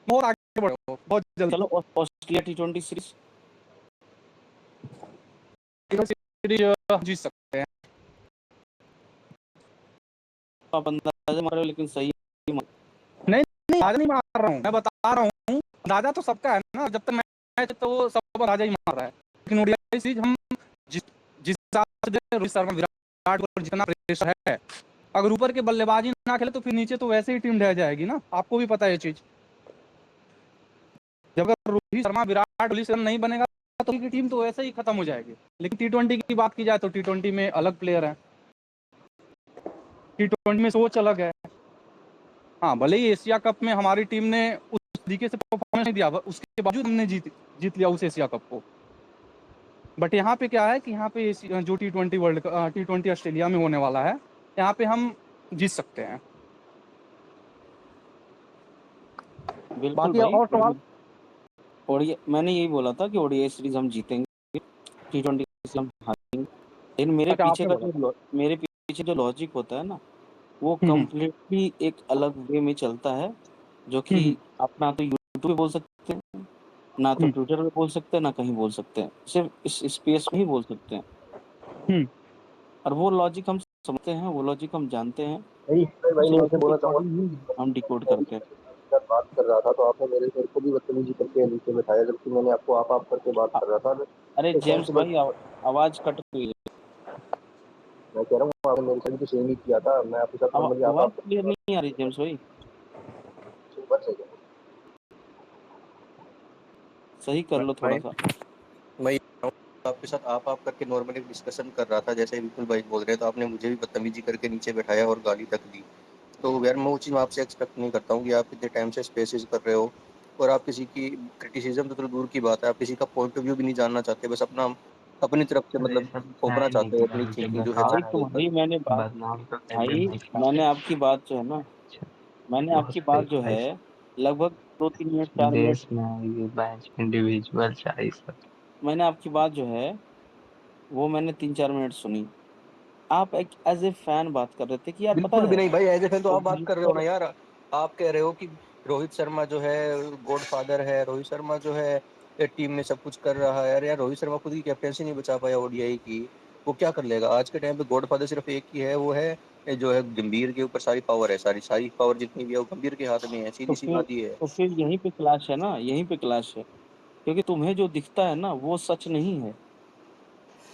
बहुत आगे बढ़े हो, बहुत जल्दी। चलो ऑस्ट्रेलिया T20 सीरीज सीरीज जीत सकते हैं। आप अंदाजा मारो, लेकिन सही नहीं अंदाजा नहीं मार रहा हूँ, मैं बता रहा हूँ अंदाजा तो सबका है ना, जब तक मैच तो वो सब अंदाजा ही मार रहा है, लेकिन ओडीआई सीरीज हम जिस जिस हिसाब से रोहित शर्मा विराट कोहली जितना प्रेशर है, अगर ऊपर के बल्लेबाजी ना खेले तो फिर नीचे तो वैसे ही टीम ढह जाएगी ना, आपको भी पता है ये चीज। जब अगर रोहित शर्मा विराट कोहली से नहीं बनेगा तो उनकी टीम तो वैसे ही खत्म हो जाएगी। लेकिन T20 की बात की जाए तो T20 में अलग प्लेयर है, T20 में सोच अलग है। हाँ भले ही एशिया कप में हमारी टीम ने उस तरीके से परफॉर्मेंस नहीं दिया, उसके बावजूद हमने जीत लिया उस एशिया कप को। बट यहाँ पे क्या है कि यहाँ पे जो T20 ऑस्ट्रेलिया में होने वाला है, यहाँ पे हम जीत सकते हैं। बिल्कुल बाकी भाई। और सवाल? ओडीआई मैंने यही बोला था कि ओडीआई सीरीज हम जीतेंगे, T20 हम हारेंगे। लेकिन अच्छा आपने बोला था। मेरे पीछे जो लॉजिक होता है ना, वो हम्म कम्प्लीटली एक अलग वे में चलता है, जो कि हम्म आप ना तो यूट्यूब पे बोल सकते हैं, ना तो हम्म ट्विटर पे बोल सकते हैं, ना कहीं बोल सकते हैं, सिर्फ इस स्पेस में ही बोल सकते हैं। हम्म और वो लॉजिक हम समझते हैं, वो लॉजिक हम जानते हैं, नहीं भाई, उस मैं इसे लॉजिक के बोलना चाहूंगा अकॉर्डिंग ही हम डिकोड मैं भी करते हैं। आपके साथ बात कर रहा था तो आपने मेरे को भी बदतमीजी करके नीचे बिठाया, जबकि मैंने आपको आप करके बात कर रहा था। अरे कौन जेम्स सी भाई, आवाज कट रही है, मैं कह रहा हूँ आपने मेरे साथ भी तो सेम ही किया था, मैं आपके साथ नॉर्मली आवाज आप क्लियर नहीं आ रही जेम्स भाई, सुपर से सही कर लो थोड़ा भाई। सा। मैं आपके साथ आप करके नॉर्मली डिस्कशन कर रहा था, जैसे बिल्कुल भाई बोल रहे, तो आपने मुझे भी बदतमीजी करके नीचे बैठाया और गाली तक दी। तो यार मैं वो चीज़ आपसे एक्सपेक्ट नहीं करता हूँ कि आप इतने टाइम से स्पेसिस कर रहे हो और आप किसी की क्रिटिसिज्म तो दूर की बात है, आप किसी का पॉइंट ऑफ व्यू भी नहीं जानना चाहते, बस अपनी तरफ से अरे मतलब सब थोपना है नहीं चाहते कि हो अपनी भाई जब थिंकिंग जो है भाई बता चैट रहा के था, ऊपर। तुम्हारी मैंने बात, बदनाम तो कर भाई देना कि मैंने आपकी बात जो है ना, मैंने बहुत आपकी बात फेक जो भाई। है लगभग 2-3 मिनट 4 मिनट, देश में आएगी बेंच इंडिविजुअल चाहिए सब। मैंने आपकी बात जो है वो मैंने 3-4 मिनट सुनी। आप एक एज ए फैन बात कर रहे थे कि यार पता बिल्कुल भी है नहीं भाई, एज ए फैन तो वो आप बात कर रहे हो ना यार। आप कह रहे हो कि रोहित शर्मा जो है गॉडफादर है, रोहित शर्मा जो है टीम में सब कुछ कर रहा है। यार रोहित शर्मा खुद की कैप्टनसी नहीं बचा पाया ओडीआई की, वो क्या कर लेगा? आज के टाइम पे गॉडफादर सिर्फ एक ही है, वो है जो है गंभीर के ऊपर सारी पावर है, सारी पावर जितनी भी है वो गंभीर के हाथ में है, सीधी सी बात ये है। तो फिर यहीं पे क्लैश है ना, यहीं पे क्लैश है, क्योंकि तुम्हें जो दिखता है ना वो सच नहीं है,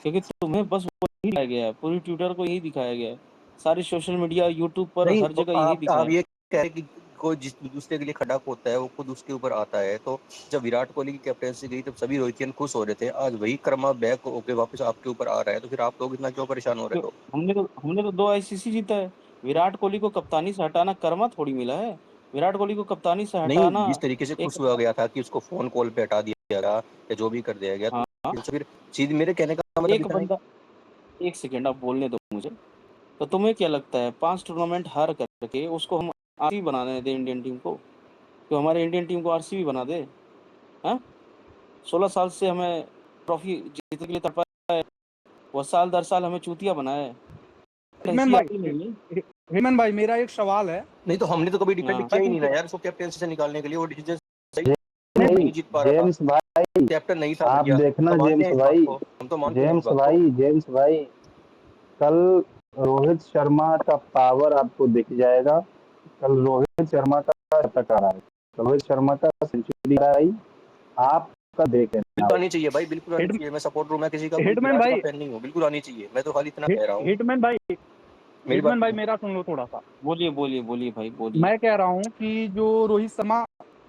क्योंकि तुम्हें बस वही दिखाया गया है, पूरी ट्विटर को यही दिखाया गया है, सारी सोशल मीडिया यूट्यूब पर नहीं हर जगह यही आप दिखाया। ये कह रहे कि कोई जिस दूसरे के लिए खड़ा होता है वो खुद उसके ऊपर आता है। तो जब विराट कोहली की कैप्टनसी गई तब सभी रोहितियन खुश हो रहे थे, आज वही कर्मा बैक होके वापस आपके ऊपर आ रहा है, तो फिर आप लोग इतना क्यों परेशान हो रहे हो? हमने तो 2 आईसीसी जीता है। विराट कोहली को कप्तानी से हटाना कर्मा थोड़ी मिला है, विराट कोहली को कप्तानी से नहीं, हटाना जिस तरीके से एक, खुश हुआ गया था कि उसको फोन कॉल पे हटा दिया गया या जो भी कर दिया गया, हाँ तो फिर सीधी मेरे कहने का मतलब एक इतना है। बंदा, एक सेकेंड आप बोलने दो मुझे। तो तुम्हें क्या लगता है 5 टूर्नामेंट हार करके उसको हम आरसीबी बनाने दें इंडियन टीम को? तो हमारे इंडियन टीम को आरसीबी बना दे? हाँ, 16 साल से हमें ट्रॉफी जीतने के लिए तड़पा है, वो साल दर साल हमें चूतिया बनाया है, हिटमैन हैसियत ही भाई, नहीं है। हिटमैन भाई मेरा एक सवाल है, नहीं तो हमने तो कभी डिफेंड हाँ किया मैं ही नहीं पूछ ना रहा यार उसको कैप्टनसी से निकालने के लिए, वो डिसीजन सही हूँ नहीं भाई। जीत पा रहा था, जेम्स भाई, कैप्टन नहीं था आप बढ़िया, देखना हम मानते जेम्स हैं इस बात भाई, को, हम तो मानते हैं इस बात को। जेम्स भाई, कल रोहित शर्मा का पावर आपको दिख जाएगा। कल रोहित शर्मा का शतक आ रहा है, रोहित शर्मा का सेंचुरी आ रही, आपका देख लेना बिल्कुल भाई। आनी चाहिए भाई, बिल्कुल आनी हिट चाहिए, मैं सपोर्ट हूँ, मैं किसी का कोई हिटमैन विराट का भाई, फैन नहीं हूँ, बिल्कुल आनी चाहिए, मैं तो खाली इतना कह रहा हूँ। हिटमैन भाई, मेरी बात हिटमैन भाई मेरा सुन लो थोड़ा सा। बोलिए बोलिए बोलिए भाई बोलिए। मैं कह रहा हूँ कि जो रोहित शर्मा,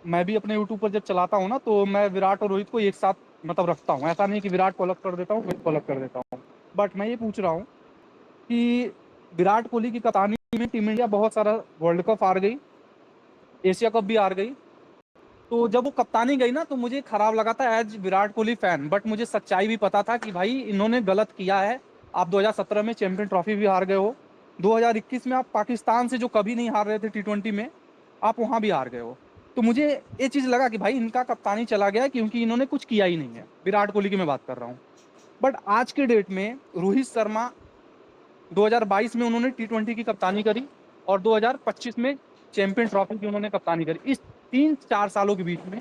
मैं भी अपने यूट्यूब पर जब चलाता हूँ ना तो मैं विराट और रोहित को एक साथ मतलब रखता हूँ, ऐसा नहीं कि विराट को अलग कर देता हूँ रोहित को अलग कर देता हूँ। बट मैं ये पूछ रहा हूँ कि विराट कोहली की कप्तानी में टीम इंडिया बहुत सारा वर्ल्ड कप हार गई, एशिया कप भी हार गई। तो जब वो कप्तानी गई ना तो मुझे खराब लगा था as Virat Kohli fan, but मुझे सच्चाई भी पता था कि भाई इन्होंने गलत किया है। आप 2017 में चैंपियन ट्रॉफी भी हार गए हो, 2021 में आप पाकिस्तान से जो कभी नहीं हार रहे थे T20 में, आप वहां भी हार गए हो। तो मुझे ये चीज लगा कि भाई इनका कप्तानी चला गया क्योंकि इन्होंने कुछ किया ही नहीं है, विराट कोहली की मैं बात कर रहा हूँ। बट आज के डेट में रोहित शर्मा 2022 में उन्होंने T20 की कप्तानी करी और 2025 में चैंपियन ट्रॉफी की उन्होंने कप्तानी करी। इस 3-4 सालों के बीच में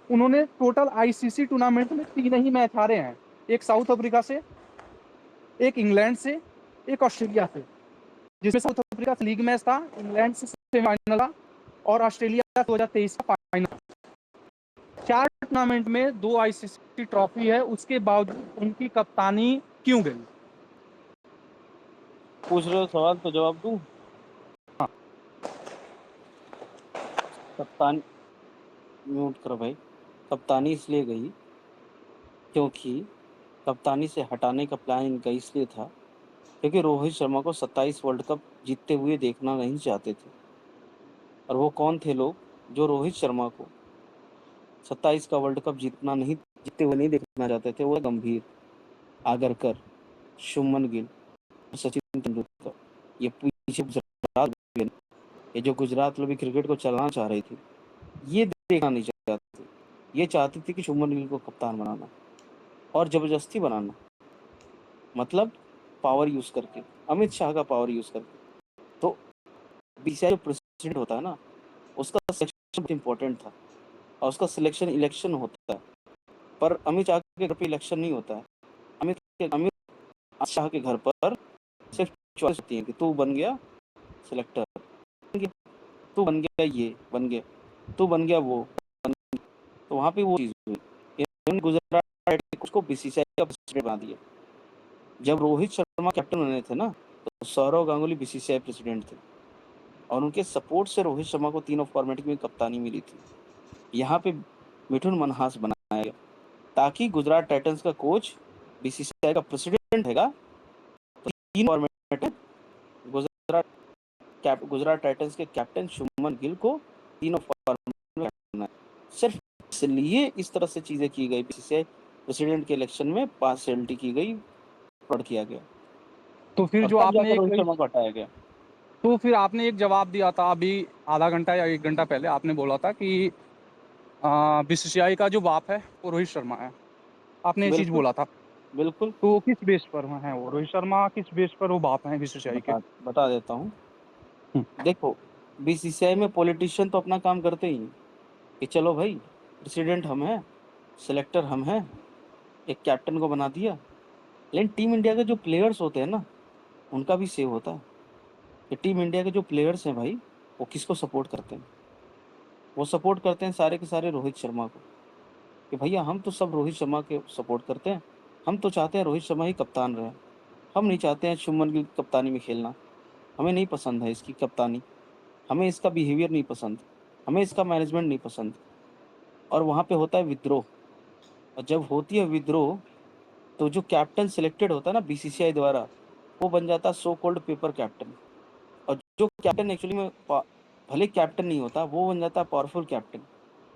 उन्होंने टोटल आईसीसी टूर्नामेंट में 3 ही मैच हारे हैं, एक साउथ अफ्रीका से, एक इंग्लैंड से, एक ऑस्ट्रेलिया से, जिसमें साउथ अफ्रीका से लीग मैच था, इंग्लैंड से सेमीफाइनल था और ऑस्ट्रेलिया 2023 का फाइनल। 4 टूर्नामेंट में 2 आईसीसी ट्रॉफी है, उसके बावजूद उनकी कप्तानी क्यों गई? पूछ रहे हो सवाल तो जवाब दूं। हाँ। कप्तान म्यूट करो भाई। कप्तानी इसलिए गई क्योंकि कप्तानी से हटाने का प्लान इनका इसलिए था क्योंकि रोहित शर्मा को 27 वर्ल्ड कप जीतते हुए देखना नहीं चाहते थे। और वो कौन थे लोग जो रोहित शर्मा को 27 का वर्ल्ड कप जीतते हुए नहीं देखना चाहते थे? वो गंभीर, आगरकर, शुभमन गिल, सचिन तेंदुलकर। ये पीछे गुजरात, ये जो गुजरात लोग भी क्रिकेट को चलाना चाह रही थी, ये देखना नहीं चाहते थे। ये चाहती थी कि शुभमन गिल को कप्तान बनाना और जबरदस्ती बनाना, मतलब पावर यूज करके, अमित शाह का पावर यूज करके। तो बीसीसीआई जो प्रेसिडेंट होता है ना, उसका सिलेक्शन बहुत इंपॉर्टेंट था और उसका सिलेक्शन इलेक्शन होता है। पर अमित शाह के घर पे इलेक्शन नहीं होता है। अमित शाह के घर पर सिर्फ चॉइस होती है कि तू बन गया सिलेक्टर, तू बन गया ये, बन गया तू, बन गया वो, बन गया। तो वहाँ पे वो चीज़ हुई। गुजरात टाइटंस को बीसीसीआई का प्रेसिडेंट बना दिया। जब रोहित शर्मा कैप्टन बने थे ना, तो सौरव गांगुली बीसीसीआई प्रेसिडेंट थे और उनके सपोर्ट से रोहित शर्मा को तीनों फॉर्मेट में कप्तानी मिली थी। यहाँ पे मिठुन मनहास बनाया गया ताकि गुजरात टाइटंस का कोच बीसीसीआई का प्रेसिडेंट रहेगा, तो तीन फॉर्मेट में गुजरात टाइटंस के कैप्टन शुभमन गिल को तीनों फॉर्मेट में करना है। सिर्फ इसलिए इस तरह से चीजें की गई। बीसीसीआई प्रेसिडेंट के इलेक्शन में पार्शियलिटी की गई, फ्रॉड किया गया तो फिर और जो तब आपने जाकर रोहित एक शर्मा को हटाया गया। तो फिर आपने एक जवाब दिया था अभी आधा घंटा या 1 घंटा पहले, आपने बोला था कि बीसीसीआई का जो बाप है वो रोहित शर्मा है, आपने ये चीज़ बिल्कुल बोला था। बिल्कुल, तो किस बेस पर हैं वो, रोहित शर्मा किस बेस पर वो बाप हैं बीसीसीआई के? बता देता हूँ। हम्म। देखो, बीसीसीआई में पॉलिटिशियन तो अपना काम करते ही हैं कि चलो भाई प्रेसिडेंट हम हैं, सिलेक्टर हम हैं, एक कैप्टन को बना दिया। लेकिन टीम इंडिया के जो प्लेयर्स होते हैं ना, उनका भी सेव होता है कि टीम इंडिया के जो प्लेयर्स हैं भाई, वो किसको सपोर्ट करते हैं? वो सपोर्ट करते हैं सारे के सारे रोहित शर्मा को कि भैया हम तो सब रोहित शर्मा के सपोर्ट करते हैं, हम तो चाहते हैं रोहित शर्मा ही कप्तान रहे, हम नहीं चाहते हैं शुभमन गिल की कप्तानी में खेलना, हमें नहीं पसंद है इसकी कप्तानी, हमें इसका बिहेवियर नहीं पसंद, हमें इसका मैनेजमेंट नहीं पसंद। और वहाँ पे होता है विद्रोह, और जब होती है विद्रोह तो जो कैप्टन सिलेक्टेड होता है ना बीसीसीआई द्वारा, वो बन जाता है सो कॉल्ड पेपर कैप्टन। और जो कैप्टन एक्चुअली में भले कैप्टन नहीं होता, वो बन जाता है पावरफुल कैप्टन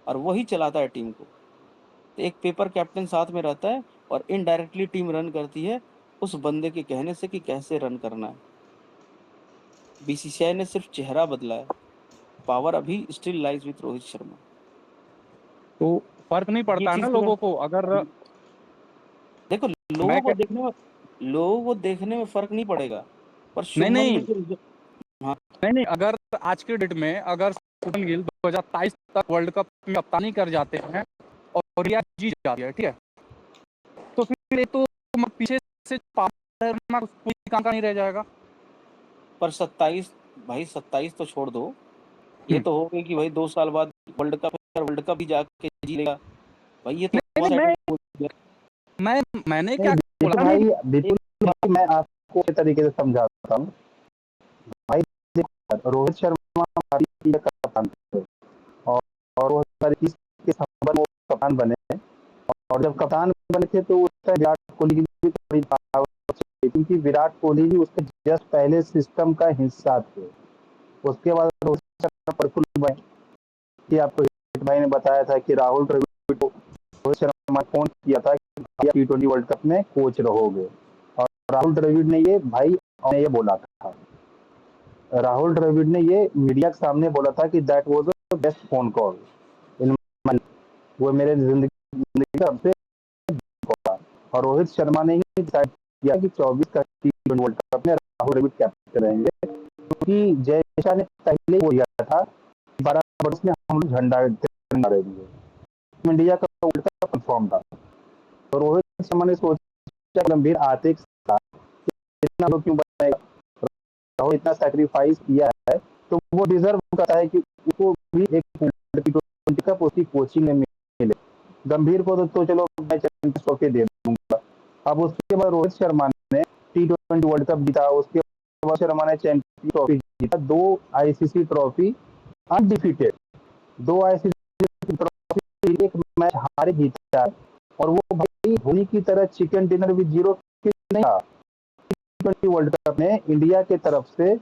और वही चलाता है टीम को। तो एक पेपर कैप्टन साथ में रहता है और इनडायरेक्टली टीम रन करती है उस बंदे के कहने से कि कैसे रन करना है। बीसीसीआई ने सिर्फ चेहरा बदला है, पावर अभी still lies with Rohit Sharma. तो फर्क नहीं ये पड़ता है ना चीज लोगों को, अगर देखो, मैं लोगों को देखने में फर्क नहीं पड़ेगा, पर नहीं शुभमन नहीं गिल हाँ नहीं नहीं अगर आज के डेट में अगर शुभमन गिल 2023 तक वर्ल्ड कप में कप्तानी कर जाते हैं और या जीत जाती है, ठीक है, तो फिर एक तो पीछे से कोई काम का नहीं रह जाएगा। पर 27 भाई 27 तो छोड़ दो, ये तो हो गई कि भाई 2 साल बाद वर्ल्ड कप भी जाके जी लेगा भाई, ये तो नहीं नहीं मैंने क्या देखो बोला भाई, विपुल भाई मैं आपको इस तरीके से समझाता हूँ भाई। देखो, रोहित शर्मा हमारी टीम का कप्तान थे और वो 2021 के संबंध में कप्तान बने, और जब कप्तान बने थे तो उस टाइम विराट कोहली की भी थोड़ी पावर थी, क्योंकि विराट कोहली भी उसके जस्ट पहले सिस्टम का हिस्सा थे। उसके बाद रोहित शर्मा प्रफुल्ल बने कि आपको भाई ने बताया था कि राहुल द्रविड़ को रोहित शर्मा फोन किया था कि T20 वर्ल्ड कप में कोच रहोगे, और राहुल द्रविड़ ने ये बोला था, राहुल द्रविड़ ने ये मीडिया के सामने बोला था कि that was the best phone call in my, वो मेरे जिंदगी का सबसे कॉल। और रोहित शर्मा ने ही डिसाइड किया कि 24 का T20 वर्ल्ड कप में राहुल द्रविड़ कैप्टन रहेंगे, क्योंकि जयशा ने पहले ही बोला था 12 वर्ष में हम लोग झंडा तिरंगा रहेंगे, इंडिया का वर्ल्ड कप कंफर्म था। तो रोहित शर्मा ने सोचा गंभीर आते इतना लोग क्यों बनाएगा, राहुल इतना सैक्रिफाइस किया है तो वो डिजर्व करता है कि उसको भी एक T20 कप उसकी कोचिंग में मिले। गंभीर को तो चलो मैं चैंपियंस ट्रॉफी दे दूंगा। अब उसके बाद रोहित शर्मा ने T20 वर्ल्ड कप जीता, उसके बाद शर्मा ने चैंपियंस ट्रॉफी जीता, 2 ICC trophy undefeated, 2 ICC trophy, एक मैच हारे जीता, और वो भाई धोनी की तरह चिकन डिनर विद जीरो नहीं था। T20 वर्ल्ड कप में इंडिया के तरफ से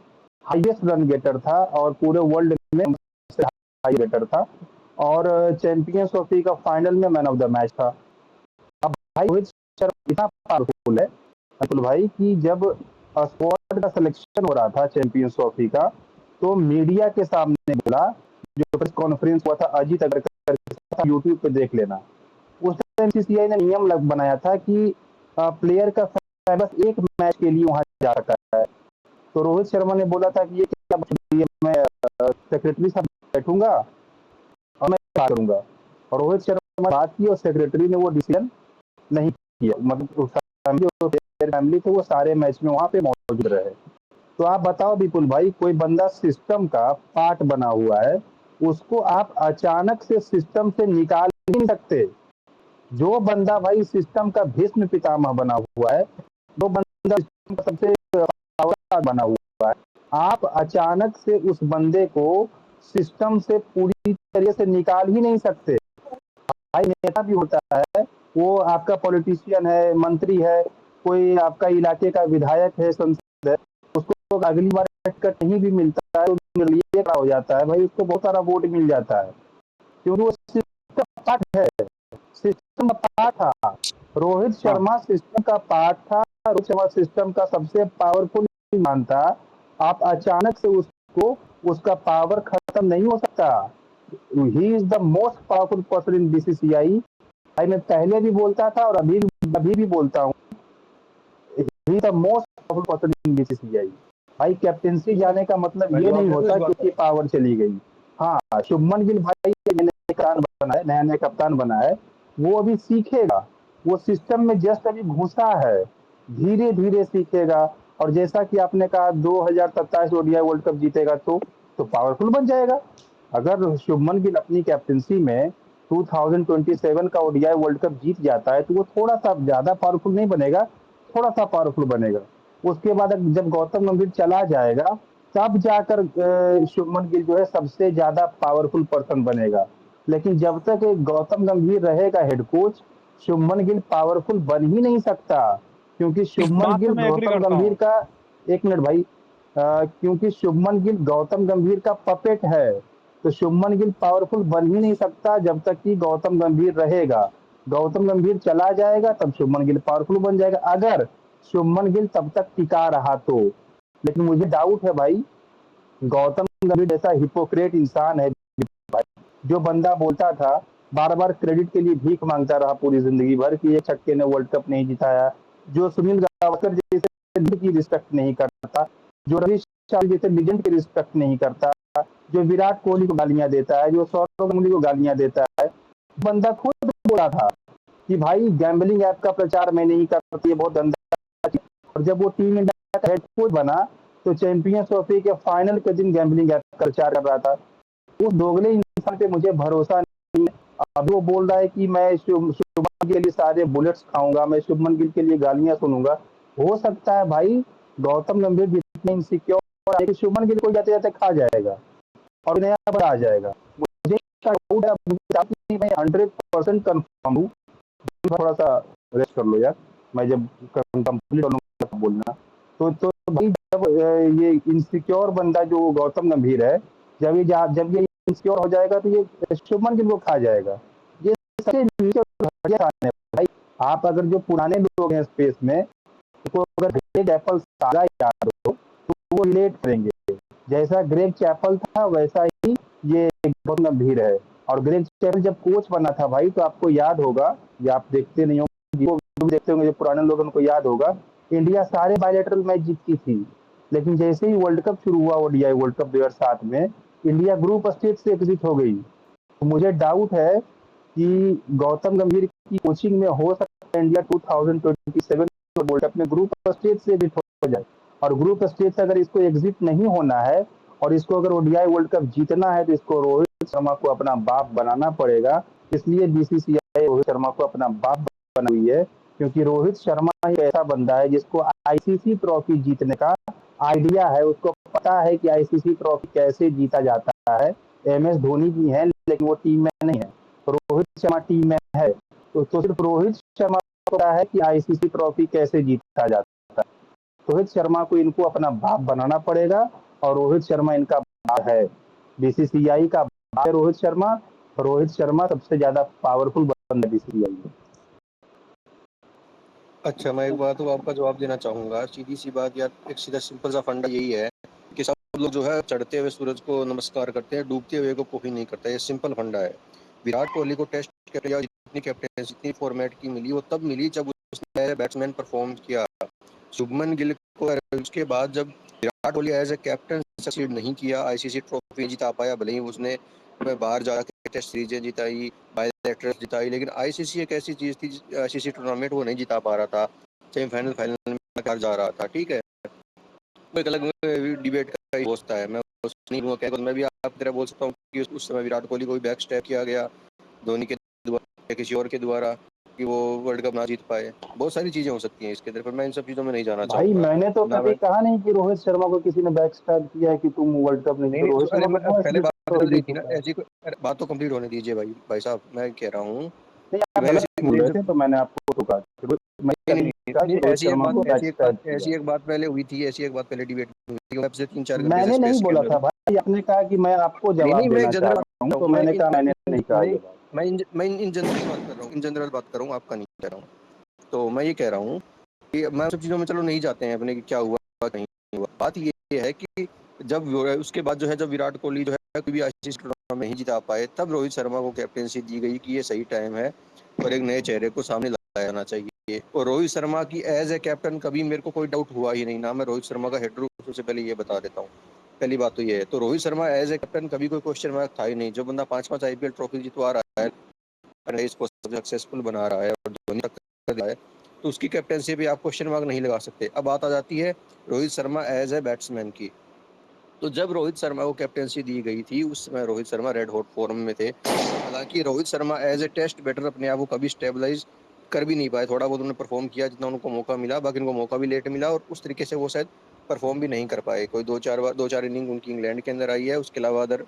हाईएस्ट रन गेटर था और पूरे वर्ल्ड में हाई गेटर था, और चैंपियंस ट्रॉफी का फाइनल में मैन ऑफ द मैच था। अब भाई रोहित शर्मा इतना पावरफुल है अतुल भाई कि जब स्क्वाड का सिलेक्शन हो रहा था चैंपियंस ट्रॉफी का, तो मीडिया के सामने बोला, जो प्रेस कॉन्फ्रेंस हुआ था अजीत अग्रकर, यूट्यूब पे देख लेना, उस टाइम सीसीआई ने नियम बनाया था कि प्लेयर का बस एक मैच के लिए वहां जा सकता है। तो रोहित शर्मा ने बोला था कि ये क्या, मैं सेक्रेटरी साहब बैठूंगा और मैं बात करूंगा, और रोहित शर्मा बात की और सेक्रेटरी ने वो डिसीजन नहीं किया, मतलब फैमिली थे वो सारे मैच में वहां पे मौजूद रहे। तो आप बताओ विपुल भाई, कोई बंदा सिस्टम का पार्ट बना हुआ है, उसको आप अचानक से सिस्टम से निकाल नहीं सकते। जो बंदा भाई सिस्टम का भीष्म पितामह बना हुआ है, जो बंदा सिस्टम का सबसे पावरफुल बना हुआ है, आप अचानक से उस बंदे को सिस्टम से पूरी तरह से निकाल ही नहीं सकते। भाई नेता भी होता है, वो आपका पॉलिटिशियन है, मंत्री है, कोई आपका इलाके का विधायक है, संसद है, उसको अगली बार टिकट नहीं भी मिलता है तो लिए खड़ा हो जाता है, भाई उसको बहुत सारा वोट मिल जाता है, क्योंकि वो सिस्टम पार्ट है, सिस्टम का पार्ट था। रोहित शर्मा सिस्टम का पार्ट था, रोहित शर्मा सिस्टम का सबसे पावरफुल इंसान था। आप अचानक से उसको, उसका पावर खत्म नहीं हो सकता। He is the most powerful person in BCCI. भाई मैं पहले भी बोलता था और अभी भी बोलता हूँ, he is the most powerful person in BCCI. भाई कैप्टेंसी जाने का मतलब ये नहीं होता कि उसकी पावर चली गई। हाँ, शुभमन गिल भाई नया नया कप्तान बना है, वो अभी सीखेगा, वो सिस्टम में जस्ट अभी घुसा है, धीरे धीरे सीखेगा, और जैसा कि आपने कहा 2027 ओडीआई वर्ल्ड कप जीतेगा तो पावरफुल बन जाएगा। अगर शुभमन गिल अपनी कैप्टेंसी में 2027 का ओडीआई वर्ल्ड कप जीत जाता है तो वो थोड़ा सा ज्यादा पावरफुल नहीं बनेगा, थोड़ा सा पावरफुल बनेगा। उसके बाद जब गौतम गंभीर चला जाएगा तब जाकर शुभमन गिल जो है सबसे ज्यादा पावरफुल पर्सन बनेगा। लेकिन जब तक गौतम गंभीर रहेगा head coach, Shubman Gill powerful बन ही नहीं सकता, क्योंकि शुभमन गिल गौतम गंभीर का, एक मिनट भाई, क्योंकि शुभमन गिल गौतम गंभीर का पपेट है, तो शुभमन गिल पावरफुल बन ही नहीं सकता जब तक कि गौतम गंभीर रहेगा। गौतम गंभीर चला जाएगा तब शुभमन गिल पावरफुल बन जाएगा, अगर शुभमन गिल तब तक टिका रहा तो। लेकिन मुझे डाउट है भाई, गौतम गंभीर जैसा हिपोक्रेट इंसान है भाई, जो बंदा बोलता था, बार बार क्रेडिट के लिए भीख मांगता रहा पूरी जिंदगी भर कि एक छक्के ने वर्ल्ड कप नहीं जिताया, जो सुनील गावस्कर जैसे की रिस्पेक्ट नहीं करता, जो रवि शास्त्री जैसे लीजेंड की रिस्पेक्ट नहीं करता, जो विराट कोहली को गालियां देता है, जो सौरव गांगुली को गालियां देता है, बंदा खुद बोला था कि भाई गैम्बलिंग ऐप का प्रचार मैं नहीं करती, ये बहुत गंदा। और जब वो टीम इंडिया का हेड कोच बना तो चैंपियंस ट्रॉफी के फाइनल के दिन गैम्बलिंग ऐप का प्रचार कर रहा था। उस दोगले इंसान पे मुझे भरोसा नहीं। अब वो बोल रहा है कि मैं शुभमन के लिए सारे बुलेट्स खाऊंगा, मैं शुभमन गिल के लिए गालियां सुनूंगा। हो सकता है भाई गौतम गंभीर जितने इनसिक्योर है, शुभमन गिल को जाते जाते खा जाएगा और नया पर आ जाएगा। मुझे 100% कंफर्म हूँ। थोड़ा सा रेस्ट कर लो यार, मैं जब कंप्लीट करूंगा बोलना। तो भाई जब ये इनसिक्योर बंदा जो गौतम गंभीर है, जब ये इनसिक्योर हो जाएगा तो ये शुभमन गिल को खा जाएगा। ये सबसे भाई, आप अगर जो पुराने लोग हैं स्पेस में, तो अगर ग्रेग एप्पल सारा याद हो तो वो रिलेट करेंगे। जैसा ग्रेग चैपल था वैसा ही ये गौतम गंभीर है। और ग्रेग चैपल जब कोच बना था भाई, तो आपको याद होगा, या आप देखते नहीं होंगे, देखते होंगे जो पुराने लोग, उनको याद होगा, इंडिया सारे बायलैटरल मैच जीतती थी, लेकिन जैसे ही वर्ल्ड कप शुरू हुआ, ओडीआई वर्ल्ड कप 2007 में, इंडिया ग्रुप स्टेज से एग्जिट हो गई। तो मुझे डाउट है कि गौतम गंभीर की कोचिंग में हो सकता है इंडिया 2027 वर्ल्ड कप में ग्रुप स्टेज से एग्जिट हो जाए। और ग्रुप स्टेज से अगर इसको एग्जिट नहीं होना है और इसको अगर ओडीआई वर्ल्ड कप जीतना है, तो इसको रोहित शर्मा को अपना बाप बनाना पड़ेगा। इसलिए बीसीसीआई रोहित शर्मा को अपना बाप बना हुई है, क्योंकि रोहित शर्मा ही ऐसा बंदा है जिसको आईसीसी ट्रॉफी जीतने का आइडिया है। उसको पता है कि आईसीसी ट्रॉफी कैसे जीता जाता है। एमएस धोनी भी है, लेकिन वो टीम में नहीं है, रोहित शर्मा टीम में है। तो सिर्फ रोहित शर्मा को पता है कि आईसीसी ट्रॉफी कैसे जीता जाता है। रोहित शर्मा को इनको अपना बाप बनाना पड़ेगा, और रोहित शर्मा इनका बाप है। बीसीसीआई का बाप है रोहित शर्मा। रोहित शर्मा सबसे ज्यादा पावरफुल बंदा बीसीसीआई में। अच्छा, मैं एक बात को आपका जवाब देना चाहूँगा। सीधी सी बात, या एक सीधा सिंपल सा फंडा यही है कि सब लोग जो है चढ़ते हुए सूरज को नमस्कार करते हैं, डूबते हुए को कोई नहीं करता। ये सिंपल फंडा है। विराट कोहली को टेस्ट कैप्टन या जितनी कैप्टन जितनी फॉर्मेट की मिली, वो तब मिली जब उसने बैट्समैन परफॉर्म किया। शुभमन गिल को उसके बाद जब Virat Kohli as a captain succeed नहीं किया, आईसीसी ट्रॉफी जिता पाया, भले ही उसने बाहर जाकर टेस्ट सीरीजें जिताई, बायलेटरल्स जिताई, लेकिन आईसीसी एक ऐसी चीज़ थी, आईसीसी टूर्नामेंट वो नहीं जिता पा रहा था। सेमीफाइनल फाइनल में हार जा रहा था, ठीक है। वो एक अलग डिबेट का होता है। मैं नहीं हुआ क्या, मैं भी आप तरह बोल सकता हूँ कि उस समय विराट कोहली को भी बैक स्टेप किया गया धोनी के द्वारा या किसी और के द्वारा कि वो वर्ल्ड कप ना जीत पाए। बहुत सारी चीजें हो सकती हैं इसके अंदर, पर मैं इन सब चीजों में नहीं जाना भाई चाहूंगा। मैंने तो ना कभी मैं कहा नहीं कि रोहित शर्मा को किसी ने बैक स्टैप किया है कि तुम वर्ल्ड कप नहीं नहीं जीतो। नहीं रोहित अरे शर्मा मैं को क्यों पहले ऐसी बात चल रही एग्जिट थी ना होता है? ऐसी अरे बात तो कंप्लीट होने दीजिए भाई साहब। मैं कह रहा हूँ नहीं, कि आप मैं गलत बोल मुझे रहे जब थे तो मैंने आपको रोका। मैं नहीं कभी नहीं नहीं कहा नहीं कि रोहित ऐसी एक शर्मा बात को बैक स्टैप किया ऐसी है। एक बात पहले हुई थी, ऐसी एक बात पहले डिबेट में हुई थी, आपसे 3-4 घंटे से मैंने नहीं स्पेस के बोला अंदर था हूँ। भाई, आपने कहा कि मैं आपको नहीं जवाब नहीं मैं देना एक चाह जनरल बात रहा कर हूँ, रहा तो हूँ। मैंने कहा मैंने नहीं कहा ये बात। मैं इन जनरल बात कर रहा हूँ, इन जनरल बात कर रहा हूँ, आपका नहीं कह रहा हूँ। तो मैं ये कह रहा हूँ कि मैं सब चीज़ों में चलो नहीं जाते हैं अपने कि क्या हुआ कहीं नहीं हुआ। बात ये है कि जब उसके बाद जो है जब विराट कोहली जो है कभी आईसीसी टूर्नामेंट नहीं जिता पाए, तब रोहित शर्मा को कैप्टेंसी दी गई कि ये सही टाइम है और एक नए चेहरे को सामने लाया जाना चाहिए। और रोहित शर्मा की एज ए कैप्टन कभी मेरे को कोई डाउट हुआ ही नहीं ना। मैं रोहित शर्मा का हेड रूम सबसे पहले ये बता देता हूँ। पहली बात तो ये है, तो Rohit Sharma as a captain कभी कोई क्वेश्चन मार्क था ही नहीं। जो बंदा 5-5 आईपीएल ट्रॉफी जितवा रहा है, इसको सक्सेसफुल बना रहा है और धोनी तक कर रहा है, तो उसकी कैप्टनसी पे आप क्वेश्चन मार्क नहीं लगा सकते। अब बात आ जाती है Rohit Sharma as a batsman की। तो जब रोहित शर्मा को कैप्टनसी दी गई थी, उस समय Rohit Sharma red hot form में थे। हालांकि Rohit Sharma as a test batter अपने आप को कभी स्टेबलाइज कर भी नहीं पाए। थोड़ा बहुत उन्होंने परफॉर्म किया जितना उनको मौका मिला, बाकी उनको मौका भी लेट मिला और उस तरीके से वो शायद परफॉर्म भी नहीं कर पाए। कोई 2-4 इनिंग उनकी इंग्लैंड के अंदर आई है, उसके अलावा अदर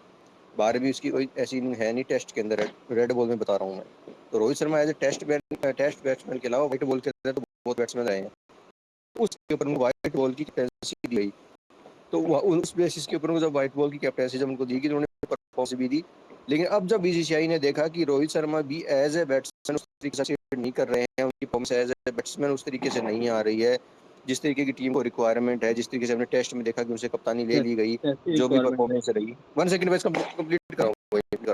बाहर भी उसकी कोई ऐसी इनिंग है नहीं टेस्ट के अंदर। रेड बॉल में बता रहा हूँ मैं। तो Rohit Sharma as a test batsman के अलावा व्हाइट बॉल के अंदर तो बहुत बैट्समैन रहे हैं। उसके ऊपर उनको व्हाइट बॉल की कैप्टनसी दी गई। तो उस बेसिस के ऊपर जब व्हाइट बॉल की कैप्टनसी जब उनको दी गई, तो उन्होंने परफॉर्मेंस भी दी। लेकिन अब जब बीसीसीआई ने देखा कि रोहित शर्मा भी एज ए बैट्समैन उस तरीके से नहीं कर रहे हैं, उनकी परफॉर्मेंस एज ए बैट्समैन उस तरीके से नहीं आ रही है जिस तरीके की टीम को रिक्वायरमेंट है, जिस तरीके से हमने टेस्ट में देखा कि उनसे कप्तानी ले ली गई, जो भी परफॉर्मेंस रही। 1 सेकंड में कंप्लीट कराऊंगा।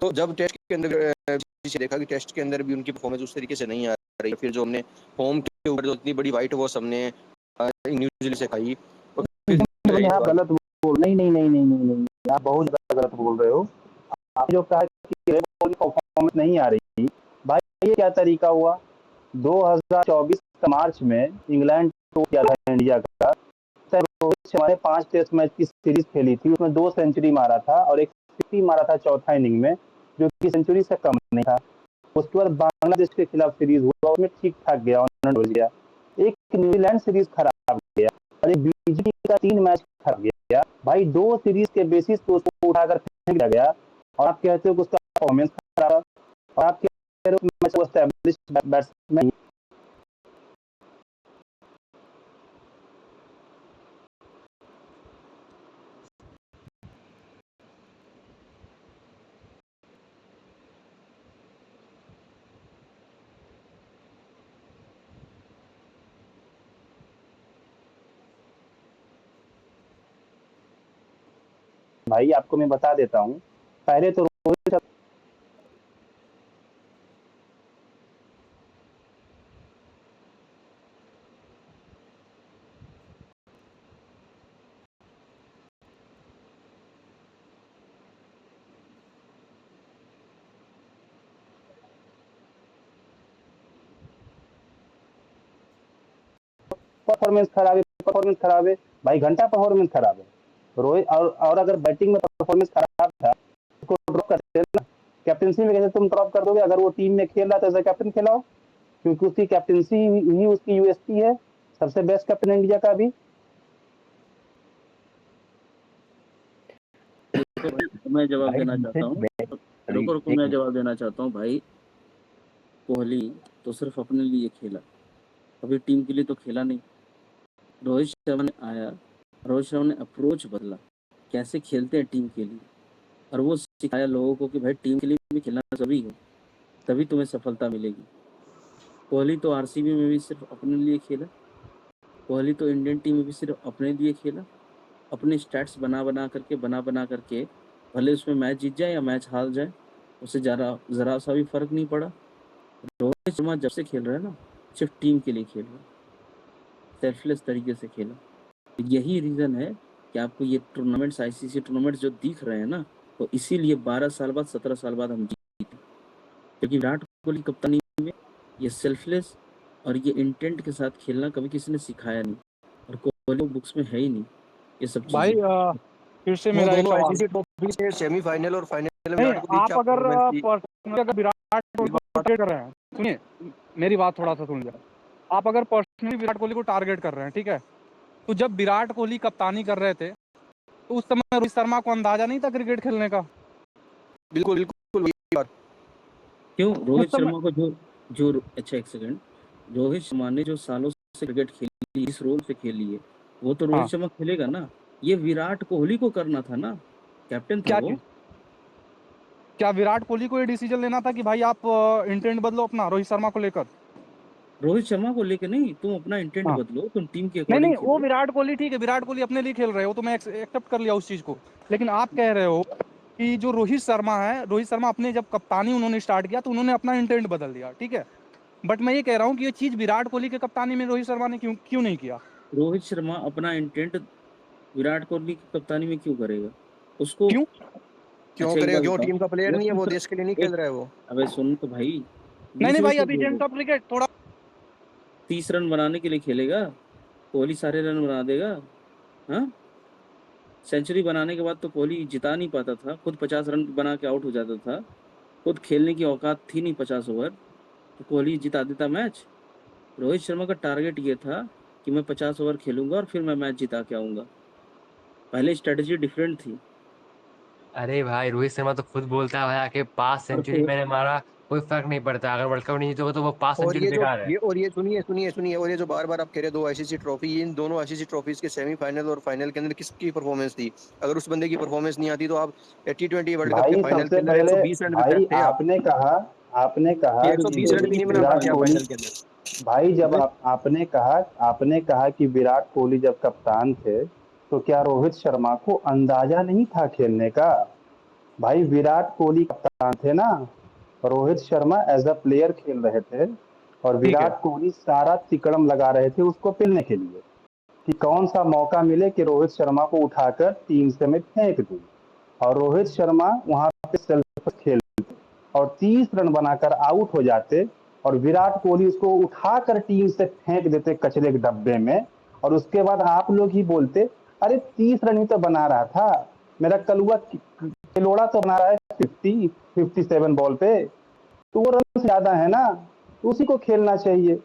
तो जब टेस्ट के अंदर देखा कि टेस्ट के अंदर भी उनकी परफॉर्मेंस उस तरीके से नहीं आ रही, फिर जो हमने होम के ऊपर जो इतनी बड़ी व्हाइट वॉश हमने न्यूजीलैंड से खाई, और फिर आप गलत बोल नहीं नहीं नहीं नहीं नहीं नहीं, आप बहुत ज्यादा गलत बोल रहे हो। आप जो कहा कि परफॉर्मेंस नहीं आ रही, भाई ये क्या तरीका हुआ? 2024 का मार्च में इंग्लैंड टूर किया था इंडिया का। रोहित शर्मा ने 5 टेस्ट मैच की सीरीज खेली थी, उसमें 2 सेंचुरी मारा था और एक 60 मारा था चौथा इनिंग में, जो कि सेंचुरी से कम नहीं था। उसके बाद बांग्लादेश के खिलाफ सीरीज हुआ, उसमें ठीक ठाक गया, गया। एक न्यूजीलैंड सीरीज खराब गया और एक बीजीटी का 3 मैच खराब गया। भाई 2 सीरीज के बेसिस पे उसको उठाकर फेंक दिया गया, और आप कहते हो कि उसका परफॉर्मेंस खराब है, और आप कह रहे हो कि वो एस्टैब्लिश्ड बैट्समैन। भाई आपको मैं बता देता हूँ, पहले तो रोहित परफॉर्मेंस खराब है भाई, घंटा परफॉर्मेंस खराब है रोहित। और अगर बैटिंग में परफॉर्मेंस खराब था उसको ड्रॉप करते हैं ना। कैप्टनसी में कैसे तुम ड्रॉप कर दोगे? अगर वो टीम में खेल रहा था तो कैप्टन खिलाओ, क्योंकि उसकी कैप्टनसी ही उसकी यूएसपी है, सबसे बेस्ट कैप्टन इंडिया का भी। मैं जवाब भाई देना चाहता हूँ, रुको मैं जवाब देना चाहता हूँ भाई। कोहली तो सिर्फ अपने लिए खेला, कभी टीम के लिए तो खेला नहीं। रोहित शर्मा ने आया, रोहित शर्मा ने अप्रोच बदला, कैसे खेलते हैं टीम के लिए, और वो सिखाया लोगों को कि भाई टीम के लिए भी खेलना जरूरी है, तभी तुम्हें सफलता मिलेगी। कोहली तो आरसीबी में भी सिर्फ अपने लिए खेला, कोहली तो इंडियन टीम में भी सिर्फ अपने लिए खेला। अपने स्टैट्स बना करके भले उसमें मैच जीत जाए या मैच हार जाए, उसे जरा सा भी फर्क नहीं पड़ा। रोहित शर्मा जब से खेल रहा है ना, सिर्फ टीम के लिए खेल रहा है, सेल्फलेस तरीके से खेला। यही रीज़न है कि आपको ये टूर्नामेंट्स, आईसीसी टूर्नामेंट्स जो दिख रहे हैं ना, तो इसीलिए 12 साल बाद 17 साल बाद हम जीते, क्योंकि विराट कोहली कप्तानी में ये सेल्फलेस और ये इंटेंट के साथ खेलना कभी किसी ने सिखाया नहीं, और कोहली बुक्स में है ही नहीं ये सब भाई चीज़ें। फिर से वो मेरा एक दोनों सवाल, आईसीसी ट्रॉफी के सेमीफाइनल और फाइनल में नहीं विराट कोहली आप क्या अगर परफॉर्मेंस थी। पर्सनली अगर विराट कोहली को टारगेट कर रहे हैं, सुनिए मेरी बात थोड़ा सा सुनिए, आप अगर पर्सनली विराट कोहली को टारगेट कर रहे हैं, ठीक है, तो जब विराट कोहली कप्तानी कर रहे थे तो उस समय रोहित शर्मा को अंदाजा नहीं था क्रिकेट खेलने का? बिल्कुल बिल्कुल वही बात। क्यों रोहित उस समय शर्मा को जो अच्छा एक सेकंड, रोहित शर्मा ने जो सालों से क्रिकेट खेली, इस रोल से खेली है, वो तो रोहित हाँ, शर्मा खेलेगा ना। ये विराट कोहली को करना था ना, कैप्टन था क्या वो। क्या विराट कोहली को ये डिसीजन लेना था कि भाई आप इंटेंट बदलो अपना रोहित शर्मा को लेकर? रोहित शर्मा को लेके नहीं, तुम अपना इंटेंट हाँ, बदलो, तुम टीम के नहीं अकॉर्डिंग नहीं वो खेलो। विराट कोहली ठीक है, विराट कोहली अपने लिए खेल रहे हो तो मैं एक्सेप्ट कर लिया उस चीज को, लेकिन आप कह रहे हो कि जो रोहित शर्मा है, रोहित शर्मा अपने जब कप्तानी उन्होंने स्टार्ट किया तो उन्होंने अपना इंटेंट बदल दिया, ठीक है, बट मैं ये कह रहा हूँ कि ये चीज विराट कोहली के कप्तानी में रोहित शर्मा ने क्यों क्यों नहीं किया? रोहित शर्मा अपना इंटेंट विराट कोहली की कप्तानी में क्यों करेगा उसको? क्यों? क्यों अच्छा एक करेगा? बात क्यों बताओ, टीम का प्लेयर वो नहीं है, वो तीसरा देश के लिए नहीं एक, खेल रहा है वो। अबे सुन तो भाई, नहीं बीच नहीं में भाई, क्यों अभी बोल रहे जेम्स हो? ऑफ क्रिकेट थोड़ा 30 रन बनाने के लिए खेलेगा कोहली, सारे रन बना देगा? हाँ, सेंचुरी बनाने के बाद तो कोहली जिता नहीं पाता था, खुद 50 रन बना के आउट हो जाता था, खुद खेलने की औकात थी नहीं 50 ओवर, तो कोहली जिता देता मैच। रोहित शर्मा का टारगेट ये था कि मैं 50 ओवर खेलूंगा और फिर मैं मैच जिता के आऊंगा। पहले स्ट्रेटेजी डिफरेंट थी। अरे भाई रोहित शर्मा तो खुद बोलता है भाई आके 5 सेंचुरी और मैंने मारा, कोई फर्क नहीं पड़ता, अगर वर्ल्ड कप नहीं जीतोगे तो वो 5 सेंचुरी बेकार है। और ये सुनिए और ये जो बार बार आप कह रहे हो 2 आईसीसी ट्रॉफी, इन दोनों आईसीसी ट्रॉफीज के सेमीफाइनल और फाइनल के अंदर किसकी परफॉर्मेंस थी? अगर उस बंदे की परफॉर्मेंस नहीं आती तो आप T20 वर्ल्ड कप के भाई फाइनल के सबसे अंदर पहले 120 रन पे भाई थे आप। आपने कहा ये कि 120 रन भी नहीं बना विराट पाते आप कोहली, फाइनल के अंदर। भाई जब अबे आपने कहा कि विराट कोहली जब कप्तान थे तो क्या रोहित शर्मा को अंदाजा नहीं था खेलने का? भाई विराट कोहली कप्तान थे ना, Rohit Sharma as a player खेल रहे थे, और ठीक है। विराट कोहली सारा तिकड़म लगा रहे थे उसको पेलने के लिए कि कौन सा मौका मिले कि रोहित शर्मा को उठाकर टीम से मैं फेंक दूं। और रोहित शर्मा वहां पे सेल्फ खेलते और 30 रन बनाकर आउट हो जाते, और विराट कोहली उसको उठाकर टीम से फेंक देते कचरे के डब्बे में, और उसके बाद आप लोग ही बोलते अरे 30 रन ही तो बना रहा था, मेरा कलुआ खिलौड़ा तो बना रहा है 57 बॉल पे, तो वो रन ज्यादा है ना, तो उसी को खेलना चाहिए।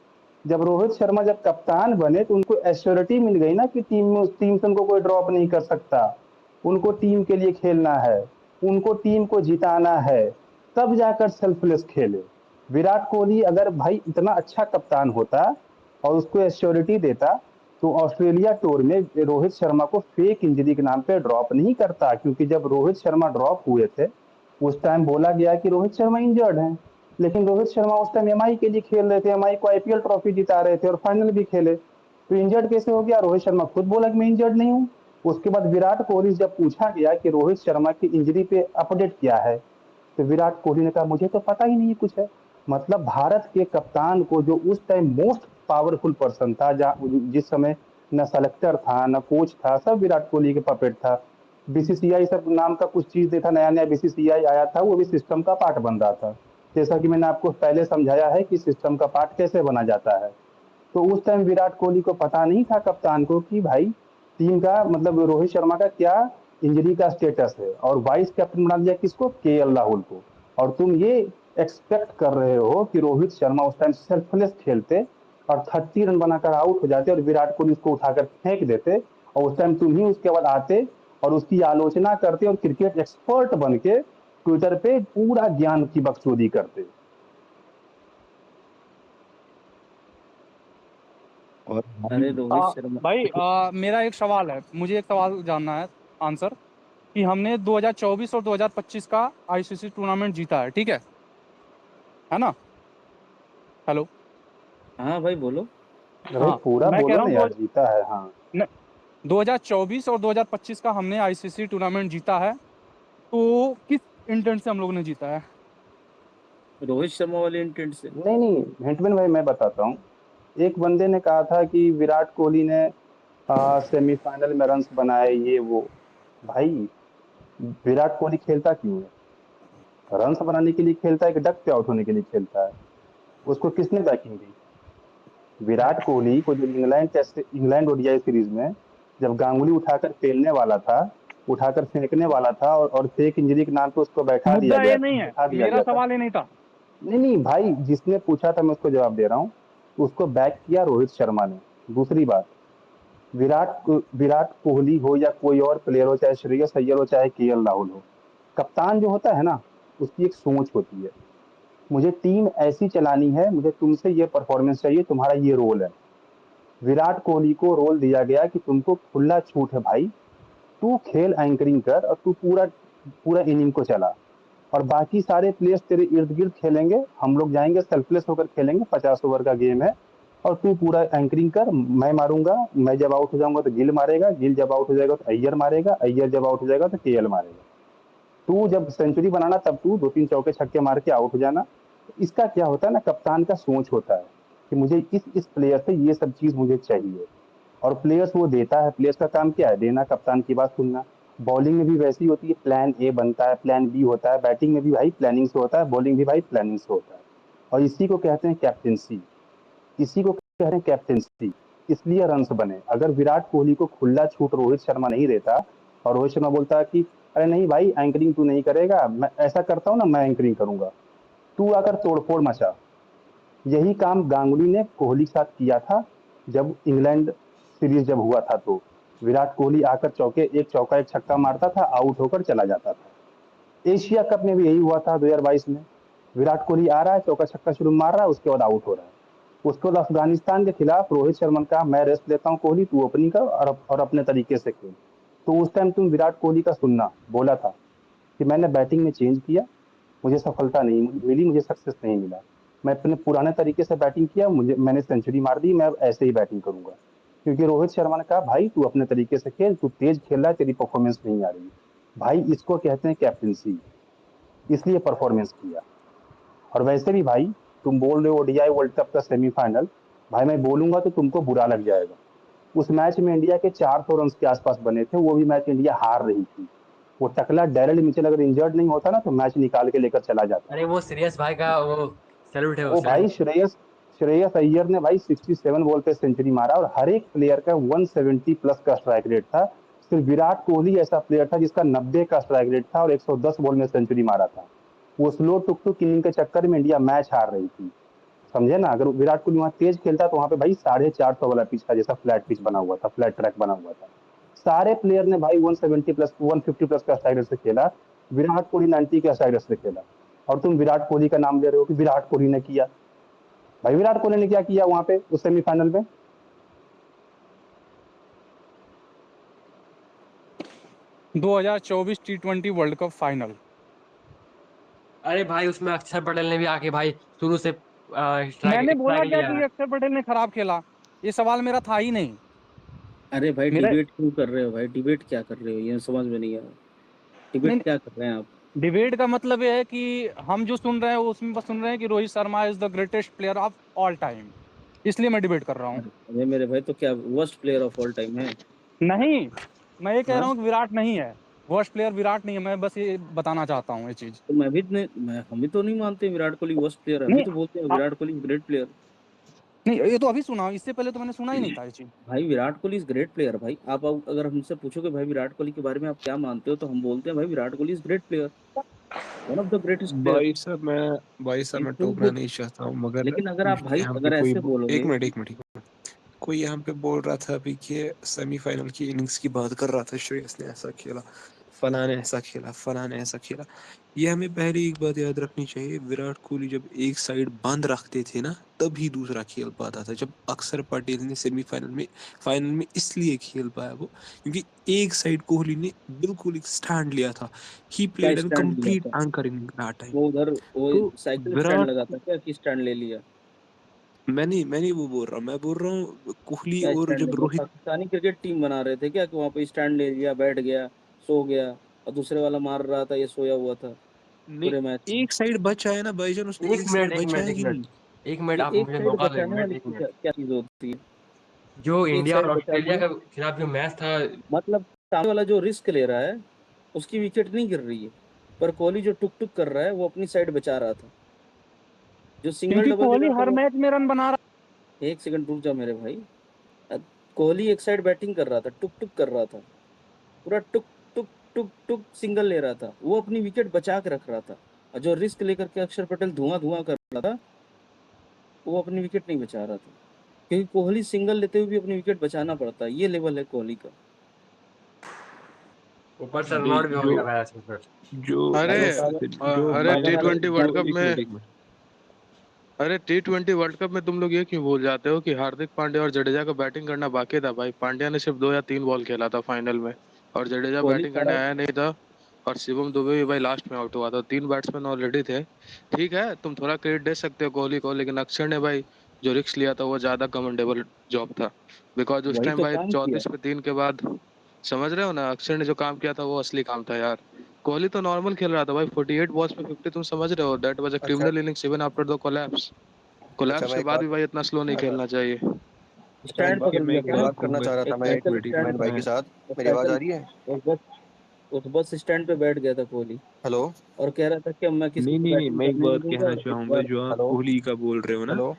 जब रोहित शर्मा जब कप्तान बने तो उनको एश्योरिटी मिल गई ना कि टीम से उनको कोई ड्रॉप नहीं कर सकता, उनको टीम के लिए खेलना है, उनको टीम को जिताना है, तब जाकर सेल्फलेस खेले। विराट कोहली अगर भाई इतना अच्छा कप्तान होता और उसको एश्योरिटी देता तो ऑस्ट्रेलिया टूर में रोहित शर्मा को फेक इंजरी के नाम पे ड्रॉप नहीं करता, क्योंकि जब रोहित शर्मा ड्रॉप हुए थे उस टाइम बोला गया कि रोहित शर्मा इंजर्ड हैं, लेकिन रोहित शर्मा उस टाइम एमआई के लिए खेल रहे थे, एमआई को आईपीएल ट्रॉफी जिता रहे थे और फाइनल भी खेले, तो इंजर्ड कैसे हो गया? रोहित शर्मा खुद बोला कि मैं इंजर्ड नहीं हूँ। उसके बाद विराट कोहली जब पूछा गया कि रोहित शर्मा की इंजरी पे अपडेट क्या है, तो विराट कोहली ने कहा मुझे तो पता ही नहीं कुछ है। मतलब भारत के कप्तान को, जो उस टाइम मोस्ट पावरफुल पर्सन था, जिस समय न सेलेक्टर था न कोच था, सब विराट कोहली के पपेट था। बीसीसीआई सब नाम का कुछ चीज था, नया नया बीसीसीआई आया था, वो भी सिस्टम का पार्ट बन रहा था। जैसा कि मैंने आपको पहले समझाया है कि सिस्टम का पार्ट कैसे बना जाता है। तो उस टाइम विराट कोहली को पता नहीं था, कप्तान को, कि भाई टीम का मतलब रोहित शर्मा का क्या इंजरी का स्टेटस है, और वाइस कैप्टन बना दिया किसको, केएल राहुल को। और तुम ये एक्सपेक्ट कर रहे हो कि रोहित शर्मा उस टाइम सेल्फलेस खेलते और 30 रन बनाकर आउट हो जाते और विराट कोहली उसको उठाकर फेंक देते, और उस टाइम तुम ही उसके बाद आते और उसकी आलोचना करते और क्रिकेट एक्सपर्ट बन के ट्विटर पे पूरा ज्ञान की बकचोदी करते। और अरे रोहित शर्मा भाई मेरा एक सवाल है, मुझे एक सवाल जानना है आंसर, कि हमने 2024 और 2025 का आईसीसी टूर्नामेंट जीता है, ठीक है ना? हेलो। हाँ भाई बोलो। भाई हाँ, पूरा मैं कह बोलो रहा ना हूँ यार, जीता है, हाँ। 2024 और 2025 का हमने आईसीसी टूर्नामेंट जीता है, तो किस इंटेंट से हम लोगों ने जीता है? रोहित शर्मा वाले इंटेंट से। नहीं नहीं हेटमैन भाई, मैं बताता हूँ। एक बंदे ने कहा था कि विराट कोहली ने सेमीफाइनल में रन्स बनाए, ये वो। भाई विराट कोहली खेलता क्यों है? रन्स बनाने के लिए खेलता है कि डक पे आउट होने के लिए खेलता है? उसको किसने बैटिंग दी? विराट कोहली को जब इंग्लैंड ओडीआई सीरीज में जब गांगुली उठाकर पेलने वाला था, उठाकर फेंकने वाला था, और फेक इंजरी के नाम पे उसको मुद्दा ये नहीं है, बैठा दिया मेरा गया था। सवाल ये नहीं था। नहीं नहीं भाई, जिसने पूछा था मैं उसको जवाब दे रहा हूँ। उसको बैक किया रोहित शर्मा ने। दूसरी बात, विराट कोहली हो या कोई और प्लेयर हो, चाहे श्रेयस अय्यर हो चाहे केएल राहुल हो, कप्तान जो होता है ना, उसकी एक सोच होती है। मुझे टीम ऐसी चलानी है, मुझे तुमसे ये परफॉर्मेंस चाहिए, तुम्हारा ये रोल है। विराट कोहली को रोल दिया गया कि तुमको खुला छूट है भाई, तू खेल, एंकरिंग कर, और तू पूरा पूरा इनिंग को चला, और बाकी सारे प्लेयर्स तेरे इर्द गिर्द खेलेंगे, हम लोग जाएंगे सेल्फलेस होकर खेलेंगे, 50 ओवर का गेम है, और तू पूरा एंकरिंग कर, मैं मारूंगा, मैं जब आउट हो जाऊंगा तो गिल मारेगा, गिल जब आउट हो जाएगा तो अय्यर मारेगा, अय्यर जब आउट हो जाएगा तो केएल मारेगा। तू जब सेंचुरी बनाना तब तू 2-3 चौके छक्के मार के आउट हो जाना। इसका क्या होता है ना, कप्तान का सोच होता है कि मुझे इस प्लेयर से ये सब चीज मुझे चाहिए, और प्लेयर्स वो देता है। प्लेयर्स का काम क्या है? देना, कप्तान की बात सुनना। बॉलिंग में भी वैसी होती है, प्लान ए बनता है, प्लान बी होता है, बैटिंग में भी भाई प्लानिंग से होता है, बॉलिंग भी भाई प्लानिंग से होता है। और इसी को कहते हैं कैप्टेंसी, इसी को कहते हैं कैप्टेंसी। इसलिए रन्स बने। अगर विराट कोहली को खुला छूट रोहित शर्मा नहीं देता, और रोहित शर्मा बोलता कि अरे नहीं भाई, एंकरिंग तू नहीं करेगा, मैं ऐसा करता हूँ ना, मैं एंकरिंग करूंगा, तू अगर तोड़फोड़ मचा। यही काम गांगुली ने कोहली के साथ किया था जब इंग्लैंड सीरीज जब हुआ था, तो विराट कोहली आकर एक चौका एक छक्का मारता था, आउट होकर चला जाता था। एशिया कप में भी यही हुआ था 2022 में। विराट कोहली आ रहा है, चौका छक्का शुरू मार रहा है, उसके बाद आउट हो रहा है। उसके बाद अफगानिस्तान के खिलाफ रोहित शर्मा का, मैं रेस्ट लेता हूँ कोहली, तू ओपनिंग कर और अपने तरीके से खेल। तो उस टाइम तुम विराट कोहली का सुनना, बोला था कि मैंने बैटिंग में चेंज किया, मुझे सफलता नहीं मिली, मुझे सक्सेस नहीं मिला, मैं अपने पुराने तरीके से बैटिंग किया, मैंने सेंचुरी मार दी, मैं अब ऐसे ही बैटिंग करूंगा। क्योंकि रोहित शर्मा ने कहा भाई तू अपने तरीके से खेल, तू तेज खेल रहा है, तेरी परफॉर्मेंस नहीं आ रही। भाई इसको कहते हैं कैप्टेंसी, इसलिए परफॉर्मेंस किया। और वैसे भी भाई, तुम बोल रहे हो ओडीआई वर्ल्ड कप का सेमीफाइनल, भाई मैं बोलूंगा तो तुमको बुरा लग जाएगा। उस मैच में इंडिया के 400 रन के आसपास बने थे, वो भी मैच इंडिया हार रही थी। वो टकला डैरेल मिचेल अगर इंजर्ड नहीं होता ना, तो मैच निकाल के लेकर चला जाता। अरे वो श्रेयस भाई का वो सैल्यूट है, वो ओ भाई, सैल्यूट। श्रेयस अय्यर ने भाई 67 बॉल पे सेंचुरी मारा, और हर एक प्लेयर का 170 प्लस का स्ट्राइक रेट था। सिर्फ विराट कोहली ऐसा प्लेयर था जिसका 90 का स्ट्राइक रेट था और 110 बॉल में सेंचुरी मारा था। वो स्लो टुक टुक इनिंग के चक्कर में इंडिया मैच हार रही थी, समझे ना। अगर विराट कोहली वहां तेज खेलता तो वहां पे भाई 450 वाला पिच था, जैसा फ्लैट पिच बना हुआ था, फ्लैट ट्रैक बना हुआ था। सारे प्लेयर ने भाई 170 प्लस 150 प्लस का स्ट्राइक रेट से खेला, विराट कोहली 90 का स्ट्राइक रेट से खेला। और तुम विराट कोहली का नाम ले रहे हो कि विराट कोहली ने किया। भाई विराट कोहली ने क्या किया वहां पे उस सेमीफाइनल में? 2024 T20 वर्ल्ड कप फाइनल। अरे भाई उसमें अक्षर पटेल ने भी आके भाई शुरू से स्ट्राइक मैंने बोला स्ट्राइक क्या लिया कि है। अक्षर पटेल ने खराब खेला? ये सवाल मेरा था ही नहीं। अरे भाई मेरा डिबेट क्यों कर रहे हो भाई? डिबेट क्या कर रहे हो, ये समझ में नहीं आ रहा। डिबेट नहीं, क्या कर रहे हैं आप? डिबेट का मतलब ये है कि हम जो सुन रहे हैं उसमें बस सुन रहे हैं कि Rohit Sharma is the greatest player of all time, इसलिए मैं डिबेट कर रहा हूँ। अरे मेरे भाई, तो क्या worst player of all time है? नहीं, मैं ये कह हाँ, रहा हूँ कि विराट नहीं है, वर्स्ट प्लेयर विराट नहीं है, मैं बस ये बताना चाहता हूँ ये चीज। तो मैं भी नहीं, मैं हम भी तो नहीं मानते विराट कोहली वर्स्ट प्लेयर है, हम भी नहीं, तो बोलते हैं आ- विराट कोहली ग्रेट प्लेयर। नहीं ये तो अभी सुना, इससे पहले तो मैंने सुना ही नहीं था ये चीज। भाई Virat Kohli is great player भाई। आप अगर हमसे पूछोगे भाई विराट कोहली के बारे में आप क्या मानते हो, तो हम बोलते हैं भाई Virat Kohli is great player, one of the greatest player. भाई साहब मैं लेकिन टोकना नहीं चाहता हूँ, मगर लेकिन अगर आप भाई यहाँ पे अगर कोई ऐसे बोलोगे एक मिनट कोई यहाँ पे बोल रहा था अभी कि सेमीफाइनल की इनिंग्स की बात कर रहा था, श्रेयस ने ऐसा खेला, फलां ने ऐसा खेला, फलां ने ऐसा खेला। ये हमें पहले एक बात याद रखनी चाहिए, विराट कोहली जब एक साइड बंद रखते थे ना तभी दूसरा खेल पाता था। जब अक्षर पटेल ने फाइनल में इसलिए खेल पाया वो, क्योंकि एक साइड कोहली ने बिल्कुल एक स्टैंड लिया था। ही क्या प्लेड एन स्टैंड लिया कंप्लीट था? Anchor in that time. वो उधर वो तो साइकिल स्टैंड विराट लगा था क्या कि स्टैंड ले लिया? मैं नहीं वो बोल रहा हूँ, मैं बोल रहा हूँ कोहली क्या और स्टैंड ले जब लिया? रोहित। पाकिस्तानी क्रिकेट टीम बना रहे थे क्या कि वहां पे स्टैंड ले लिया, बैठ गया, सो गया, और दूसरे वाला मार रहा था, ये सोया हुआ था नहीं, पूरे मैच? एक साइड बचा है ना भाईजान, उसने एक एक मिनट साइड एक बचा मिनट है एक कि मिनट नहीं? एक मिनट, ये आप एक मुझे साइड मौका दो, एक बचाने मिनट वाली एक क्या, मिनट। क्या चीज होती है? जो एक इंडिया और साइड बचा ऑस्ट्रेलिया दिया, के खिलाफ जो मैच था, मतलब सामने वाला जो रिस्क ले रहा है उसकी विकेट नहीं गिर रही है, पर कोहली जो टुक टुक कर रहा है वो अपनी साइड बचा रहा था। जो सिंगल क्योंकि डबल ले कोहली रहा था हर वो, मैच में रन बना रहा। एक सेकंड रुक जा मेरे भाई। कोहली एक साइड बैटिंग कर रहा था, टुक टुक कर रहा था, पूरा टुक टुक टुक टुक सिंगल ले रहा था, वो अपनी विकेट बचा के रख रहा था। और जो रिस्क लेकर के अक्षर पटेल धुआं धुआं कर रहा था, वो अपनी विकेट नहीं बचा रहा था, क्योंकि कोहली सिंगल लेते हुए भी अपनी विकेट बचाना पड़ता है। ये लेवल है कोहली का। ऊपर से अबे रनआउट भी हो जो गया भाई आज फिर। जो अरे भाई जो अरे अगर टी बात अगर ट्वेंटी वर्ल्ड अगर कप एक में मिनट एक मिनट अरे T20 वर्ल्ड कप में तुम लोग ये क्यों भूल जाते हो कि हार्दिक पांड्या और जडेजा को बैटिंग करना बाकी था भाई। पांड्या ने सिर्फ 2 या 3 बॉल खेला था फाइनल में, और जडेजा कोहली बैटिंग करने सारा आया नहीं था। और शिवम दुबे भी भाई लास्ट में आउट हुआ था, 3 बैट्समैन ऑलरेडी थे। ठीक है, तुम थोड़ा क्रेडिट दे सकते हो कोहली को, लेकिन अक्षर ने भाई जो रिस्क लिया था वो ज्यादा कमेंडेबल जॉब था। बिकॉज उस वही टाइम तो भाई काम किया। 34 पे 3 के बाद, समझ रहे हो ना, अक्षर ने जो काम किया था वो असली काम था यार। कोहली तो नॉर्मल खेल रहा था भाई, 48 बॉल्स पे 50, तुम समझ रहे हो, दैट वाज अ अच्छा criminal innings even after the collapse. अच्छा, कोलैप्स मैं के एक बाद बात भी भाई इतना स्लो नहीं खेलना चाहिए। अच्छा स्टैंड पकड़ मैं लिया एक था एक ना, बात बात करना कहूंगा। चाह रहा था एक मैं साइकिल स्टैंड इटमैन भाई के मैं साथ। उस मेरी आवाज आ साइकिल रही है? उस बस उस बस स्टैंड पे बैठ गया था कोहली, हेलो और कह रहा था कि अब मैं किसी नहीं को नहीं नहीं, बैटिंग मैं एक करने नहीं बात दूंगा। कहना इस चाहूंगा, बार जो आप हेलो कोहली का बोल रहे हो ना, हेलो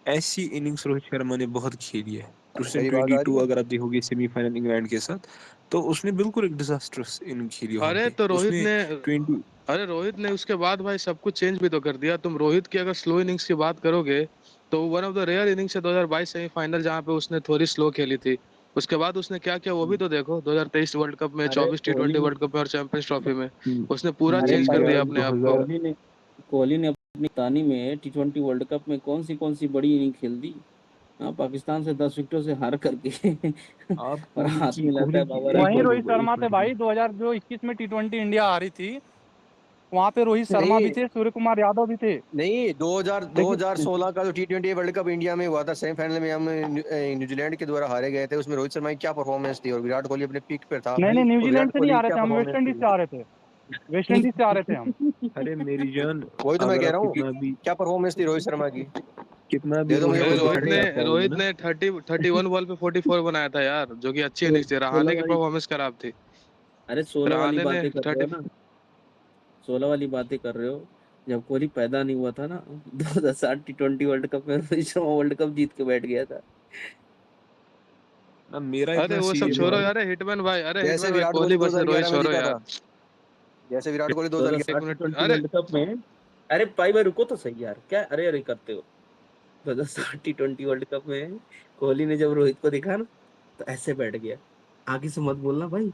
ऐसी इनिंग्स रोहित शर्मा ने बहुत खेली है। उसने मेरी आवाज आ रही 22 है? अगर आप देखोगे सेमीफाइनल इंग्लैंड के साथ, तो उसने बिल्कुल एक डिजास्टर्स इनिंग खेली वहां अरे पे। तो रोहित उसने ने 20 अरे रोहित ने उसके बाद भाई सब कुछ चेंज भी तो कर दिया। तुम रोहित की अगर स्लो इनिंग्स की बात करोगे तो one of the rare innings है 2022 सेमीफाइनल, जहां पे उसने थोड़ी स्लो खेली थी। उसके बाद उसने क्या किया वो भी तो देखो, 2023 वर्ल्ड कप में, अरे 24 T20 वर्ल्ड कप में और चैंपियंस ट्रॉफी में उसने पूरा अरे चेंज मेरी कर दिया जान अपने आप को। 2000। कोहली ने अपनी तानी में T20 वर्ल्ड कप में कौन सी बड़ी इनिंग खेल दी। हाँ, पाकिस्तान से 10 विकेटों से हार करके आप और कोहली हाथ की मिलाता कोहली है की बाबर एक वहीं आजम। बात रोहित होगा, शर्मा थे भाई, 2021 में T20 इंडिया हारी थी, वहां पे रोहित शर्मा भी नहीं थे, सूर्य कुमार यादव भी थे। नहीं, लेकिन 2016 का जो T20 वर्ल्ड कप इंडिया में हुआ था, सेमीफाइनल में हम न्यूजीलैंड के द्वारा हारे गए थे। उसमें रोहित शर्मा की क्या परफॉर्मेंस थी, और विराट कोहली अपने पीक पे था। नहीं नहीं, और न्यूजीलैंड विराट से नहीं कोहली आ की रहे क्या थे हम, वेस्ट परफॉर्मेंस इंडीज थी? से आ रहे थे। वेस्ट इंडीज से आ रहे थे हम। अरे मेरी जान, वही तो मैं अगर कह आप रहा हूँ, क्या परफॉर्मेंस थी रोहित शर्मा की? कितना भी दे दो मुझे रोहित कोई अरे को जवाब। रोहित ने फटकार पाओगे रोहित ना, ने 31 बॉल पे 44 बनाया था यार, जो कि अच्छी इनिंग्स थी। सोलह रहाणे की वाली परफॉर्मेंस खराब थी। अरे 16 वाली रहाणे ने बातें कर रहे हो 30। ना, 16 वाली बातें कर रहे हो। जब कोहली पैदा नहीं हुआ था ना, 2007 T20 वर्ल्ड कप में रोहित शर्मा वर्ल्ड कप जीत के बैठ गया था। ना मेरा अरे इतना वो सब सीरियस छोड़ो है। यार, हिटमैन भाई, अरे जैसे हिटमैन भाई, विराट कोहली कोहली वर्सेस रोहित 2011 में छोड़ो जीता यार। था, जैसे विराट कोहली 2011। 2007 एक मिनट, T20 अरे वर्ल्ड कप में, अरे भाई रुको तो सही यार, क्या अरे अरे करते हो। 2007 T20 वर्ल्ड कप में कोहली ने जब रोहित को देखा ना, तो ऐसे बैठ गया। आगे से मत बोलना भाई।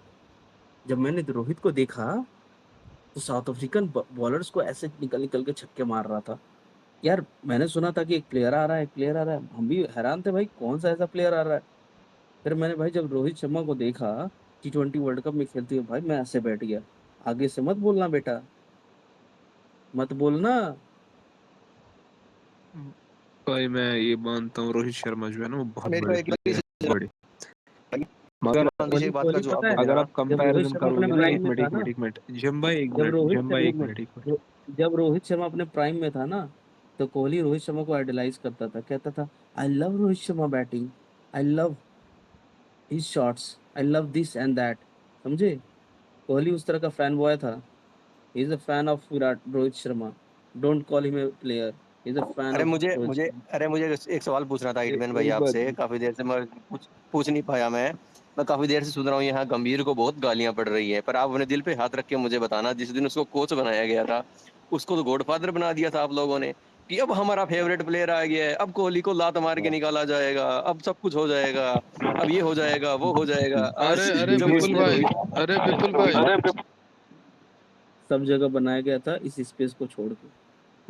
जब मैंने रोहित को देखा तो साउथ अफ्रीकन बॉलर्स को ऐसे निकल निकल के छक्के मार रहा था। यार मैंने सुना था कि एक प्लेयर आ रहा है, एक प्लेयर आ रहा है, हम भी हैरान थे भाई कौन सा ऐसा प्लेयर आ रहा है। फिर मैंने भाई जब रोहित शर्मा को देखा T20 वर्ल्ड कप में खेलते हुए, भाई मैं ऐसे बैठ गया। आगे से मत बोलना बेटा, मत बोलना। भाई मैं ये मानता हूँ रोहित शर्मा जो है ना वो बहुत मेरे को बड़े एक प्लेयर है, बड़े। मगर इमरान किसी कोहली एक बात का कोहली जवाब पता है, दे अगर देना। आप जब रोहित कंपैरिजन शर्मा अपने करोगे ना, प्राइम में था ना, एक मिनट जिम भाई, जब रोहित जिम शर्मा भाई, एक मिनट, एक मिनट। जब रोहित शर्मा अपने प्राइम में था ना, तो कोहली रोहित शर्मा को आइडलाइज करता था, कहता था I love Rohit Sharma batting, I love his shots, I love this and that. समझे? कोहली उस तरह का फैन बॉय था। He is a fan of Virat Rohit Sharma. Don't call him a player. Is a fan अरे ऑफ मुझे रोहित मुझे शर्मा। अरे मुझे एक सवाल पूछना था हिटमैन भाई एक बात आपसे, काफी देर से मैं पूछ नहीं पाया। मैं काफी देर से सुन रहा हूँ यहाँ गंभीर को बहुत गालियां पड़ रही है, पर आप अपने दिल पे हाथ रख के मुझे बताना, जिस दिन उसको कोच बनाया गया था उसको तो गॉडफादर बना दिया था आप लोगों ने कि अब हमारा फेवरेट प्लेयर आ गया है, अब कोहली को लात मार के निकाला जाएगा, अब सब कुछ हो जाएगा, अब ये हो जाएगा वो हो जाएगा। अरे आज अरे जब विपुल उसने भाई, रोहित अरे विपुल भाई, सब जगह बनाया गया था इस स्पेस को छोड़ के।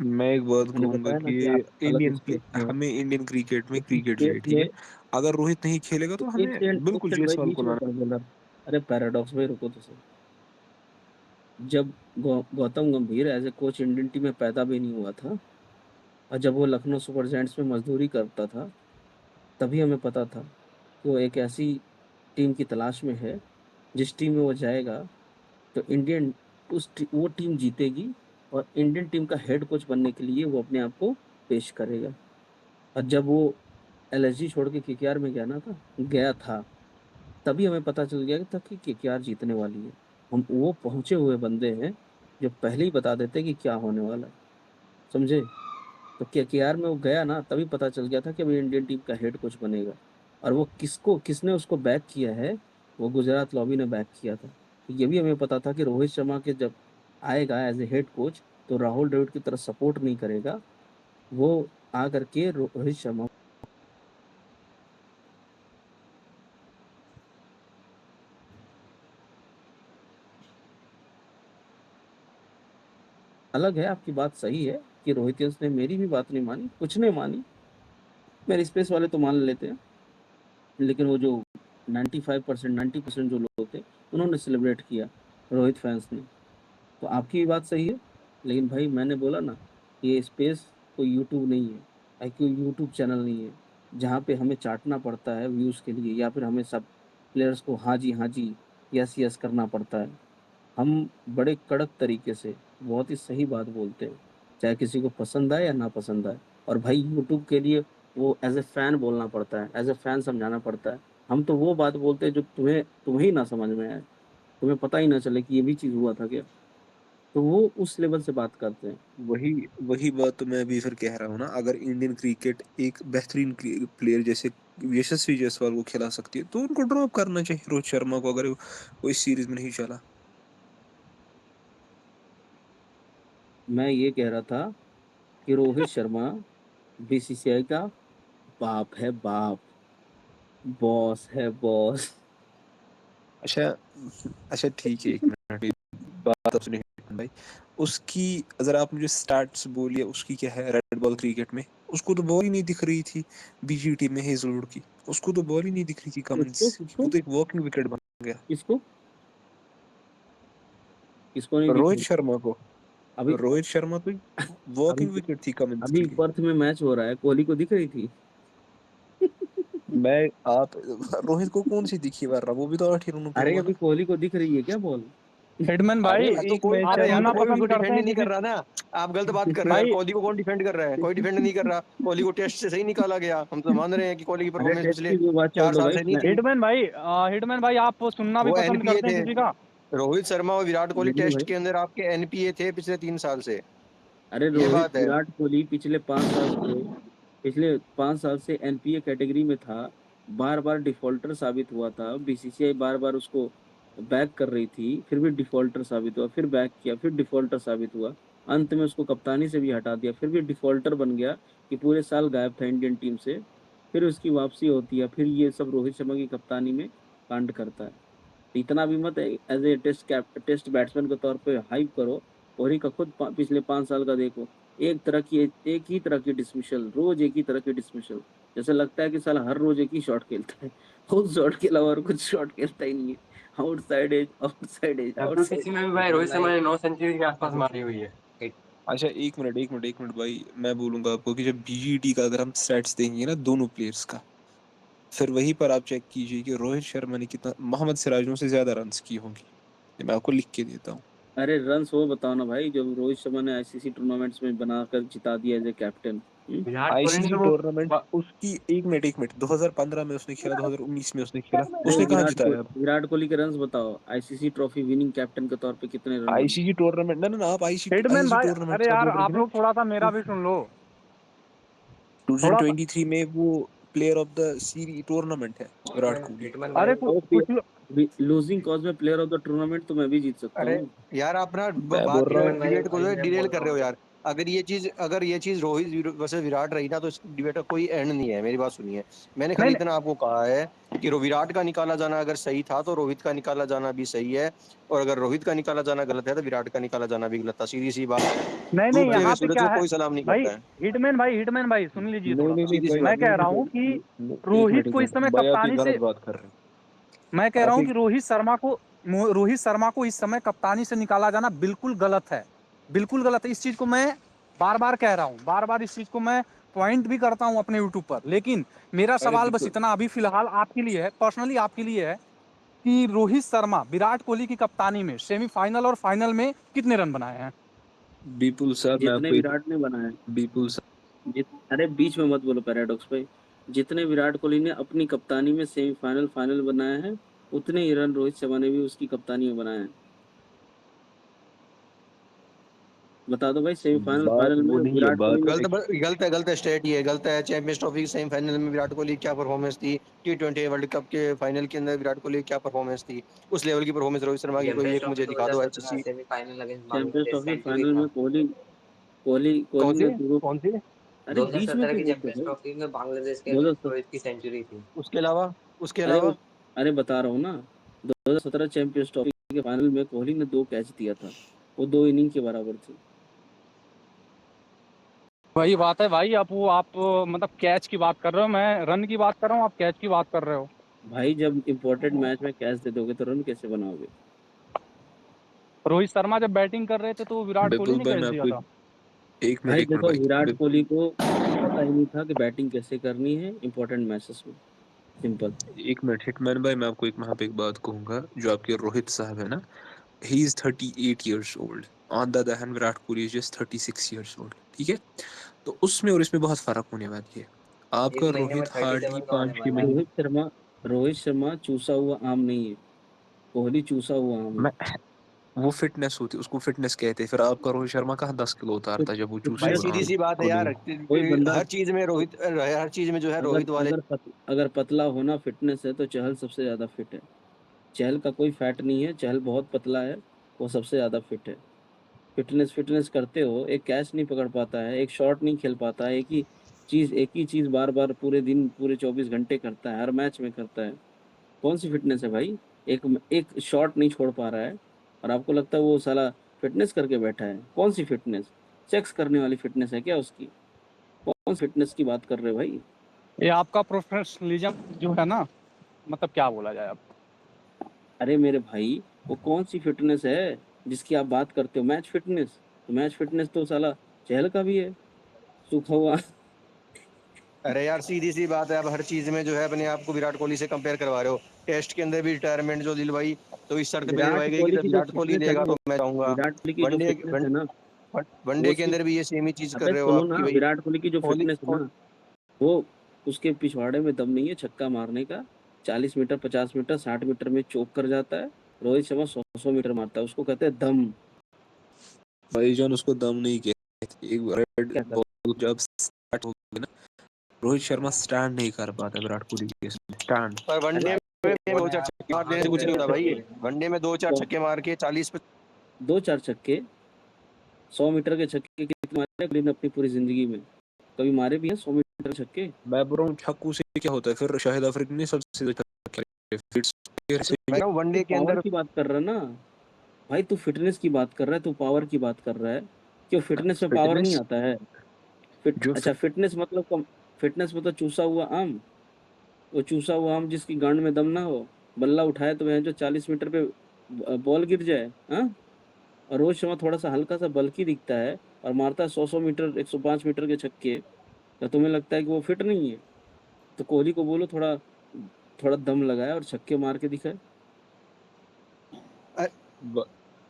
मैं एक बात मैंने कहूंगा बताया ना कि कि आप अलग इंडियन स्पेस में हो। हमें इंडियन क्रिकेट में इस क्रिकेट स्पेस चाहिए, ठीक है। में अगर रोहित नहीं खेलेगा तो एक हमें सेकंड, एक बिल्कुल सेकंड भाई, जायसवाल बीच को में लाना। कर बोला। अरे पैराडॉक्स भाई रुको तो सही। जब Gautam Gambhir as a coach Indian team में पैदा भी नहीं हुआ था, और जब वो लखनऊ सुपर जायंट्स में मजदूरी करता था, तभी हमें पता था कि वो एक ऐसी टीम की तलाश में है जिस टीम में वो जाएगा तो वो टीम जीतेगी, और इंडियन टीम का हेड कोच बनने के लिए वो अपने आप को पेश करेगा। और जब वो एलएसजी छोड़ के केकेआर में गया था, तभी हमें पता चल गया था कि केकेआर जीतने वाली है। हम वो पहुंचे हुए बंदे हैं जो पहले ही बता देते हैं कि क्या होने वाला है, समझे। तो केकेआर में वो गया ना, तभी पता चल गया था कि अभी इंडियन टीम का हेड कोच बनेगा। और वो किसने उसको बैक किया है, वो गुजरात लॉबी ने बैक किया था। तो ये भी हमें पता था कि रोहित शर्मा के जब आएगा एज ए हेड कोच, तो राहुल द्रविड़ की तरह सपोर्ट नहीं करेगा, वो आ करके रोहित शर्मा अलग है। आपकी बात सही है कि रोहित ने मेरी भी बात नहीं मानी, कुछ नहीं मानी, मेरे स्पेस वाले तो मान लेते हैं, लेकिन वो जो 95% 90% जो लोग थे, उन्होंने सेलिब्रेट किया, रोहित फैंस ने। तो आपकी भी बात सही है, लेकिन भाई मैंने बोला ना, ये स्पेस कोई यूट्यूब नहीं है, कोई यूट्यूब चैनल नहीं है जहाँ पे हमें चाटना पड़ता है व्यूज़ के लिए, या फिर हमें सब प्लेयर्स को हाँ जी यस यस करना पड़ता है। हम बड़े कड़क तरीके से बहुत ही सही बात बोलते हैं, चाहे किसी को पसंद आए या ना पसंद आए। और भाई यूट्यूब के लिए वो एज ए फ़ैन बोलना पड़ता है, एज ए फ़ैन समझाना पड़ता है। हम तो वो बात बोलते हैं जो तुम्हें ही ना समझ में आए, तुम्हें पता ही ना चले कि ये भी चीज़ हुआ था क्या। तो वो उस लेवल से बात करते हैं। वही वही बात तो मैं भी फिर कह रहा हूँ ना, अगर इंडियन क्रिकेट एक बेहतरीन प्लेयर जैसे यशस्वी जायसवाल को खिला सकती है तो उनको ड्रॉप करना चाहिए रोहित शर्मा को, अगर वो इस सीरीज में नहीं चला। मैं ये कह रहा था कि रोहित शर्मा बीसीसीआई का बाप है, बाप, बॉस है, बॉस। अच्छा अच्छा ठीक है, एक मिनट बात आप सुनिए भाई। उसकी अगर आप मुझे स्टार्ट्स बोलिए, उसकी क्या है रेड बॉल क्रिकेट में, उसको तो बॉल ही नहीं दिख रही थी बीजीटी में हेजलवुड की, उसको तो बॉल ही नहीं दिख रही थी किसको कमिंस, किसको वो तो एक वॉकिंग विकेट बन गया। किसको किसको नहीं दिख रोहित रही? शर्मा को, अभी रोहित शर्मा तो अभी वॉकिंग विकेट थी कमिंस के अभी लिए। पर्थ में मैच हो रहा है, कोहली को दिख रही थी? मैं आप रोहित को कौन सी दिखी बार, वो भी तो 8 ही रनों पे अरे हुआ अभी ना। कोहली को दिख रही है क्या बॉल? हिटमैन भाई, अरे तो एक कोई, मैच आप अरे यार, तो सुनना कोई पसंद उनको करते डिफेंड ही हैं नहीं कर किसी रहा ना। आप गलत बात कर रहे हो यार, भाई? कोहली को कौन डिफेंड कर रहा है? कोई डिफेंड नहीं कर रहा। कोहली को टेस्ट से सही निकाला गया, हम तो मान रहे हैं कि कोहली की अरे परफॉर्मेंस टेस्ट पिछले की कोई बात छोड़ 4 दो साल भाई। से नहीं थी। हिटमैन भाई, आप सुनना भी वो पसंद एनपीए करते हैं थे, किसी का? रोहित शर्मा और विराट कोहली नहीं टेस्ट भाई, के अंदर आपके एनपीए थे पिछले 3 साल से। अरे ये रोहित बात है। विराट कोहली पिछले 5 साल से एनपीए कैटेगरी में था, बार बार डिफॉल्टर साबित हुआ था, बीसीसीआई बार बार उसको बैक कर रही थी, फिर भी डिफॉल्टर साबित हुआ, फिर बैक किया, फिर डिफॉल्टर साबित हुआ, अंत में उसको कप्तानी से भी हटा दिया, फिर भी डिफॉल्टर बन गया कि पूरे साल गायब था इंडियन टीम से। फिर उसकी वापसी होती है, फिर ये सब रोहित शर्मा की कप्तानी में कांड करता है। इतना भी मत एज ए टेस्ट बैट्समैन के तौर पे हाइप करो। कोहली का खुद पिछले 5 साल का देखो, एक ही तरह की डिसमिशल, रोज एक ही तरह की डिसमिशल, जैसे लगता है कि साला हर रोज एक ही शॉट खेलता है, उस शॉट के अलावा और कुछ शॉट खेलता ही नहीं है। Outside edge, outside edge, WTC में भी भाई रोहित शर्मा ने 9 सेंचुरी के आसपास मारी हुई है। अच्छा एक मिनट भाई, मैं बोलूंगा आपको कि जब बीजीटी का अगर हम स्टैट्स देंगे ना दोनों प्लेयर्स का, फिर वहीं पर आप चेक कीजिए कि रोहित शर्मा ने कितना मोहम्मद सिराज से ज्यादा रन्स की होंगी। ये मैं आपको लिख के देता हूँ। अरे रन वो बताओ ना भाई, जब रोहित शर्मा ने आईसीसी टूर्नामेंट्स में बनाकर जिता दिया as a captain. Virat Kohli ने आईसीसी तो टूर्नामेंट वो उसकी, एक मिनट 2015 में उसने खेला, 2019 में उसने खेला, उसने कहाँ जिताया? विराट कोहली के रन बताओ, आईसीसी ट्रॉफी विनिंग कैप्टन के तौर पे कितने रन बने? आईसीसी टूर्नामेंट ना ना ना, आप हिटमैन आईसीसी भाई, टूर्नामेंट अरे का यार बोल रहे थे आप ना। लोग थोड़ा सा मेरा भी सुन लो। थोड़ा सा 2023 में वो player of the series tournament है विराट कोहली। हिटमैन अरे भाई कुछ लूजिंग कॉज में प्लेयर ऑफ द टूर्नामेंट तो मैं भी जीत सकता अरे हूँ। यार आप ना मैं बात बोल रहा हूँ हिटमैन भाई डिबेट को भाई मैं डिरेल बोल कर रहा रहे हो हूँ यार। अगर ये चीज रोहित वर्सेस विराट रही ना तो इस डिबेट का कोई एंड नहीं है। मेरी बात सुनिए, मैंने खाली नहीं इतना आपको कहा है कि विराट का निकाला जाना अगर सही था तो रोहित का निकाला जाना भी सही है, और अगर रोहित का निकाला जाना गलत है तो विराट का निकाला जाना भी गलत था। सीधी सी बात है, नहीं नहीं, डूबते हुए यहाँ पे सूरज क्या को है कोई सलाम नहीं भाई, करता है। हिटमैन भाई सुन लीजिए नहीं थोड़ा नहीं सा। नहीं सीधी सी भाई, मैं बात नहीं कह है। रहा नहीं हूँ कि नहीं, रोहित को इस समय भाई आप ये कप्तानी गलत से, बात कर रहे मैं कह हैं। रहा आप हूँ ये कि रोहित शर्मा को इस समय कप्तानी से निकाला जाना बिल्कुल गलत है, बिल्कुल गलत है। इस चीज को मैं बार बार कह रहा हूँ, बार बार इस चीज को मैं पॉइंट भी करता हूँ अपने यूट्यूब पर। लेकिन मेरा अरे सवाल बस देखो, इतना अभी फिलहाल आपके लिए है, पर्सनली आपके लिए है कि रोहित शर्मा विराट कोहली की कप्तानी में सेमीफाइनल और फाइनल में कितने रन बनाए हैं? बीपुल सर मैं जितने आपको एक विराट ने बनाए, बीपुल सर अरे बीच में मत बोलो पैराडॉक्स भाई। जितने विराट कोहली ने अपनी कप्तानी में सेमीफाइनल फाइनल बनाए हैं, उतने ही रन रोहित शर्मा ने भी उसकी कप्तानी में बनाए हैं। बता दो भाई, सेमीफाइनल बात फाइनल में वो नहीं है, विराट कोहली बात ने गलत है स्टेट, ये गलत है। चैंपियंस ट्रॉफी की सेमीफाइनल में विराट कोहली क्या परफॉर्मेंस थी, T20 वर्ल्ड कप के फाइनल के अंदर विराट कोहली क्या परफॉर्मेंस थी, उस लेवल की परफॉर्मेंस रोहित शर्मा की कोई चैंपियंस एक ट्रॉफी मुझे दिखा दो 2017 ऐसी। Semifinal against champions Bangladesh trophy century final था। में कोहली कोहली कौन कोहली सी ने पूरा, कौन सी अरे बीच में 2017 क्यों की बोलते चैंपियंस हो ट्रॉफी में बांग्लादेश के भाई? अगेंस्ट रोहित की सेंचुरी थी। उसके अलावा उसके अरे अलावा अरे बता रहा हूँ ना, 2017 चैंपियंस ट्रॉफी के फाइनल में कोहली ने 2 कैच दिया था, वो 2 इनिंग के बराबर थी। वही बात है भाई, आप मतलब कैच की बात कर रहे हो, मैं रन की बात कर रहा हूँ, आप कैच की बात कर रहे हो। भाई जब इम्पोर्टेंट मैच में कैच दे दोगे तो रन कैसे बनाओगे? रोहित शर्मा जब बैटिंग कर रहे थे तो विराट कोहली बिपुल ने भाई कैच मैं दिया आपको था। भाई एक मिनट देखो, भाई विराट कोहली को पता ही नहीं था कि बैटिंग कैसे करनी है इम्पोर्टेंट मैचेस में। सिंपल। एक मिनट हिटमैन भाई, मैं आपको एक वहाँ पे एक बात कहूंगा। जो आपके रोहित साहब है ना, he is 38 years old। On the other hand Virat Kohli is just 36 years old। ठीक है, तो उसमें और इसमें बहुत फर्क होने वाली है। इस आपका महीने में रोहित हार्डली 37 का होने 5-6 वाला है। महीने रोहित शर्मा चूसा हुआ आम नहीं है, कोहली चूसा हुआ आम है। में वो फिटनेस होती, उसको फिटनेस कहते हैं। फिर आपका रोहित शर्मा कहाँ 10 किलो फिट उतारता जब वो चूसे भाई फिटनेस हुए सीधी आम सी बात है को यार, नहीं। कोई बंदा, हर चीज में रोहित, हर चीज में जो है अगर रोहित वाले। अगर पतला होना फिटनेस है तो चहल सबसे ज्यादा फिट है। चहल का कोई फैट नहीं है, चहल बहुत पतला है, वो सबसे ज्यादा फिट है। फिटनेस फिटनेस करते हो, एक कैच नहीं पकड़ पाता है, एक शॉट नहीं खेल पाता है, एक ही चीज बार बार पूरे दिन पूरे 24 घंटे करता है, हर मैच में करता है। कौन सी फिटनेस है भाई? एक एक शॉट नहीं छोड़ पा रहा है और आपको लगता है वो साला फिटनेस करके बैठा है? कौन सी फिटनेस? सेक्स करने वाली फिटनेस है क्या उसकी? कौन फिटनेस की बात कर रहे हो भाई? ये आपका प्रोफेशनलिज्म जो है ना, मतलब क्या बोला जाए अब। अरे मेरे भाई, वो कौन सी फिटनेस है जिसकी आप बात करते हो? Match fitness? तो मैच फिटनेस तो साला चहल का भी है, सूखा हुआ। अरे यार सीधी सी बात है, अब हर चीज में जो है अपने आप को विराट कोहली से कंपेयर करवा रहे हो। टेस्ट के अंदर भी रिटायरमेंट जो दिलवाई तो इस शर्त पे विराट दिलवाई गई कि कोहली जब की जो विराट कोहली फिटनेस है देगा ना, तो मैं जाऊंगा। विराट कोहली की जो वनडे फिटनेस है ना, वो वनडे के सिर्फ, अंदर भी ये सेम ही चीज कर अबे रहे हो सुनो ना, आपकी भाई। विराट कोहली की जो कोहली फिटनेस है ना, वो उसके पिछवाड़े में दम नहीं है छक्का मारने का। 40 मीटर 50 मीटर 60 मीटर में चोक कर जाता है। रोहित शर्मा 100 मीटर मारता है, उसको कहते हैं दम। भाईजान उसको दम नहीं कहते। एक रेड क्या कर, बॉल जब स्टार्ट होगी ना, रोहित शर्मा स्टैंड नहीं कर पाता विराट कोहली के स्टैंड। पर अरे वनडे तो में वो दो है, चार आप छक्के मार कहाँ देने से से कुछ दो नहीं चार होता बैठे भाई। छक्के, हुए हैं? वनडे में 2-4 100 छक्के मार के 40 पे। 2-4 छक्के, 100 मीटर के छक्के कितने मारे कोहली ने अपनी पूरी जिंदगी में? कभी मारे भी हैं 100 मीटर छक्के? मैं बोल रहा हूँ छक्कू से क्या होता है? फिर शाहिद अफरीदी ने सबसे ज्यादा छक्के मारे। फिर से मैं वनडे के पावर अंदर की बात कर रहा है ना भाई, तू फिटनेस की बात कर रहा है, तू पावर की बात कर रहा है। क्यों फिटनेस में पावर नहीं फिटनेस आता है? जो अच्छा, फिटनेस मतलब चूसा हुआ आम? वो चूसा हुआ आम जिसकी गांड में दम ना हो, बल्ला उठाए तो वह जो 40 मीटर पे बॉल गिर जाए, हाँ? और रोहित शर्मा थोड़ा सा हल्का सा बल्कि दिखता है और मारता है 100 मीटर 105 मीटर के छक्के, तो तुम्हें लगता है कि वो फिट नहीं है? तो कोहली को बोलो थोड़ा थोड़ा दम लगाए और छक्के मार के दिखाए।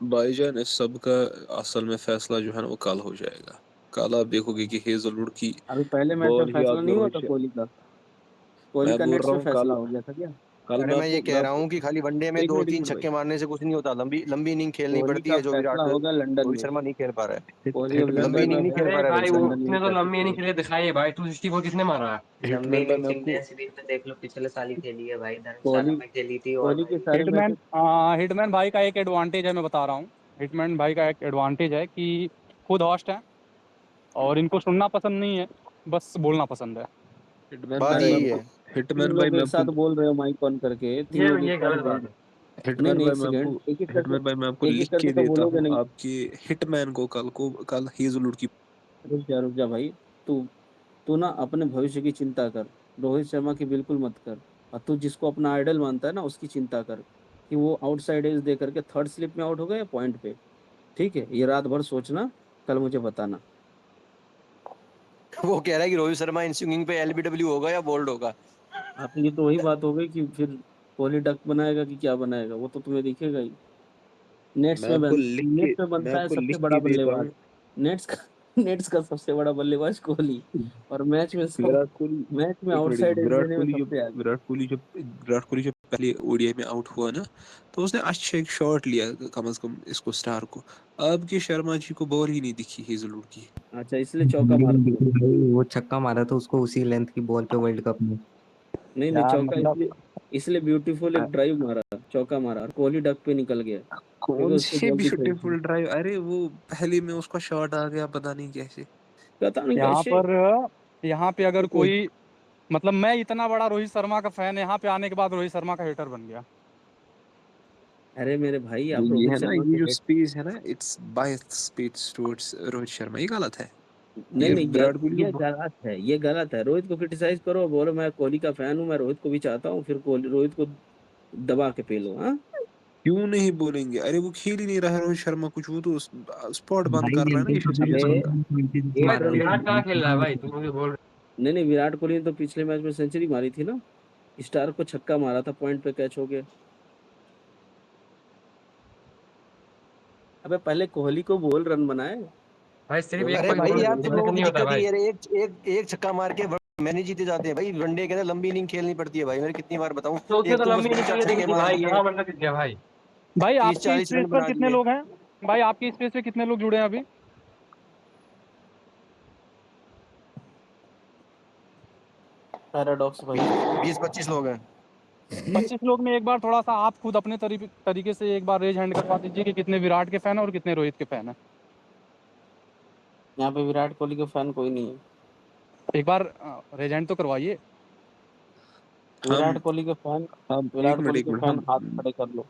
भाईजान इस सब का असल में फैसला जो है ना वो कल हो जाएगा। कल आप देखोगे कि हेजलवुड की अभी पहले मैच में बॉल ही फैसला आपके नहीं हुआ रोहित था कोहली का? कोहली मैं का बोल नेट रहा से हूँ फैसला कल, हो गया था क्या? कल अरे मैं ये कह रहा आपको हूँ कि खाली वनडे में एक दो मिनट एक तीन मिनट भाई, छक्के मारने से कुछ नहीं होता, लंबी लंबी इनिंग खेलनी कोहली पड़ती का है जो फैसला विराट होगा लंदन रोहित में। शर्मा नहीं खेल पा रहा है। कोहली अब लंबी लंदन इनिंग में नहीं खेल अरे पा रहा है भाई रोहित वो शर्मा। लंदन में उसने ही तो कर लंबी सकते नहीं हैं। खेले दिखाई है भाई, 264 किसने मारा है? लंबी हिटमैन भाई इनिंग मैं आपको चेन्नई सीरीज में देख लो, पिछले साल ही खेली है भाई, धर्मशाला कोहली में खेली थी और कोहली के भाई सारे मैचेस हिटमैन भाई का एक एडवांटेज है, मैं बता रहा हूँ। हिटमैन भाई का एक एडवांटेज है कि खुद होस्ट है और इनको सुनना पसंद नहीं है, बस बोलना पसंद है। हिटमैन बात भाई अरे मैं यही आपको है। तीन हिटमैन भाई लोग मैं एक आपको साथ बोल रहे हो माइक ऑन करके, तीन ये लोग एक ये साथ गलत बोल बात रहे है। नहीं हिटमैन नहीं, भाई एक मैं आपको सेकंड, हिटमैन भाई मैं आपको एक लिख एक करके के तो देता बोलोगे हूँ नहीं। आपके हिटमैन को कल हेजलवुड की। रुक जा भाई। तू तू ना अपने भविष्य की चिंता कर, रोहित शर्मा की बिल्कुल मत कर। और तू जिसको अपना आइडल मानता है ना, उसकी चिंता कर कि वो आउटसाइड एज दे करके थर्ड स्लिप में आउट हो गया या पॉइंट पे। ठीक है, ये रात भर सोचना, कल मुझे बताना। वो कह रहा है कि रोहित शर्मा इन स्विंगिंग पे एलबीडब्ल्यू होगा या बोल्ड होगा। आप ये तो वही बात हो गई कि फिर कोहली डक बनाएगा कि क्या बनाएगा, वो तो तुम्हें दिखेगा ही। नेट्स में मैं बनता है आपको सबसे लिख बड़ा के देता बल्लेबाज। हूँ। नेट्स का नेट्स का सबसे बड़ा बल्लेबाज कोहली, और विराट कोहली मैच में एक मिनट एक आउटसाइड मिनट, एज देने में सबसे आगे। विराट कोहली जब पहले ओडीआई में आउट हुआ ना, तो उसने अच्छा एक शॉट लिया कम से कम इसको स्टार को। अब के शर्मा जी को बॉल ही नहीं दिखी हेजलवुड की। अच्छा, इसलिए चौका मार दिया। वो छक्का मारा था उसको उसी लेंथ की बॉल पे वर्ल्ड कप में। नहीं नहीं, यार चौका मतलब इसलिए इसलिए ब्यूटीफुल एक ड्राइव मारा, चौका मारा, और कोहली डक पे निकल गया क्योंकि कौन उसको से बॉल दिख रही थी। ब्यूटीफुल ड्राइव, अरे वो पहले में उसका शॉट आ गया पता नहीं कैसे। पता नहीं यहाँ कैसे। पर यहाँ पे अगर तो कोई, मतलब मैं इतना बड़ा रोहित शर्मा का फैन, यहाँ पे आने के बाद रोहित शर्मा का हेटर बन गया। अरे मेरे भाई, वो आप ये रोहित है ना, शर्मा ये को जो hate- स्पेस है ना, it's by space towards Rohit Sharma, ये गलत है। नहीं ये नहीं, विराट कोहली ये को गलत है, ये गलत है। रोहित को क्रिटिसाइज करो, बोलो मैं कोहली का फैन हूँ, मैं रोहित को भी चाहता हूँ, फिर कोहली रोहित को दबा के पेलो। हाँ, क्यों नहीं बोलेंगे? अरे वो खेल ही नहीं रहा है रोहित शर्मा कुछ, वो तो स्पॉट बंद भाई कर रहा है ना लंदन यशस्वी अबे जायसवाल का। 20 एक भाई मारा रन उसने। विराट कहाँ खेल रहा है भाई, तुम मुझे बोल रहे नहीं नहीं, विराट कोहली ने तो पिछले मैच में सेंचुरी मारी थी ना, स्टार को छक्का मारा था, पॉइंट पे कैच हो गया। अबे पहले कोहली को बोल, रन बनाए। हो? भाई सिर्फ एक रोहित अरे पॉइंट शर्मा भाई को यार बोल तुम रहा है। लोगों बोलने से की नहीं होता दिक्कत भाई। ही है, एक एक एक छक्का मार के मैच ही जीते जाते हैं भाई। वनडे के अंदर लंबी इनिंग खेलनी पड़ती है भाई, मैंने कितनी बार बताऊं। तो उसने एक तो तुम बस लंबी इनिंग 20 के लिए देखी छक्के थी मार भाई, दिए, कहाँ बंदा दिख गया भाई। भाई तीस आपके 40 स्पेस रन पर बना कितने दिए। लोग हैं? भाई आपके स्पेस पे कितने लोग जुड़े हैं अभी? पैराडॉक्स भाई। 20-25 लोग हैं। 25 लोग में एक बार थोड़ा सा आप खुद अपने तरीके से एक बार रेज हैंड करवा दीजिए कि कितने विराट के फैन है और कितने रोहित के फैन है। यहाँ पे विराट कोहली का फैन कोई नहीं है। एक बार रेज हैंड तो करवाइए। हम विराट कोहली के फैन हम विराट कोहली एक के मिनट फैन हाथ खड़े कर लो।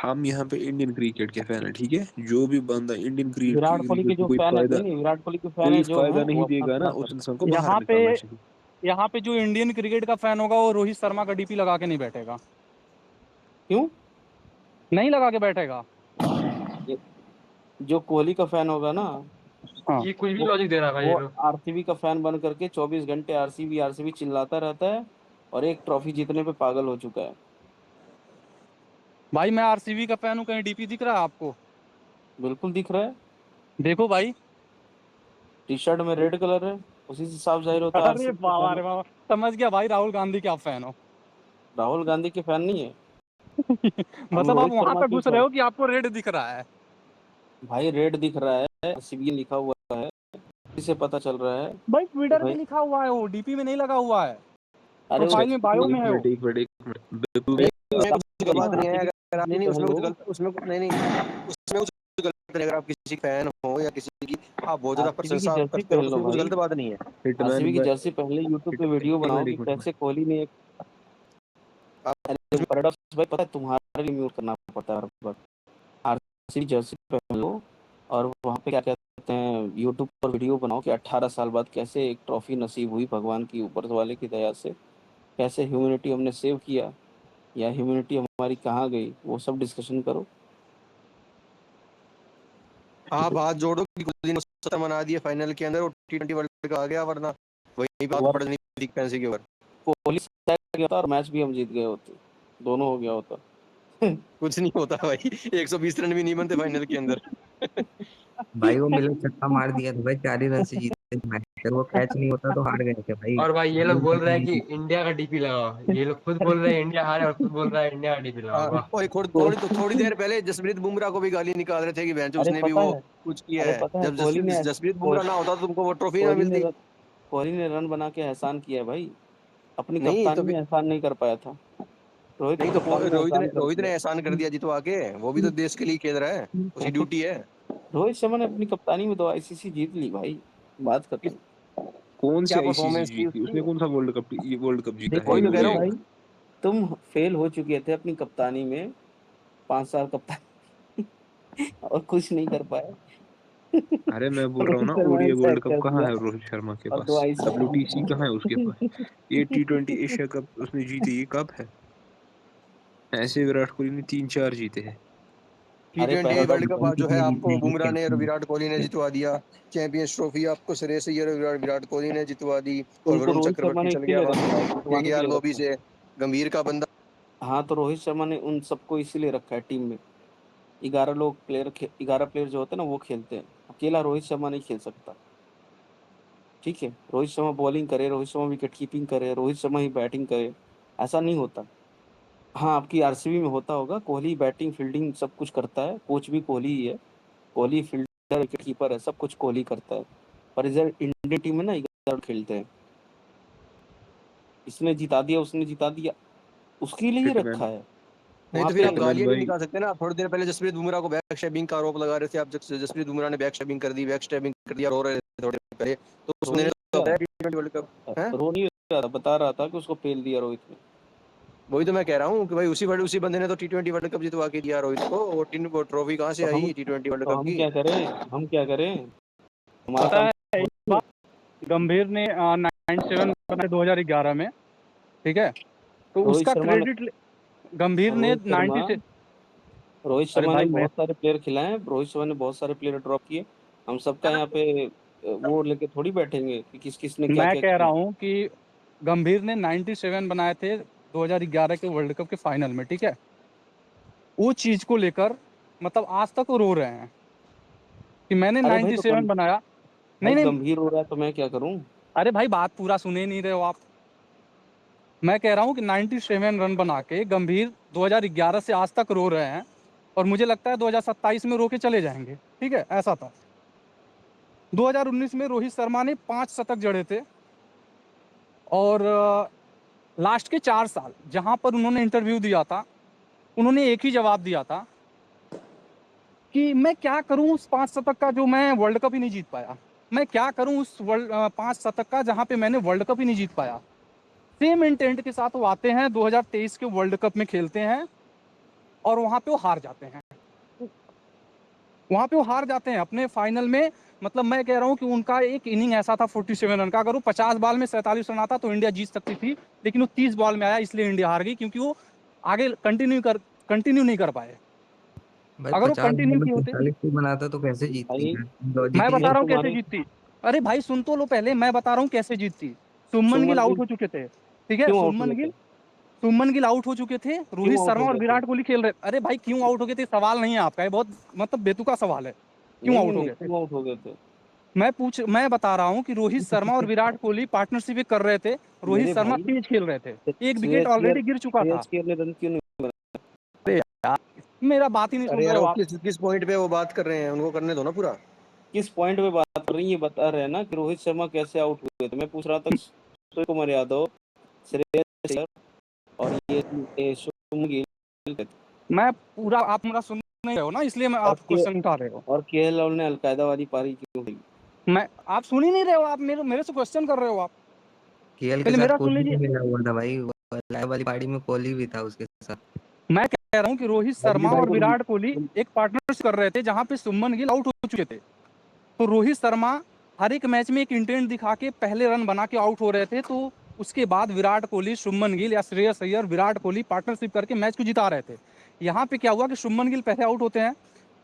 हम यहाँ पे इंडियन क्रिकेट के फैन है, ठीक है? जो भी बंदा इंडियन विराट कोहली के क्रिकेट को जो कोई फैन है, फायदा नहीं नहीं, विराट कोहली के फैन है कोई जो फायदा है, वो नहीं अपना देगा ना, खड़ा उस कर। इंसान को बाहर यहाँ पे निकालना चाहिए। यहाँ पे जो इंडियन क्रिकेट का फैन होगा वो रोहित शर्मा का डीपी लगा के नहीं बैठेगा। क्यों? नहीं लगा के बैठेगा। ये- जो कोहली का फैन होगा ना, हाँ। ये कुछ भी वो लॉजिक दे रहा है भाई ये वो तो। आरसीबी का फैन बन करके 24 घंटे आरसीबी आरसीबी चिल्लाता रहता है, और एक ट्रॉफी जीतने पे पागल हो चुका है। भाई मैं आरसीबी का फैन हूँ, कहीं डीपी दिख रहा है आपको? बिल्कुल दिख रहा है। देखो भाई। टी शर्ट में रेड कलर है, उसी से साफ जाहिर होता है अरे आरसीबी के बाबा, फैन अरे हो। बाबा, समझ गया भाई, राहुल गांधी के आप फैन हो। राहुल गांधी के फैन नहीं है, हम मतलब आप रोहित वहां शर्मा पे के घुस रहे फैन। हो कि आपको रेड दिख रहा है? भाई रेड दिख रहा है, आरसीबी लिखा हुआ है, इसे पता चल रहा है भाई कि ट्विटर पे भाई। लिखा हुआ है, वो डीपी में नहीं लगा हुआ है, अरे प्रोफाइल में बायो में है वो। एक मिनट बिल्कुल भी नहीं उसमें कुछ तुम गलत नहीं है, आरसीबी अगर नहीं नहीं पहन उसमें कुछ लो। गलत, उसमें कुछ नहीं नहीं उसमें कुछ गलत नहीं। अगर आप किसी फैन हो या किसी की आप बहुत ज्यादा आरसीबी की प्रशंसा जर्सी करते हो पहन तो लो उसमें कुछ भाई। गलत बात नहीं है। हिटमैन आरसीबी की भाई, जर्सी पहन ले, यूट्यूब पे वीडियो एक बनाओ मिनट कि एक मिनट कैसे कोहली ने एक। आप अरे पैराडॉक्स भाई, पता है तुम्हारे लिए म्यूट करना पड़ता है हर बार। आरसीबी जर्सी पहन लो, और वहाँ पे क्या कहते हैं, यूट्यूब पर वीडियो बनाओ कि 18 साल बाद कैसे एक ट्रॉफी नसीब हुई भगवान की ऊपर वाले की दया से, कैसे ह्यूमैनिटी हमने सेव किया, या ह्यूमैनिटी हमारी कहाँ गई, वो सब डिस्कशन करो। आप हाथ जोड़ो कि कोहली ने 70 मना दिए फाइनल के अंदर, वो T20 वर्ल्ड कप आ गया, वरना वही बात वर पड़ नहीं थी फैंसी के ऊपर। कोहली से गया था और मैच भी हम जीत गए होते, दोनों हो गया होता। कुछ नहीं होता भाई, 120 रन भी नहीं बनते फाइनल के अंदर। भाई वो मिले छक्का मार दिया था भाई, 4 ही रन से जीत अगर वो कैच नहीं होता तो हार गए थे भाई। और भाई ये लोग बोल रहे हैं कि इंडिया का डीपी लगाओ, ये लोग खुद बोल रहे हैं इंडिया हारे और खुद बोल रहा है इंडिया का डीपी लगाओ। वाह। और थोड़ी देर पहले जसप्रीत बुमराह को भी गाली निकाल रहे थे कि बेंच अरे उसने भी पता वो है, कुछ किया अरे है। पता है जब कोहली ने जसप्रीत बुमराह ना होता तो तुमको वो ट्रॉफी ना कोहली ने मिलती। कोहली ने रन बना के एहसान किया है भाई, अपनी नहीं तो कप्तानी में एहसान नहीं कर पाया था। रोहित की नहीं तो कप्तानी में एहसान कर रोहित ने दिया। एहसान कर दिया जितवा के। वो भी तो देश के लिए खेल रहा है, उसकी ड्यूटी है। रोहित शर्मा ने अपनी कप्तानी में 2 आईसीसी जीत ली भाई, बात खत्म। कौन सी क्या आईसीसी परफॉर्मेंस थी जीती? उसने उसकी। कौन सा वर्ल्ड कप जीता है, देखो वही ये तो कह रहा देखो हूँ। भाई, बताइएगा। तुम फेल हो चुके थे अपनी कप्तानी में 5 साल कप्तानी और कुछ नहीं कर पाए। अरे मैं बोल रहा हूँ रोहित ना, शर्मा ने ओडीआई वर्ल्ड सैक कप कर कहाँ दिया है रोहित शर्मा के और पास? 2 आईसीसी डब्ल्यूटीसी जीत कहाँ है उसके पास? ये T20 एशिया कप उसने जीती, ये कब है? ऐसे विराट कोहली ने 3-4 जीते हैं। अरे T20 पैराडॉक्स वर्ल्ड कप कौन जो कितने है जीतने आपको हैं बुमराह ने और कैप्टन? विराट कोहली ने जितवा दिया। चैंपियंस ट्रॉफी आपको श्रेयस अय्यर और विराट कोहली ने जितवा दी। और उनको वरुण रोहित शर्मा चक्रवर्ती ने चल गया इसीलिए वहां रखा है, से जितवाने के केकेआर लिए लॉबी रखा है। से। गंभीर का बंदा। हाँ तो रोहित शर्मा ने उन सबको इसीलिए रखा है टीम में। 11 प्लेयर जो होते हैं ना वो खेलते हैं, अकेला रोहित शर्मा नहीं खेल सकता। ठीक है, रोहित शर्मा बॉलिंग करे, रोहित शर्मा विकेट कीपिंग करे, रोहित शर्मा ही बैटिंग करे, ऐसा नहीं होता। हाँ आपकी आरसीबी में होता होगा, कोहली बैटिंग फील्डिंग सब कुछ करता है, कोच भी कोहली ही है। कोहली फील्डर विकेट कीपर है, सब कुछ कोहली करता है। पर इधर इंडियन टीम में ना 11 खेलते हैं, इसने जिता दिया उसने जिता दिया, उसके लिए ही हिटमैन रखा है नहीं वहां तो फिर पे। आप हिटमैन गालियां नहीं भाई, निकाल सकते ना। आप थोड़ी देर पहले जसप्रीत बुमराह को बैक स्टैबिंग का आरोप लगा रहे थे। आप जसप्रीत बुमराह ने बैक स्टैबिंग कर दी, बैक स्टैबिंग कर दिया, रो रहे थे थोड़ी देर पहले। तो उस रो बंदे नहीं ने तो रहा T20 वर्ल्ड कप है। रो नहीं रहा था, बता रहा था कि उसको फेल दिया रोहित ने। वही तो मैं कह रहा हूँ कि भाई उसी बंदे ने तो T20 वर्ल्ड कप जितवा के दिया रोहित को। वो ट्रॉफी कहाँ से तो हम आई T20 वर्ल्ड तो कप हम की। क्या करें, हम क्या करें, हमारा पता काम। है एक बात, गंभीर ने 97 बनाए 2011 में, ठीक है, तो रोहित उसका शर्मा ने क्रेडिट गंभीर ने रोहित शर्मा 90 से। रोहित अरे शर्मा ने भाई मैं बहुत सारे प्लेयर खिलाए, रोहित शर्मा ने बहुत सारे प्लेयर ड्रॉप किए। हम सबका यहाँ पे वो लेके थोड़ी बैठेंगे कि किस किस ने क्या मैं क्या कह रहा किया। हूँ कि गंभीर ने 97 बनाए थे 2011 के वर्ल्ड कप के फाइनल में, ठीक है, वो चीज को लेकर मतलब आज तक वो रो रहे हैं कि मैंने अरे भाई 97 बनाया। नहीं भाई नहीं, गंभीर हो रहा है तो मैं क्या करूं। अरे भाई बात पूरा सुने नहीं रहे हो आप। मैं कह रहा हूँ कि 97 रन बना के गंभीर 2011 से आज तक रो रहे हैं, और मुझे लगता है 2027 में रो के चले जाएंगे, ठीक है, ऐसा था। 2019 में रोहित शर्मा ने 5 शतक जड़े थे, और लास्ट के 4 साल जहां पर उन्होंने इंटरव्यू दिया था, उन्होंने एक ही जवाब दिया था कि मैं क्या करूं उस 5 शतक का जो मैं वर्ल्ड कप ही नहीं जीत पाया। मैं क्या करूं उस 5 शतक का जहां पे मैंने वर्ल्ड कप ही नहीं जीत पाया। सेम इंटेंट के साथ वो आते हैं 2023 के वर्ल्ड कप में खेलते हैं, और वहां पे वो हार जाते हैं। वहां पे वो हार जाते हैं अपने फाइनल में। मतलब मैं कह रहा हूं कि उनका एक इनिंग ऐसा था 47 रन का, अगर वो 50 बॉल में 47 रन आता तो इंडिया जीत सकती थी, लेकिन वो 30 बॉल में आया, इसलिए इंडिया हार गई, क्योंकि वो आगे कंटिन्यू नहीं कर पाए। भाई अगर वो 50 कंटिन्यू बॉल में किए होते। 45 भी बनाता तो कैसे जीतती भाई है? मैं लॉजिक ही बता नहीं। मैं रहा हूँ कैसे तुम्हारी जीतती। अरे भाई सुन तो लो पहले, मैं बता रहा हूँ कैसे जीतती। शुभमन गिल सुमन आउट गिल हो चुके थे, ठीक है, क्यों आउट हुए थे, शुभमन गिल आउट हो चुके थे, रोहित क्यों आउट शर्मा हो और गए थे। विराट कोहली खेल रहे। अरे भाई क्यों आउट हो गए थे सवाल नहीं है आपका, ये बहुत मतलब बेतुका सवाल है, क्यों नहीं नहीं आउट हो नहीं गए थे। क्यों आउट हो गए थे। मैं बता रहा हूँ कि रोहित शर्मा और विराट कोहली पार्टनरशिप कर रहे थे, रोहित मेरे शर्मा भाई तेज खेल रहे थे, एक विकेट श्रेयस अय्यर ऑलरेडी गिर चुका था। श्रेयस अय्यर ने रन क्यों नहीं। अरे यार, मेरा बात ही नहीं सुन अरे रहे यार हो वो आप। किस पॉइंट पे वो बात कर रहे हैं, उनको करने दो ना पूरा। किस पॉइंट पे बात कर रही है, बता रहे हैं ना कि रोहित शर्मा कैसे आउट हुए थे। मैं पूछ रहा था सूर्य कुमार यादव, श्रेयस अय्यर और ये शुभमन गिल मैं पूरा, आप मेरा सुन नहीं रहे हो ना, इसलिए मैं और आप क्वेश्चन उठा रहे हो। केएल राहुल ने अलकायदा वाली पारी क्यों खेली। मैं, आप सुन ही नहीं रहे हो, आप मेरे से क्वेश्चन कर रहे हो आप। केएल के पहले साथ मेरा सुन कोहली भी लीजिए। मिला हुआ था भाई, लाइव वाली पार्टी में कोहली भी था उसके साथ। मैं कह रहा हूँ कि रोहित अभी शर्मा भाई और विराट कोहली एक पार्टनरशिप कर रहे थे, जहां पे शुभमन गिल आउट हो चुके थे। तो रोहित शर्मा हर एक मैच में एक इंटेंट दिखा के पहले रन बना के आउट हो रहे थे, तो उसके बाद विराट कोहली, शुभमन गिल या श्रेयस अय्यर विराट कोहली पार्टनरशिप करके मैच को जिता रहे थे। यहाँ पे क्या हुआ कि शुभमन गिल पहले आउट होते हैं,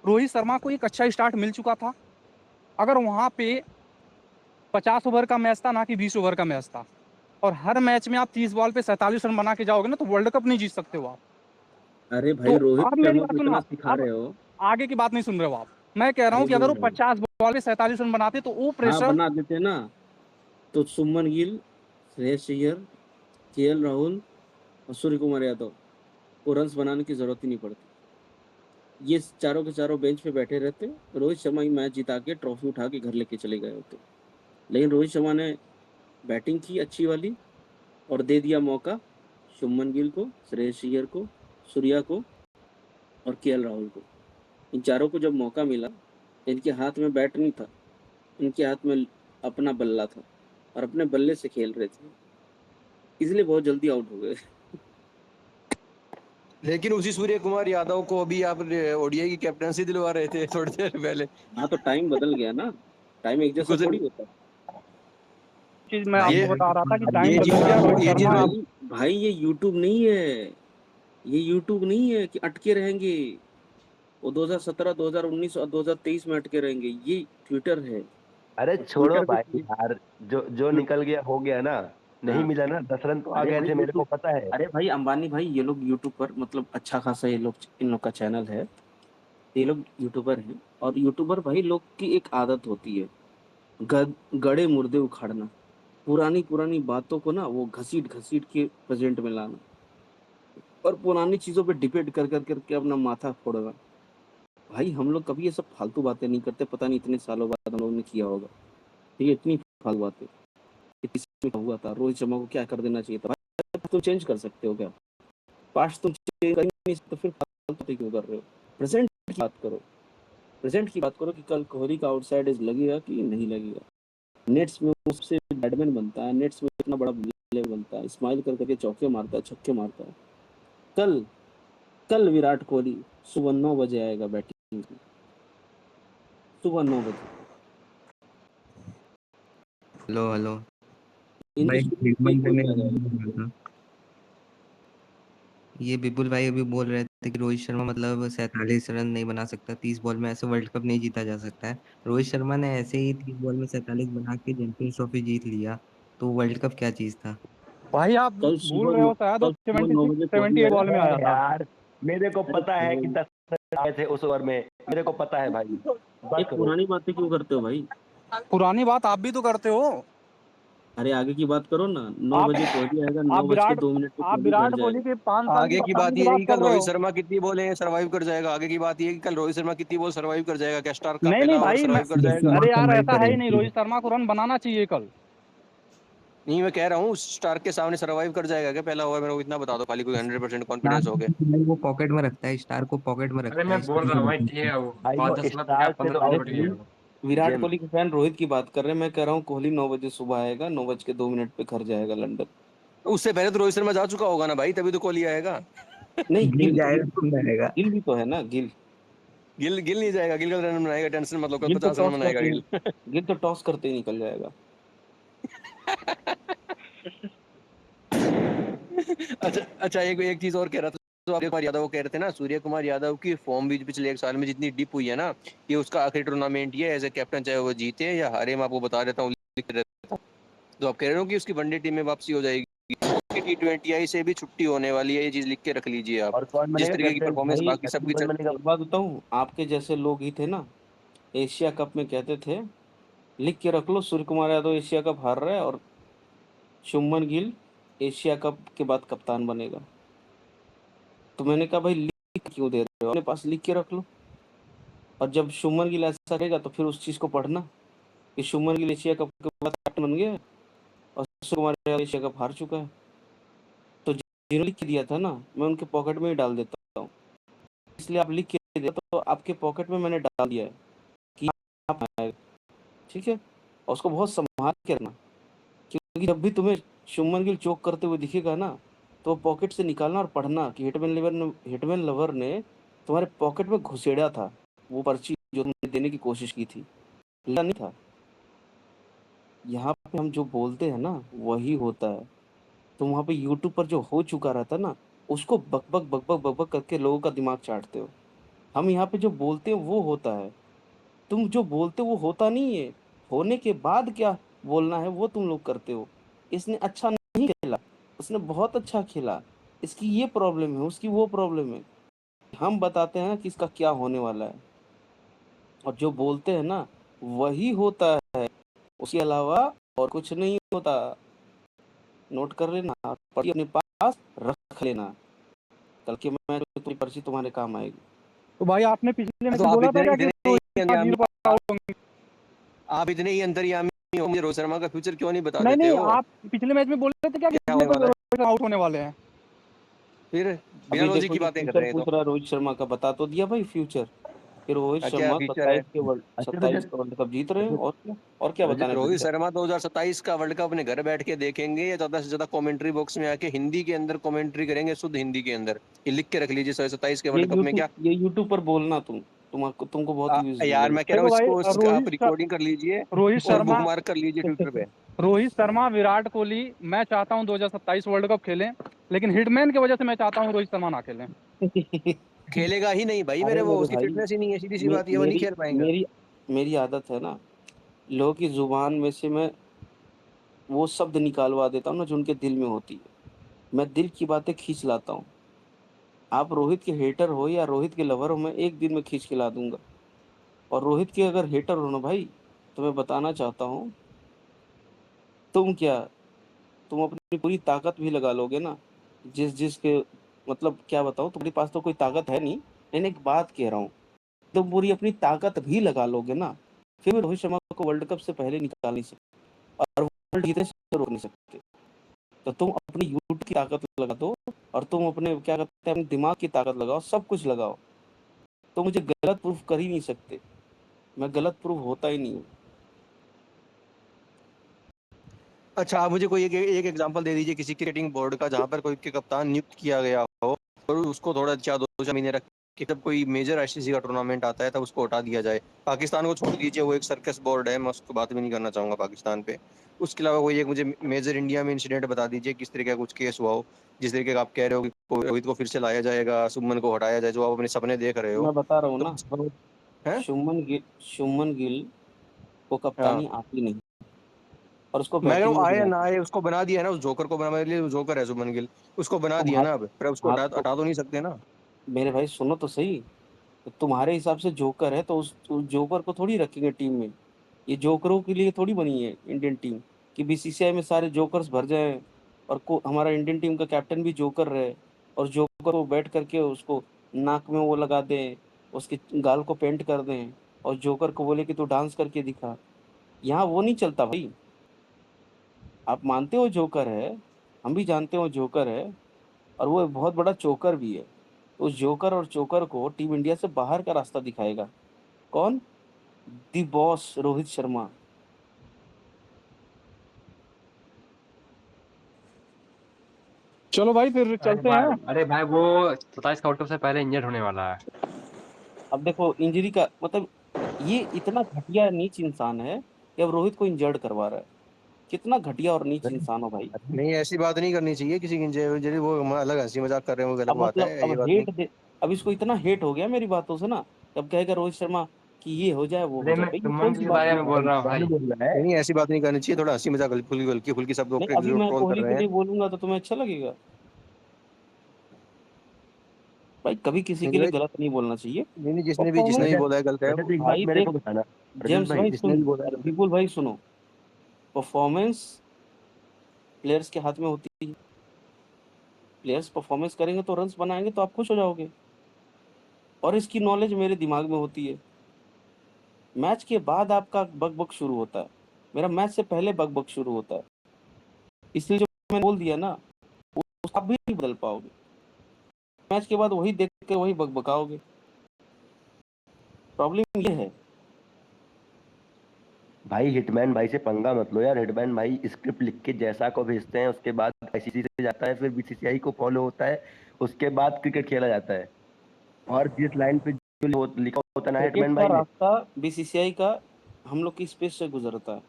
रोहित शर्मा को एक अच्छा स्टार्ट मिल चुका था। अगर वहाँ पे 50 ओवर का मैच था ना कि 20 ओवर का मैच था, और हर मैच में आप 30 बॉल पे 47 रन बना के जाओगे ना, तो वर्ल्ड कप नहीं जीत सकते हो आप। अरे तो भाई रोहित आप मेरी शर्मा बात को सुनो, इतना सिखा आप रहे हो। आगे की बात नहीं सुन रहे हो आप। मैं कह रहा हूँ अरे कि अगर वो बोल रहे 50 बॉल में 47 रन बनाते तो वो हाँ प्रेशर बना देते ना, तो शुभमन गिल, श्रेयस अय्यर, केएल राहुल और सूर्य कुमार यादव को रन्स बनाने की जरूरत ही नहीं पड़ती। ये चारों के चारों बेंच पे बैठे रहते, रोहित शर्मा ही मैच जिता के ट्रॉफी उठा के घर लेके चले गए होते। लेकिन रोहित शर्मा ने बैटिंग की अच्छी वाली और दे दिया मौका शुभमन गिल को, श्रेयस अय्यर को, सूर्या को और केएल राहुल को। इन चारों को जब मौका मिला, इनके हाथ में बैट नहीं था, इनके हाथ में अपना बल्ला था और अपने बल्ले से खेल रहे थे, इसलिए बहुत जल्दी आउट हो गए। लेकिन उसी सूर्य कुमार यादव को अभी आप ओडीआई की कैप्टनसी दिलवा रहे थे थोड़ी देर पहले। हाँ तो टाइम बदल गया ना, टाइम एक जैसा कुछ थोड़ी होता है। चीज मैं ये आपको बता रहा था कि टाइम ये बदल चीज गया। रोहित ये चीज शर्मा भाई भाई ये यूट्यूब नहीं है, ये यूट्यूब नहीं है कि अटके रहेंगे वो 2017, 2019 और 2023 में अटके रहेंगे। ये ट्विटर है, अरे और छोड़ो ट्विटर भाई पे यार, जो जो निकल गया हो गया ना। नहीं हाँ मिला ना, 10 रन तो आ अरे गए भाई थे, मेरे को यूट्यूब, पता है। अरे भाई अंबानी भाई, ये लोग यूट्यूब पर मतलब अच्छा खासा ये लोग, इन लोग का चैनल है, ये लोग यूट्यूबर हैं। और यूट्यूबर भाई लोग की एक आदत होती है गड़े मुर्दे उखाड़ना, पुरानी पुरानी बातों को ना वो घसीट घसीट के प्रेजेंट में लाना और पुरानी चीजों पे डिपेंड कर कर करके अपना माथा फोड़ना। भाई हम लोग कभी ये सब फालतू बातें नहीं करते, पता नहीं इतने सालों बाद हम लोगों ने किया होगा। ठीक है, इतनी फालतू बातें किसी में हुआ था, रोहित शर्मा को क्या कर देना चाहिए था। भाई तुम चेंज कर सकते हो क्या? पास्ट तुम चेंज कर ही नहीं सकते, तो फिर फालतू बातें क्यों कर रहे हो? प्रेजेंट की बात करो, प्रेजेंट की बात करो कि कल कोहली का आउटसाइड एज लगेगा कि नहीं लगेगा। नेट्स में उससे बैटमैन बनता है, नेट्स में इतना बड़ा प्लेयर बनता है, स्माइल कर करके चौके मारता है, छक्के मारता है। कल कल विराट कोहली सुबह 9 बजे आएगा बैटिंग, सुबह 9 बजे। हेलो हेलो भाई, इंग्लिश विपुल खोल ने के आ जाएगा। बोल रहा था, ये विपुल भाई अभी बोल रहे थे कि रोहित शर्मा मतलब 47 रन नहीं बना सकता, 30 बॉल में ऐसे वर्ल्ड कप नहीं जीता जा सकता है। रोहित शर्मा ने ऐसे ही 30 बॉल में 47 बना के चैंपियंस ट्रॉफी जीत लिया, तो वर्ल्ड कप क्या चीज था। भाई आप कल भूल सुबह रहे नौ हो, शायद वो कल सुबह 9 76 बजे कोहली 78 बॉल आएगा। में आया अरे था। यार, मेरे को अरे पता है कि 10 रन आए थे उस ओवर में, मेरे को पता है भाई। ये बात करो। पुरानी बातें क्यों करते हो भाई? पुरानी बात आप भी तो करते हो। अरे आगे की बात करो ना। 9 आप बजे कोहली आएगा, आप 9:02 पे आप कोहली घर विराट कोहली जाएगा। के 5 साल की आगे की बात कप्तानी की ये है बात कि कर कल रहे रोहित हो। शर्मा कितनी बॉलें सर्वाइव कर जाएगा। आगे की बात ये है कि कल रोहित शर्मा कितनी बॉल सर्वाइव कर जाएगा। क्या स्टार का नहीं नहीं पहला ओवर भाई, मैं सर्वाइव कर 10 जाएगा? बॉल अरे यार सर्वाइव ऐसा है ही नहीं, करेगी। रोहित शर्मा को रन बनाना चाहिए कल। नहीं, मैं कह रहा हूँ स्टार के सामने सर्वाइव कर जाएगा क्या पहला ओवर? मेरे को इतना बता दो खाली, कोई 100% स्टार कॉन्फिडेंस हो गया। भाई वो पॉकेट में रखता है, स्टार को पॉकेट में अरे रखता है, मैं बोल इसलिए रहा तो हूँ भाई, रहता ठीक है। है वो भाई वो 5-10 रन क्या स्टार से 15 तो रन अरे थोड़ी भाई है वो। विराट जेम्स। कोहली के फैन रोहित की बात कर रहे हैं, मैं कह रहा हूँ कोहली 9 बजे सुबह आएगा, 9:02 पे घर जाएगा लंदन। उससे पहले तो रोहित शर्मा जा चुका होगा ना भाई, तभी तो कोहली आएगा। नहीं गिल गिल जाएगा गिल तो रहेगा। गिल भी तो है ना, गिल गिल गिल नहीं जाएगा, गिल का रन बनाएगा, टेंशन मतलब कल गिल तो 50 रन टॉस बनाएगा करते गिल। ही गिल तो टॉस करते ही निकल जाएगा। अच्छा अच्छा, एक एक चीज और कह रहा था। तो सूर्य कुमार यादव कह रहे थे ना, सूर्य कुमार यादव की फॉर्म भी पिछले एक साल में जितनी डिप हुई है ना, ये उसका आखिरी टूर्नामेंट ही है एज ए कैप्टन, चाहे वो जीते या हारे। मैं आपको बता देता हूँ, लिख देता हूँ। तो आप कह रहे हो कि उसकी वनडे टीम में वापसी हो जाएगी, T20 से भी छुट्टी होने वाली है, ये चीज लिख के रख लीजिए आप। और कौन जिस बनेगा तरीके की कैप्टन परफॉर्मेंस भाई? बाकी सबकी कौन बनेगा? एक बात बताऊं, आपके जैसे लोग ही थे ना एशिया कप में कहते थे, लिख के रख लो सूर्य कुमार यादव एशिया कप हार रहा है और शुभमन गिल एशिया कप के बाद कप्तान बनेगा। तो मैंने कहा भाई लिख क्यों दे रहे हो, अपने पास लिख के रख लो। और जब शुभमन गिल ऐसा करेगा तो फिर उस चीज को पढ़ना कि शुभमन गिल एशिया कप के बाद कैप्टन बन गया और सूर्य कुमार यादव एशिया कप हार चुका है। तो जिन्होंने लिख के दिया था ना, मैं उनके पॉकेट में ही डाल देता हूँ। इसलिए आप लिख के दे तो आपके पॉकेट में मैंने डाल दिया है कि आप आएगा। ठीक है, और उसको बहुत संभाल के रखना, क्योंकि जब भी तुम्हें शुभमन गिल चोक करते हुए दिखेगा ना, तो पॉकेट से निकालना और पढ़ना कि हिटमैन लवर ने तुम्हारे पॉकेट में घुसेड़ा था वो पर्ची जो तुमने देने की कोशिश की थी, लगा नहीं था। यहाँ पे हम जो बोलते हैं ना वही होता है। तुम वहाँ पे यूट्यूब पर जो हो चुका रहता ना, उसको बकबक बकबक बकबक करके लोगों का दिमाग चाटते हो। हम यहाँ पे जो बोलते हैं वो होता है, तुम जो बोलते हो वो होता नहीं है। होने के बाद क्या बोलना है वो तुम लोग करते हो। इसने अच्छा नहीं खेला, उसने बहुत अच्छा खेला, इसकी ये प्रॉब्लम है, उसकी वो प्रॉब्लम है। हम बताते हैं ना कि इसका क्या होने वाला है। और जो बोलते हैं ना वही होता है, उसके अलावा और कुछ नहीं होता। नोट कर लेना, पर्ची अपने पास रख लेना, कल के मैच में तुम्हारी पर्ची तुम्हारे काम आएगी। तो भाई आपने पिछले मैच तो में आप बोला था इतने क्या कि इतने रोहित ही शर्मा अंतर्यामी 0 पर आउट होंगे? आप इतने ही अंतर्यामी हो, मुझे रोहित शर्मा का फ्यूचर क्यों नहीं बता नहीं देते नहीं, हो? आप पिछले मैच में बोल रहे थे क्या कि क्या 0 होने पर वाला है? रोहित शर्मा आउट होने वाले हैं? फिर बिना अभी लॉजिक देखो की जो बातें कर फ्यूचर रहे हैं पूछ तो। रहा है रोहित शर्मा का, बता तो दिया भाई फ्यूचर कि रोहित क्या शर्मा फ्यूचर है? 27 के वर्ल्ड अच्छा 27 रजत, का वर्ल्ड कप जीत रहे हैं, रजत, और क्या बताना है रोहित फ्यूचर। शर्मा 2027 का वर्ल्ड कप अपने घर बैठ के देखेंगे या ज्यादा से ज्यादा कमेंट्री बॉक्स में आके हिंदी के अंदर कमेंट्री करेंगे, शुद्ध हिंदी के अंदर? ये लिख के रख लीजिए 2027 के वर्ल्ड कप में क्या। ये यूट्यूब पर बोलना तुमको बहुत व्यूज यार मिलेंगे। मैं कह रहा देखो हूँ भाई, इसको आप रिकॉर्डिंग कर लीजिए रोहित और बुक शर्मा मार्क कर लीजिए ट्विटर पे। रोहित शर्मा, विराट कोहली, मैं चाहता हूं 2027 वर्ल्ड कप खेलें, लेकिन हिटमैन की वजह से मैं चाहता हूं रोहित शर्मा ना खेलें। खेलेगा ही नहीं भाई, अरे मेरे वो मेरे उसकी भाई, फिटनेस ही नहीं है, सीधी सी मे, बात ये, वो नहीं मेरी खेल पाएगा। मेरी मेरी आदत है ना, लोगों की जुबान में से मैं वो शब्द निकालवा देता हूँ ना जो उनके दिल में होती है। मैं दिल की बातें खींच लाता हूँ। आप रोहित के हेटर हो या रोहित के लवर हो, मैं एक दिन में खींच के ला दूंगा। और रोहित के अगर हेटर हो ना भाई, तो मैं बताना चाहता हूँ, तुम क्या, तुम अपनी पूरी ताकत भी लगा लोगे ना, जिस जिस के मतलब क्या बताऊँ, तुम्हारे पास तो कोई ताकत है नहीं, लेकिन एक बात कह रहा हूँ, तुम पूरी अपनी ताकत भी लगा लोगे ना, फिर भी रोहित शर्मा को वर्ल्ड कप से पहले निकाल नहीं सकते और वर्ल्ड जीतने से रोक नहीं सकते। तो तुम अपनी यूथ की ताकत लगा दो और तुम अपने क्या कहते हैं अपने दिमाग की ताकत लगाओ, सब कुछ लगाओ, तो मुझे गलत प्रूफ कर ही नहीं सकते। मैं गलत प्रूफ होता ही नहीं हूँ। अच्छा, आप मुझे कोई एक एग्जांपल दे दीजिए किसी क्रिकेटिंग बोर्ड का जहां पर कोई के कप्तान नियुक्त किया गया हो और उसको थोड़ा 4 महीने रख के जब कोई मेजर आईसीसी का टूर्नामेंट आता है तब उसको हटा दिया जाए। पाकिस्तान को छोड़ दीजिए, वो एक सर्कस बोर्ड है, मैं उसको बात भी नहीं करना चाहूंगा पाकिस्तान पे। उसके अलावा कोई एक मुझे मेजर इंडिया में इंसिडेंट बता दीजिए किस तरीके का कुछ केस हुआ हो, जिस तरीके का आप कह रहे हो कि रोहित को फिर से लाया जाएगा, सुमन को हटाया जाए, जो आप अपने सपने देख रहे हो। मैं बता रहा हूँ तो ना, है। शुभमन गिल को हाँ, कप्तानी आती नहीं और उसको मैं कह रहा बैटिंग हूँ में आए भी या ना आती आए, नहीं। उसको बना दिया है ना, उस जोकर को बना, मेरे लिए जोकर है सुमन गिल, उसको बना दिया तुम्हारे ना, अब पर उसको हाँ हटा तो हटा तो नहीं सकते ना। मेरे भाई सुनो तो सही, तो तुम्हारे हिसाब से जोकर है तो उस जोकर को थोड़ी रखेंगे टीम में। ये जोकरों के लिए थोड़ी बनी है इंडियन टीम कि बीसीसीआई में सारे जोकर्स भर जाएं और हमारा इंडियन टीम का कैप्टन भी जोकर रहे और जोकर को बैठ करके उसको नाक में वो लगा दें, उसके गाल को पेंट कर दें और जोकर को बोले कि तू डांस करके दिखा। यहाँ वो नहीं चलता भाई। आप मानते हो जोकर है, हम भी जानते हो जोकर है, और वो एक बहुत बड़ा चोकर भी है। उस जोकर और चोकर को टीम इंडिया से बाहर का रास्ता दिखाएगा कौन? दी बॉस रोहित शर्मा। चलो भाई फिर चलते हैं। अरे भाई वो 27 का वर्ल्ड कप से पहले इंजर्ड होने वाला है। अब देखो इंजरी का मतलब, ये इतना घटिया नीच इंसान है कि अब रोहित को इंजर्ड करवा रहा है। कितना घटिया और नीच इंसान हो भाई। नहीं, ऐसी बात नहीं करनी चाहिए किसी की इंजरी, वो अलग हंसी मजाक कर रहे हैं, वो अलग अब बात मतलब है, ये बात नहीं। अब इसको इतना हेट हो गया मेरी बातों से ना, अब कहेगा रोहित शर्मा कि ये हो जाए वो हो अरे जाए, मैं भाई ये सुमन कौन सी के बात बारे हुई? में बोल रहा हूँ कौन भाई। बोल रहा है? नहीं, ऐसी बात नहीं करनी चाहिए, थोड़ा हंसी मजाक हल्की हल्की फुल्की शब्दों नहीं के अभी जो मैं ट्रोल कर कोहली के रहे हैं। लिए बोलूंगा तो तुम्हें अच्छा लगेगा? भाई कभी किसी नहीं के लिए भाई, गलत नहीं बोलना चाहिए। नहीं जिसने परफॉर्मेंस, भी रजत, बोला है गलत है रजत वो। एक बात भाई मेरे देख, को बताना। रजत जेम्स भाई, भाई जिसने सुन, भी बोला है गलत है। विपुल भाई सुनो, परफॉर्मेंस प्लेयर्स के हाथ में होती है। प्लेयर्स परफॉर्मेंस करेंगे तो रन्स बनाएंगे तो आप खुश हो जाओगे, और इसकी नॉलेज मेरे दिमाग में होती है। मैच के बाद आपका बक बक शुरू होता है, मेरा मैच से पहले बक बक शुरू होता है। इसलिए जो मैंने बोल दिया ना, आप भी नहीं बदल पाओगे। मैच के बाद वही देख के वही बक बकाओगे। प्रॉब्लम ये है। भाई हिटमैन भाई से पंगा मत लो यार। हिटमैन भाई स्क्रिप्ट लिख के जैसा को भेजते हैं, उसके बाद आईसीसी से जाता है, फिर बीसीसीआई को फॉलो होता है, उसके बाद क्रिकेट खेला जाता है। और जिस लाइन पे जो लिखा होता है ना क्रिकेट हिटमैन का भाई ने, रास्ता बीसीसीआई का हम लोग की स्पेस से गुजरता है।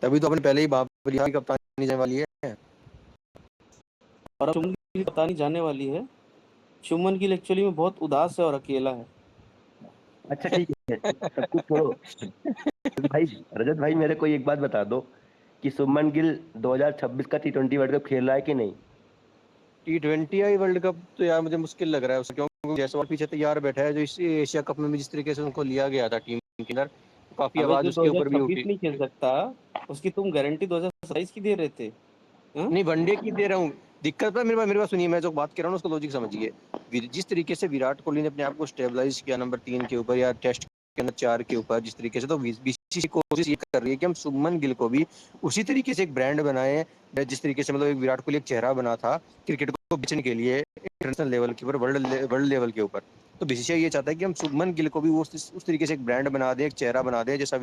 तभी तो अपने पहले ही बाबरी की कप्तानी जाने वाली है। और अब शुभमन गिल बतानी जाने वाली है। शुभमन गिल एक्चुअली में बहुत उदास है और अकेला है। अच्छा ठीक है, सब कुछ छोड़ो। भाई, रजत भाई मेरे को एक बात बता दो कि शुभमन गिल 2026 का T20 वर्ल्ड कप खेल रहा है कि नहीं? T20 आई वर्ल्ड कप तो यार मुझे मुश्किल लग रहा है उससे, क्यों जायसवाल पीछे तैयार बैठा है, जो इस एशिया कप में भी जिस तरीके से उनको लिया गया था टीम के अंदर, काफी अबे आवाज जो उसके ऊपर भी उठी। 2026 नहीं खेल सकता उसकी तुम गारंटी 2027 की दे रहे थे। हाँ? नहीं, वनडे की दे रहा हूँ। दिक्कत है मेरे पास सुनिए, मैं जो बात कर रहा हूँ उसको लॉजिक समझिए। जिस तरीके से विराट कोहली ने अपने आप को स्टेबलाइज किया नंबर 3 के ऊपर या टेस्ट के अंदर 4 के ऊपर, जिस तरीके से, तो बीसीसीआई कोशिश ये कर रही है कि हम शुभमन गिल को भी उसी तरीके से एक ब्रांड बनाए, जिस तरीके से मतलब एक विराट कोहली एक चेहरा बना था क्रिकेट को बेचने के लिए इंटरनेशनल लेवल के ऊपर, वर्ल्ड लेवल के ऊपर। तो बीसीसीआई ये चाहता है कि हम शुभमन गिल को भी उस तरीके से एक ब्रांड बना दें, एक चेहरा बना दें, जैसा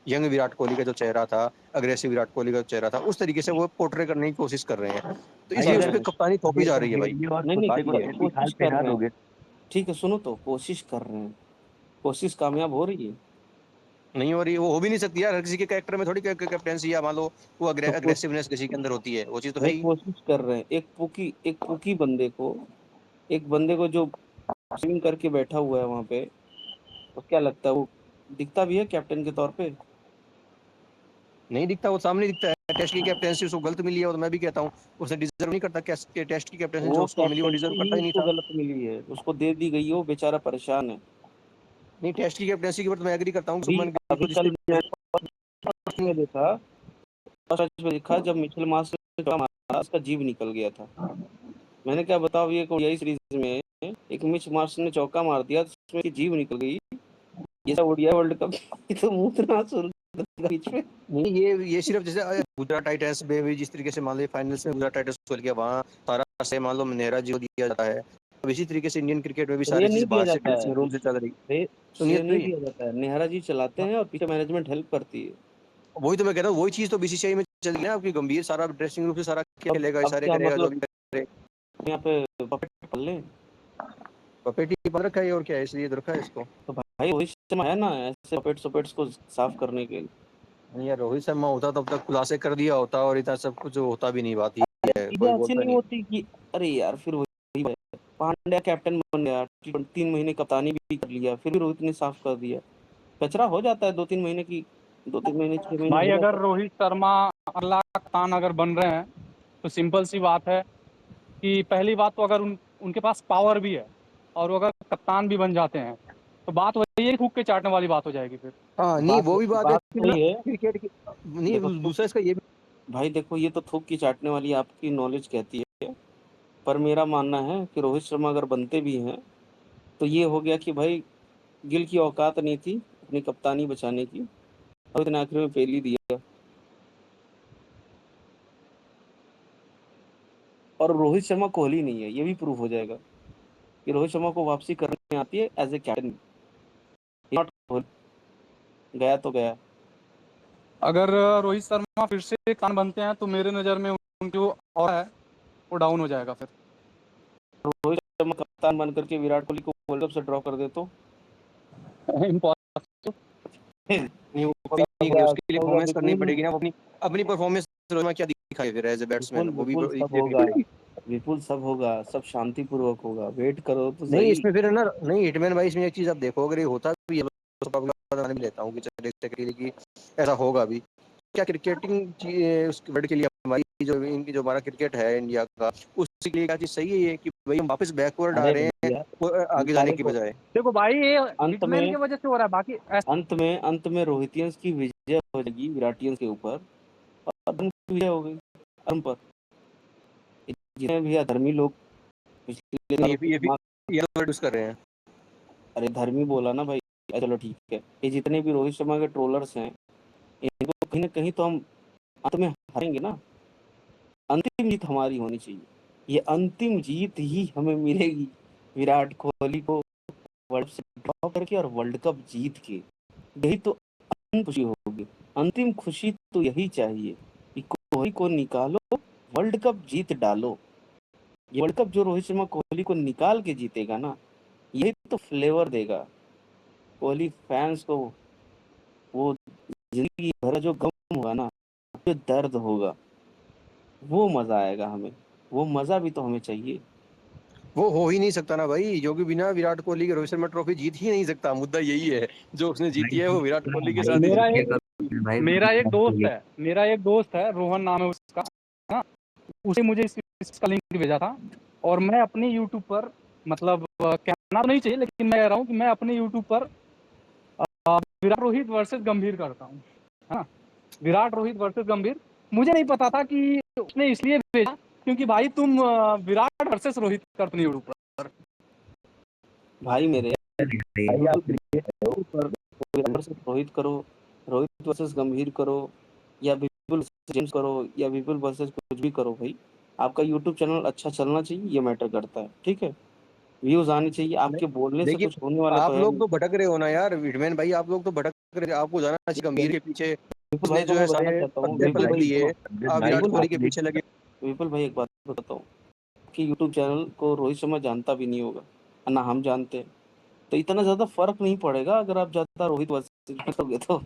यंग विराट कोहली का जो चेहरा था, अग्रेसिव विराट कोहली का चेहरा था, उस तरीके से वो पोर्ट्रे करने की कोशिश कर रहे हैं। तो इसलिए उस पर कप्तानी थोपी जा रही है भाई। नहीं नहीं कुत्ते को ठीक है, जैसी खाल कोशिश कर पहना रहे हैं। दोगे। ठीक है सुनो, तो कोशिश कर रहे हैं, कोशिश कामयाब हो रही है। नहीं हो रही, वो हो भी नहीं सकती यार। हर किसी के कैरेक्टर में थोड़ी कैप्टेंसी या मान लो वो तो अग्रेसिवनेस किसी के अंदर होती है, वो चीज तो है भाई ही। कोशिश कर रहे हैं, एक पुकी बंदे को, एक बंदे को जो स्विम करके बैठा हुआ है वहां पे, तो क्या लगता है वो दिखता भी है कैप्टन के तौर पे? नहीं दिखता, वो सामने दिखता है। टेस्ट की कैप्टेंसी उसको गलत मिली है, तो मैं भी कहता हूँ उसने डिजर्व नहीं करता। टेस्ट की कैप्टेंसी जो वो उसको मिली वो डिजर्व कैप्टनसी करता ही ही नहीं उसको था। गलत मिली है, उसको दे दी गई है, वो बेचारा परेशान है। नहीं, टेस्ट की कैप्टेंसी के ऊपर तो मैं एग्री करता हूँ। अभी शुभमन गिल अभी को जिस कल तरीके मैंने देखा, फर्स्ट मैच में देखा जब मिचेल मार्श ने चौका मारा, उसका जीव निकल गया था। मैंने क्या बताओ, ये ओडीआई सीरीज में एक मिच मार्श ने चौका मार दिया, उसमें की जीव निकल गई। ये सब ओडीआई वर्ल्ड कप तो मुंह शुरू बीच में। नहीं, ये सिर्फ जैसे गुजरात टाइटंस में भी जिस तरीके से मान लो फाइनल्स में गुजरात टाइटंस को गया, वहाँ सारा से मान लो नेहरा जी को दिया जाता है। अब इसी तरीके से इंडियन क्रिकेट में भी सारी श्रेय चीज नहीं दिया बाहर से जाता है, ड्रेसिंग रूम से चल रही। तो श्रेय नहीं नहीं, दिया जाता है, नेहरा जी चलाते हैं और पीछे मैनेजमेंट हेल्प करती है। वही तो मैं कहता हूँ, वही चीज तो बीसीसीआई में चल रही है ना। आपकी गंभीर सारा ड्रेसिंग रूम से सारा खेलेगा, अब इशारे क्या करेगा, जो भी मतलब करेगा। यहाँ पे पपेट पल लें? पपेटी बन रखा है और क्या है, इसलिए तो रखा है इसको। तो भाई रोहित शर्मा है ना ऐसे पपेट्स को साफ करने के लिए। नहीं यार, रोहित शर्मा होता तब तक खुलासे कर दिया होता, और इतना सब कुछ होता भी नहीं, बात ही है, चीजें कोई ऐसी बोलता नहीं नहीं। होती कि अरे यार फिर वही पांड्या कैप्टन बन गया, 3 महीने कप्तानी भी कर लिया, फिर भी रोहित ने साफ कर दिया। कचरा हो जाता है 2-3 महीने की, 2-3 महीने 6 महीने भाई हो अगर जाता रोहित शर्मा अगला कप्तान अगर बन रहे हैं तो सिंपल सी बात है कि पहली बात तो अगर उनके पास पावर भी है और वो अगर कप्तान भी बन जाते हैं तो बात वही है, थूक के चाटने वाली बात हो जाएगी फिर। हाँ, है। नहीं वो भी बात है, बात वही है। क्रिकेट की। नहीं, देखो दूसरा इसका ये भी भाई देखो, ये तो थूक की चाटने वाली आपकी नॉलेज कहती है, पर मेरा मानना है कि रोहित शर्मा अगर बनते भी हैं तो ये हो गया कि भाई गिल की औकात नहीं थी अपनी कप्तानी बचाने की, और इतने आखिर में फेल ही दिया। और रोहित शर्मा कोहली नहीं है, ये भी प्रूव हो जाएगा कि रोहित शर्मा को वापसी करने आती है as a captain, not Kohli. गया तो गया। अगर रोहित शर्मा फिर से कप्तान बनते हैं तो मेरे नज़र में उनकी जो और है वो डाउन हो जाएगा फिर। रोहित शर्मा कप्तान बन करके विराट कोहली को वर्ल्ड कप से ड्रॉ कर दे तो नहीं, उसके लिए परफॉर्मेंस करनी पड़ेगी ना। अपनी अपनी परफॉर्मेंस क्या दिखाई फिर एज ए बैट्समैन, वो भी सब होगा, विपुल सब होगा, सब शांतिपूर्वक होगा, वेट करो तो नहीं सही। इसमें फिर है ना। नहीं, हिटमैन भाई इसमें एक चीज आप देखो, अगर ये होता भी है तो मैं भी लेता हूँ कि चलिए कि ऐसा होगा भी। क्या क्रिकेटिंग उस वर्ल्ड के लिए हमारी इनकी जो हमारा क्रिकेट है इंडिया का, उसके लिए क्या चीज सही है ये कि भाई हम वापस बैकवर्ड आ रहे हैं आगे जाने की बजाय। देखो भाई ये अंत हिटमैन की वजह से हो रहा है, बाकी अंत में रोहितियंस की विजय हो जाएगी विराटियंस के ऊपर, और अधर्म की विजय हो गई अधर्म पर। जितने भी अधर्मी लोग ये कर रहे हैं। अरे धर्मी बोला ना भाई, चलो ठीक है। ये जितने भी रोहित शर्मा के ट्रोलर्स हैं, इनको कहीं ना कहीं तो हम अंत में हारेंगे ना। अंतिम जीत हमारी होनी चाहिए, ये अंतिम जीत ही हमें मिलेगी विराट कोहली को वर्ल्ड से ड्रॉ करके और वर्ल्ड कप जीत के। यही तो अंतिम खुशी होगी, अंतिम खुशी तो यही चाहिए कि कोहली को निकालो, वर्ल्ड कप जीत डालो। ये वर्ल्ड कप जो रोहित शर्मा कोहली को निकाल के जीतेगा ना, यही तो फ्लेवर देगा कोहली फैंस को। वो जिंदगी भर जो गम होगा ना, जो दर्द होगा, वो मजा आएगा हमें। वो मजा भी तो हमें चाहिए। वो हो ही नहीं सकता ना भाई, जो कि बिना विराट कोहली के रोहित शर्मा ट्रॉफी जीत ही नहीं सकता। मुद्दा यही है, जो उसने जीती है वो विराट कोहली के साथ ही मेरा एक दोस्त है रोहन नाम है उसका, हाँ, उसे मुझे इसका लिंक भेजा था और मैं अपने यूट्यूब पर मतलब करना तो नहीं चाहिए, लेकिन मैं कह रहा हूँ कि मैं अपने यूट्यूब पर विराट रोहित वर्सेस गंभीर करता हूँ, है ना। विराट रोहित वर्सेस गंभीर। मुझे नहीं पता था कि उसने इसलिए भेजा क्योंकि भाई तुम विराट वर्सेस रोहित कर अपने यूट्यूब पर। भाई मेरे भाई आप पर वर्सेस रोहित करो, रोहित वर्सेस गंभीर करो, या विपुल वर्सेस जेम्स करो, या विपुल वर्सेस कुछ भी करो भाई, आपका यूट्यूब चैनल अच्छा चलना चाहिए, ये मैटर करता है, ठीक है। व्यूज आने चाहिए, आपके बोलने से देखिए कुछ होने वाला तो आप है लोग नहीं। तो भटक रहे हो ना यार, हिटमैन भाई आप लोग तो भटक रहे हो। आपको जाना चाहिए गंभीर के पीछे, विपुल उसने भाई को जो है मैं बताना सारे चाहता हूँ, पत्ते विपुल पलट भाई दिए, सुनो, आप भाई विराट विपुल कोहली के पीछे लगे। विपुल भाई एक बात बताता हूँ कि यूट्यूब चैनल को रोहित शर्मा जानता भी नहीं होगा, ना हम जानते हैं, तो इतना ज्यादा फर्क नहीं पड़ेगा अगर आप ज्यादा रोहित वर्सेस करोगे तो।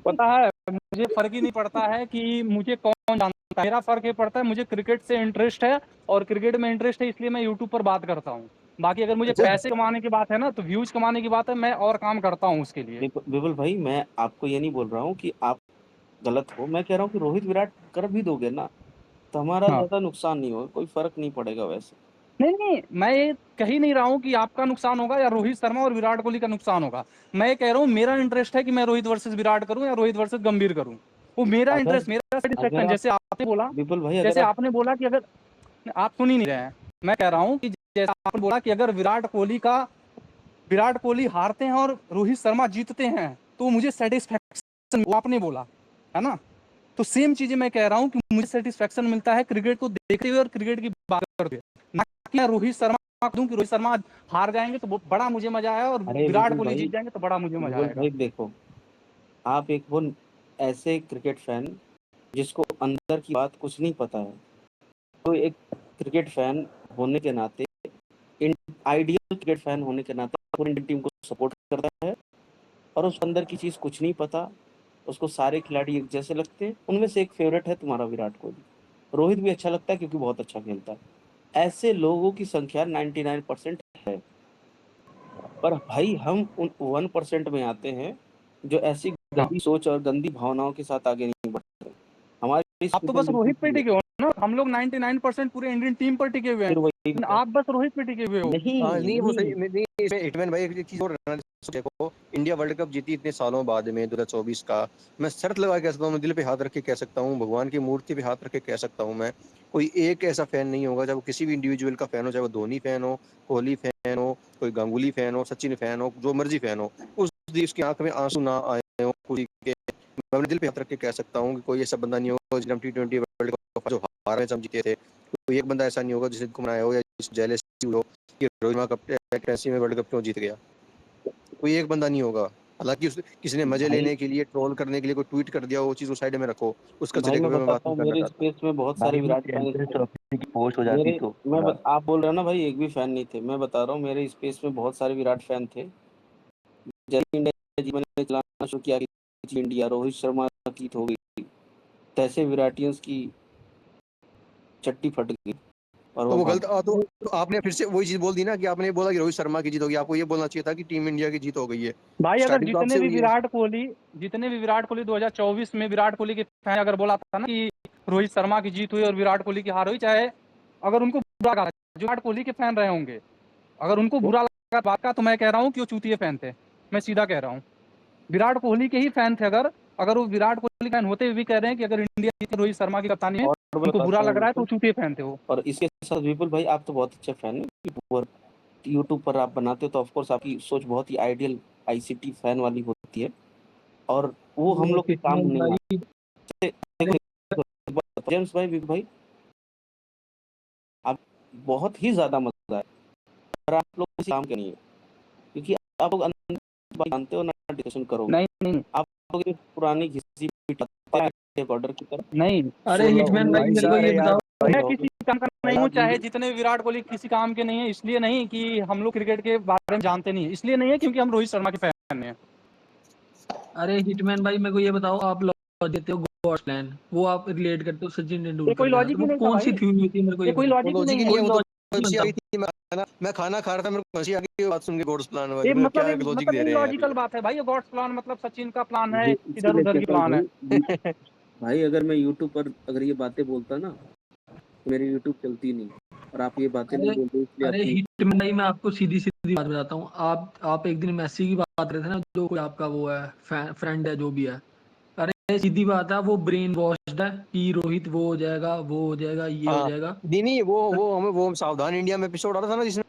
पता है मुझे फर्क ही नहीं पड़ता है कि मुझे कौन जानता है, मेरा फर्क ये पड़ता है मुझे क्रिकेट से इंटरेस्ट है, और क्रिकेट में इंटरेस्ट है इसलिए मैं यूट्यूब पर बात करता हूँ। बाकी अगर मुझे अच्छा पैसे कमाने की बात है ना, तो व्यूज कमाने की बात है, मैं और काम करता हूँ उसके लिए। विपुल भाई मैं आपको ये नहीं बोल रहा हूँ कि आप गलत हो, मैं कह रहा हूँ कि रोहित विराट कर भी दोगे ना तो हमारा हाँ, ज्यादा नुकसान नहीं होगा, कोई फर्क नहीं पड़ेगा वैसे। नहीं नहीं, मैं ये कह ही नहीं रहा हूँ कि आपका नुकसान होगा या रोहित शर्मा और विराट कोहली का नुकसान होगा। मैं ये कह रहा हूँ मेरा इंटरेस्ट है कि मैं रोहित वर्सेस विराट करूँ या रोहित वर्सेस गंभीर करूँ, वो मेरा अगर इंटरेस्ट, मेरा अगर सेटिस्फेक्शन। आप जैसे आपने बोला, विपुल भाई अगर जैसे आप आपने बोला कि अगर आप सुन ही नहीं रहे हैं, मैं कह रहा हूँ कि जैसे आपने बोला कि अगर विराट कोहली हारते हैं और रोहित शर्मा जीतते हैं तो मुझे सेटिस्फेक्शन, वो आपने बोला है ना, तो सेम चीजें मैं कह रहा हूँ कि मुझे सेटिस्फेक्शन मिलता है क्रिकेट को देखते हुए और क्रिकेट की बात करते हुए, ना कि मैं रोहित शर्मा दूं कि रोहित शर्मा हार जाएंगे तो बड़ा मुझे मजा आया और अरे विराट कोहली जीत जाएंगे तो बड़ा मुझे मजा विपुल आएगा। भाई देखो, आप एक वो ऐसे क्रिकेट फैन जिसको अंदर की बात कुछ नहीं पता है, तो एक क्रिकेट फैन होने के नाते, आइडियल क्रिकेट फैन होने के नाते पूरी इंडियन टीम को सपोर्ट करता है, और उस अंदर की चीज कुछ नहीं पता, उसको सारे खिलाड़ी एक जैसे लगते हैं, उनमें से एक फेवरेट है तुम्हारा विराट कोहली, रोहित भी अच्छा लगता है क्योंकि बहुत अच्छा खेलता है। ऐसे लोगों की संख्या 99% है, पर भाई हम उन 1% में आते हैं जो ऐसी हाँ, गंदी सोच और गंदी भावनाओं के साथ आगे नहीं बढ़ते। हमारी आप तो बस रोहित पे टिके हो ना, हम लोग 99% पूरे इंडियन टीम पर टिके हुए हैं, फिर वही लेकिन आप बस रोहित पे टिके हुए हो। नहीं हाँ नहीं वो सही नहीं नहीं, इसमें हिटमैन भाई एक चीज और है ना, देखो इंडिया वर्ल्ड कप जीती इतने सालों बाद में 2024 का, मैं शर्त लगा के कह सकता हूँ, मैं दिल पे हाथ रख के कह सकता हूँ, भगवान की मूर्ति पे हाथ रख के कह सकता हूँ, मैं कोई एक ऐसा फैन नहीं होगा, चाहे वो किसी भी इंडिविजुअल का फैन हो, चाहे वो धोनी फैन हो, कोहली फैन हो, कोई गांगुली फैन हो, सचिन फैन हो, जो मर्जी फैन हो, उस दिन उसकी आंख में आंसू ना आए हो खुशी के, मैं अपने दिल पे हाथ रख के कह सकता हूँ कि कोई ऐसा बंदा नहीं होगा जिसने T20 वर्ल्ड कप जो हार में जीते थे, कोई एक बंदा ऐसा नहीं होगा जिसने घुमाया हो या जेलसी हो कि रोहित शर्मा कैप्टेंसी में वर्ल्ड कप क्यों जीत गया, कोई एक बंदा नहीं होगा। हालांकि किसी ने मजे भाई लेने के लिए, ट्रोल करने के लिए कोई ट्वीट कर दिया, वो चीज को साइड में रखो, उस भाई कचरे के मैं बारे में बात बताता नहीं हूँ, करना मेरे चाहता। स्पेस में बहुत सारे भाई वो विराट फैंस चैंपियंस थे। ट्रॉफी की पोस्ट हो जाती तो आप बोल रहे हो ना भाई एक भी फैन नहीं थे, मैं बता रहा हूँ मेरे स्पेस में बहुत सारे विराट फैन थे। जैसे इंडिया जी मैंने चलाना शुरू किया कि इंडिया रोहित शर्मा की हो गई, तैसे विराटियंस की चट्टी फट गई और तो वो वो भाग गलत तो आपने फिर से वही चीज बोल दी ना, कि आपने बोला कि रोहित शर्मा की जीत होगी, आपको ये बोलना चाहिए था कि टीम इंडिया की जीत हो गई है। भाई अगर स्टार्टिंग तो आपसे हुई है। जितने भी विराट कोहली 2024 में विराट कोहली के फैन अगर बोला था ना कि रोहित शर्मा की जीत हुई और विराट कोहली की हार हुई, चाहे अगर उनको बुरा लगा, जो विराट कोहली के फैन रहे होंगे, अगर उनको बुरा लगा बात का, तो मैं कह रहा हूँ कि वो चूतिए फैन थे। मैं सीधा कह रहा हूँ, विराट कोहली के ही फैन थे, अगर अगर वो विराट कोहली फैन होते हुए भी कह रहे हैं कि अगर इंडिया जीते रोहित शर्मा की कप्तानी में और उनको बुरा बताता लग हूँ रहा है, तो विपुल, वो चूतिए फैन थे वो। और इसके साथ विपुल भाई आप तो बहुत अच्छे फैन हैं, यूट्यूब पर आप बनाते हो तो ऑफकोर्स आपकी सोच बहुत ही आइडियल आईसीटी फैन वाली होती है, और वो हम लोग के काम हिटमैन नहीं भाई आते। जेम्स भाई विपुल भाई आप बहुत ही ज्यादा मजा है, पर आप लोग किसी काम के नहीं है, क्योंकि आप लोग अंदर बात जानते हो ना डिस्कशन करोगे, नहीं नहीं आप लोग ये पुरानी घिसी पिटाई ऑर्डर की तरह नहीं, अरे 16 हिटमैन भाई 19 मेरे को अरे ये यार बताओ। भाई, मैं किसी काम का नहीं पहला हूँ, चाहे वीडियो जितने भी विराट कोहली किसी काम के नहीं है, इसलिए नहीं कि हम लोग क्रिकेट के बारे में जानते नहीं है, इसलिए नहीं है क्योंकि हम रोहित शर्मा के फैन हैं। अरे हिटमैन भाई मेरे को ये बताओ, आप लॉजिक देते हो गॉड्स प्लान, वो आप रिलेट करते हो सचिन ये तेंदुलकर कोई के साथ, लॉजिक ही वो नहीं था कौन सी भाई, थ्योरी होती है मेरे को ये ये कोई बताओ। वो लॉजिक ही लॉजिक ही नहीं नहीं है। है, कोई वो तो लॉजिक नहीं हंसी आ बनता। गई थी, मैं खाना खा रहा था, मेरे को हंसी आ गई, बात सुन के गॉड्स प्लान हुआ ये कि मैं मतलब क्या लॉजिक दे रहे हैं यार इलॉजिकल बात है भाई, ये गॉड्स प्लान मतलब सचिन का प्लान है, ये इधर इसीलिए उधर की कहता हूँ प्लान है। भाई, भाई अगर मैं यूट्यूब पर अगर ये बातें बोलता ना, मेरी यूट्यूब चलती नहीं। और आप ये बातें नहीं अरे बोल रहे इसलिए अरे आपकी हिटमैन भाई, मैं आपको सीधी सीधी बात बताता हूँ। आप एक दिन मेसी की बात कर रहे थे ना, जो कोई आपका वो है फ्रेंड है जो भी है। अरे सीधी बात है, वो ब्रेन वॉश्ड है कि रोहित वो हो जाएगा, वो हो जाएगा, ये हो हाँ जाएगा। नहीं वो हमें वो सावधान इंडिया में एपिसोड आ रहा था ना जिसमें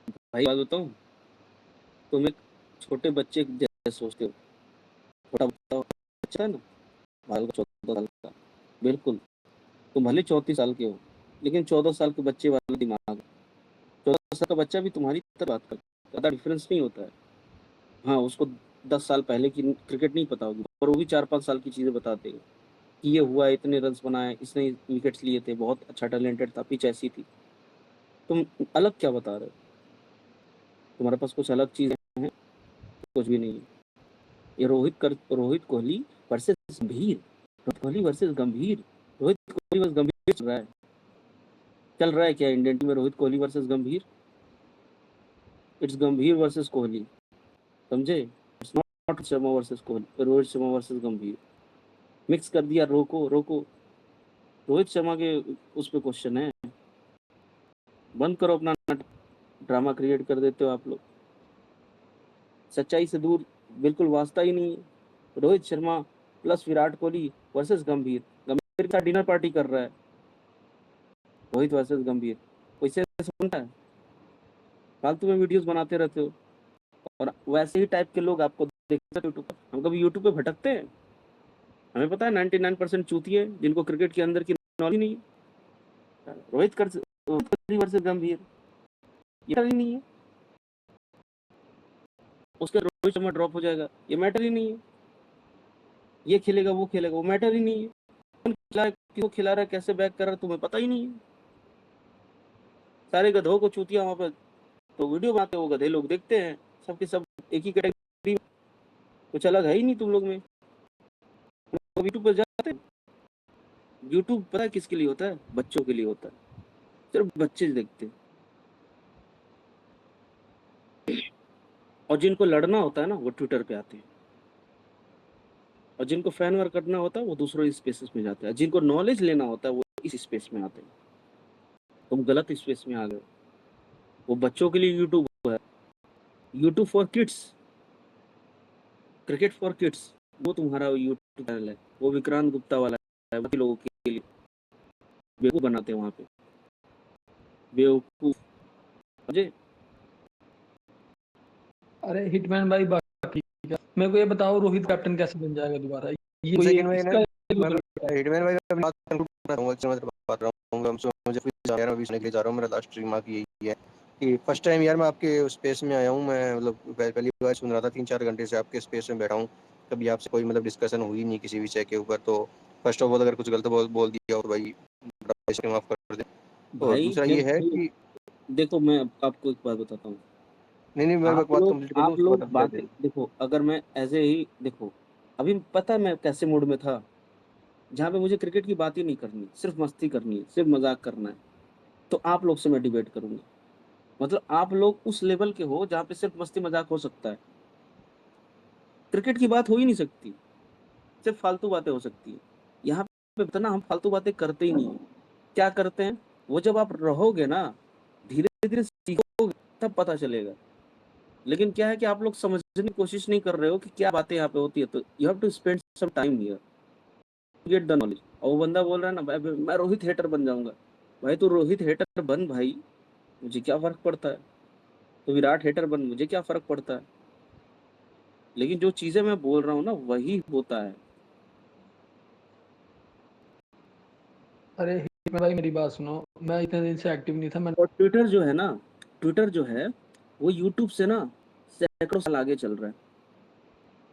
भाई बात बताऊं, तुम एक छोटे बच्चे जैसे सोचते हो। छोटा बच्चा है ना, 12 14 साल का, बिल्कुल तुम भले 34 साल के हो, लेकिन 14 साल के बच्चे वाला दिमाग है। 14 साल का बच्चा भी तुम्हारी तरह बात करता है, ज़्यादा डिफरेंस नहीं होता है। हाँ, उसको 10 साल पहले की क्रिकेट नहीं पता होगी, पर वो भी 4-5 साल की चीज़ें बता देगा कि ये हुआ, इतने रन्स बनाए, इसने विकेट्स लिए थे, बहुत अच्छा टैलेंटेड था, पिच ऐसी थी। तुम अलग क्या बता रहे हो? तुम्हारे पास कुछ अलग चीज़ें हैं? कुछ भी नहीं है। ये रोहित कोहली वर्सेस गंभीर, रोहित कोहली वर्सेस गंभीर, रोहित कोहली वर्सेस गंभीर चल रहा है क्या इंडियन टीम में? रोहित कोहली वर्सेस गंभीर, इट्स गंभीर वर्सेस कोहली, समझे? It's not Sharma versus Kohli, Rohit Sharma versus गंभीर, मिक्स कर दिया। रोको रोको, रोहित शर्मा के उस पे क्वेश्चन है, बंद करो अपना ड्रामा क्रिएट कर देते हो आप लोग। सच्चाई से दूर बिल्कुल वास्ता ही नहीं है। रोहित शर्मा प्लस विराट कोहली वर्सेस गंभीर, गंभीर के साथ डिनर पार्टी कर रहा है। रोहित वर्सेस गंभीर, कोई से सुनता है? फालतू में वीडियोस बनाते रहते हो, और वैसे ही टाइप के लोग आपको देखते हैं यूट्यूब पर। हम कभी यूट्यूब पे भटकते हैं? हमें पता है 99% चूतिए हैं जिनको क्रिकेट के अंदर की नॉलेज नहीं है। रोहित कोहली वर्सेस गंभीर, ये ही नहीं है। उसके रोहित शर्मा ड्रॉप हो जाएगा, ये मैटर ही नहीं है। ये खेलेगा, वो खेलेगा, वो मैटर ही नहीं है। किसको खिला रहा है, कैसे बैक कर रहा है, तुम्हें पता ही नहीं है। सारे गधों को चूतिया वहां पर तो वीडियो बनाते हो, गधे लोग देखते हैं, सबके सब एक ही कैटेगरी में, कुछ अलग है ही नहीं तुम लोग में। यूट्यूब पर जाते हैं, यूट्यूब पता है किसके लिए होता है? बच्चों के लिए होता है, सिर्फ बच्चे देखते हैं। और जिनको लड़ना होता है ना, वो ट्विटर पे आते हैं, और जिनको फैन वार करना होता है वो दूसरों स्पेसेस में जाते हैं, जिनको नॉलेज लेना होता है वो इस स्पेस में आते हैं। तुम गलत स्पेस में आ गए। वो बच्चों के लिए यूट्यूब है, YouTube for kids, cricket for kids, वो तुम्हारा यूट्यूब चैनल है। वो विक्रांत गुप्ता वाला है, बाकी लोगों के लिए बेवकूफ बनाते हैं वहां पे, बेवकूफ, समझे? अरे हिटमैन भाई बाकी क्या, मेरे को ये बताओ रोहित कैप्टन कैसे बन जाएगा दोबारा? ये सेकंड में इसका मैं हिटमैन भाई मैं बात कंक्लूड कर रहा हूं, मैं बात रहा हूं, मुझे फिर जा रहा हूं, अभी सुनने के लिए जा रहा हूं। मेरा लास्ट रिमार्क यही है कि फर्स्ट टाइम यार मैं आपके स्पेस में आया हूं। मैं मतलब पहली बार सुन रहा था, 3-4 घंटे से आपके स्पेस में बैठा हूं, कभी आपसे कोई मतलब डिस्कशन हुई नहीं किसी विषय के ऊपर। तो फर्स्ट ऑफ ऑल अगर कुछ गलत बोल दिया हो तो भाई माफ कर दें। और भाई दूसरा ये है कि देखो मैं आपको एक बात बताता हूँ। नहीं मैं बात कंप्लीट कर दूं, आप उसके बाद लोग आप बातें कहते देखो, अगर मैं ऐसे ही देखो, अभी पता है मैं कैसे मूड में था, जहाँ पे मुझे क्रिकेट की बात ही नहीं करनी, सिर्फ मस्ती करनी है, सिर्फ मजाक करना है, तो आप लोग से मैं डिबेट करूंगा। मतलब आप लोग उस लेवल के हो जहाँ पे सिर्फ मस्ती मजाक हो सकता है, क्रिकेट की बात हो ही नहीं सकती, सिर्फ फालतू बातें हो सकती है। यहाँ पे इतना हम फालतू बातें करते ही नहीं है। क्या करते हैं? वो जब आप रहोगे ना, धीरे धीरे सीखोगे, तब पता चलेगा। लेकिन क्या है कि आप लोग समझने की कोशिश नहीं कर रहे हो कि क्या बातें यहाँ पे होती है। तो you have to spend some time here, get the knowledge. और वो बंदा बोल रहा है ना भाई मैं रोहित हेटर बन जाऊंगा, भाई तू रोहित हेटर बन भाई, मुझे क्या फर्क पड़ता है। तो विराट हेटर बन, मुझे क्या फर्क पड़ता है। लेकिन जो चीजें मैं बोल रहा हूँ ना, वही होता है। अरे हिटमैन भाई मेरी बात सुनो, मैं इतने दिन से एक्टिव नहीं था। मैं और ट्विटर जो है ना, ट्विटर जो है वो यूट्यूब से ना सैकड़ों साल आगे चल रहा है,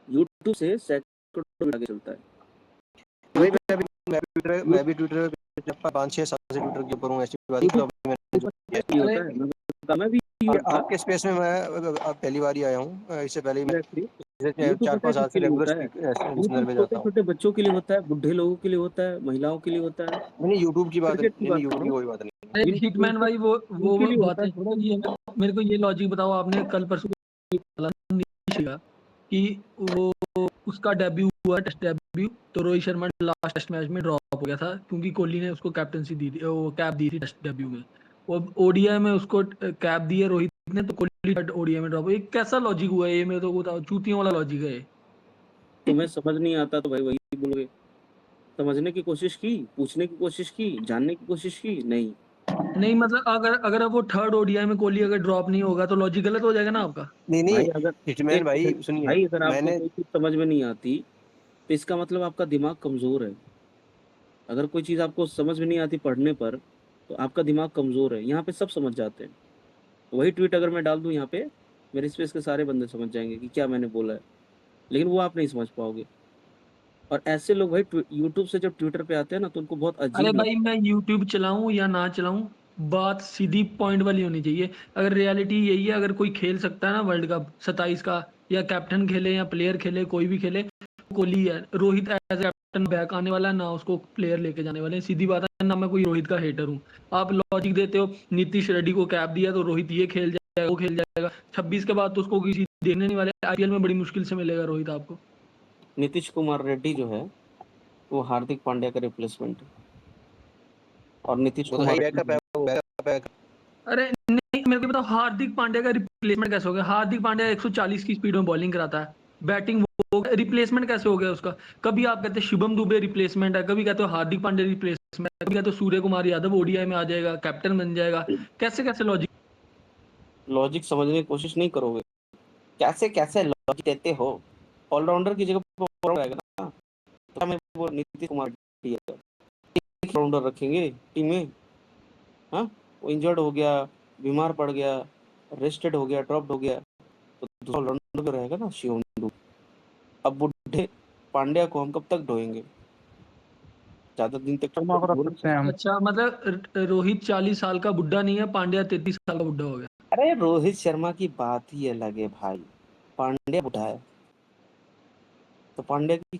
यूट्यूब से सैकड़ों साल आगे चलता है। भाई मैं भी ट्विटर पे 5-6 साल से ट्विटर के ऊपर हूँ, ऐसी बात नहीं। तो मैं भी आपके स्पेस में मैं पहली बार ही आया हूँ, इससे पहले ही मैं यूट्यूब 4-5 साल से रेगुलर लिसनर में जाता हूँ। छोटे बच्चों के लिए होता है, बुढ़े लोगों के लिए होता है, महिलाओं के लिए होता है। नहीं यूट्यूब की बात क्रिकेट की नहीं, बात यूट्यूब कर की रहा कोई बात नहीं। अरे हूँ, हिटमैन भाई वो उनके लिए होता बातें है। छोड़ो। ये मेरे को ये लॉजिक बताओ, आपने कल परसों का कि वो उसका डेब्यू हुआ, टेस्ट डेब्यू, तो Rohit Sharma last test match में ड्रॉप हो गया था क्योंकि कोहली ने उसको कैप्टनसी दी थी, वो कैप दी थी टेस्ट डेब्यू में। वो ओडीआई में उसको कैप दी है रोहित ने, तो कोहली ओडीआई में ड्रॉप। ये कैसा लॉजिक हुआ है? ये मेरे को बताओ, चूतियों वाला लॉजिक है ये। तुम्हें समझ नहीं आता तो भाई वही बोलोगे। समझने की कोशिश की, पूछने की कोशिश की, जानने की कोशिश की, नहीं। नहीं मतलब अगर अगर वो थर्ड ओडीआई में कोहली अगर ड्रॉप नहीं होगा तो लॉजिक गलत हो जाएगा ना आपका। नहीं भाई नहीं अगर हिटमैन एक भाई सेकंड, सुनिए, भाई अगर आपको मैंने कोई चीज समझ में नहीं आती तो इसका मतलब आपका दिमाग कमजोर है। अगर कोई चीज आपको समझ में नहीं आती पढ़ने पर तो आपका दिमाग कमजोर है। यहाँ पे सब समझ जाते हैं। वही ट्वीट अगर मैं डाल दूं यहाँ पे, मेरे स्पेस के सारे बंदे समझ जाएंगे कि क्या मैंने बोला है, लेकिन वो आप नहीं समझ पाओगे। और ऐसे लोग भाई यूट्यूब से जब ट्विटर पे आते हैं ना तो उनको बहुत अरे अजीब भाई लगता मैं यूट्यूब चलाऊं या ना चलाऊं, बात सीधी पॉइंट वाली होनी चाहिए। अगर रियलिटी यही है, अगर कोई खेल सकता है ना वर्ल्ड कप 27 का, या कैप्टन खेले या प्लेयर खेले, कोई भी खेले, कोहली है। रोहित एज कैप्टन बैक आने वाला है ना, उसको प्लेयर लेके जाने वाले हैं। सीधी बात है ना, मैं कोई रोहित का हेटर हूँ। आप लॉजिक देते हो, नीतीश रेड्डी को कैप दिया तो रोहित ये खेल जाएगा, वो खेल जाएगा। 26 के बाद तो उसको किसी देखने नहीं वाले। आईपीएल में बड़ी मुश्किल से मिलेगा रोहित आपको। है। नीतीश कुमार रेड्डी जो है वो हार्दिक पांड्या का रिप्लेसमेंट है। और नीतीश वो तो हाई कुमार बैकअप है, वो बैकअप है। अरे नहीं, मेरे को बताओ हार्दिक पांड्या का रिप्लेसमेंट कैसे हो गया? हार्दिक पांड्या 140 की स्पीड में बॉलिंग कराता है, बैटिंग वो रिप्लेसमेंट कैसे हो गया उसका? कभी आप कहते हो शिवम दुबे रिप्लेसमेंट है, कभी कहते हो हार्दिक पांड्या रिप्लेसमेंट है, कभी कहते हो सूर्य कुमार यादव ओडीआई में आ जाएगा, कैप्टन बन जाएगा। कैसे कैसे लॉजिक? लॉजिक समझने की कोशिश नहीं करोगे। कैसे कैसे लॉजिक देते हो? ऑलराउंडर की जगह पर ऑलराउंडर आएगा ना। तो मैं वो नीतीश कुमार रेड्डी है, एक ऑलराउंडर रखेंगे टीम में? हाँ, वो इंजर्ड हो गया, बीमार पड़ गया, रेस्टेड हो गया, ड्रॉप्ड हो गया, तो दूसरा ऑलराउंडर तो रहेगा ना, शिवम दुबे। अब बुढ़े पांड्या को हम कब तक ढोएंगे? ज्यादा दिन तक क्षमा तो रख ढो नहीं सकते हैं सकते। हम। अच्छा मतलब रोहित 40 साल का बुढ़ा नहीं है, पांड्या 33 साल का बुढ़ा हो गया। अरे रोहित शर्मा की बात ही अलग है भाई, पांड्या बुढ़ा है तो पांड्या की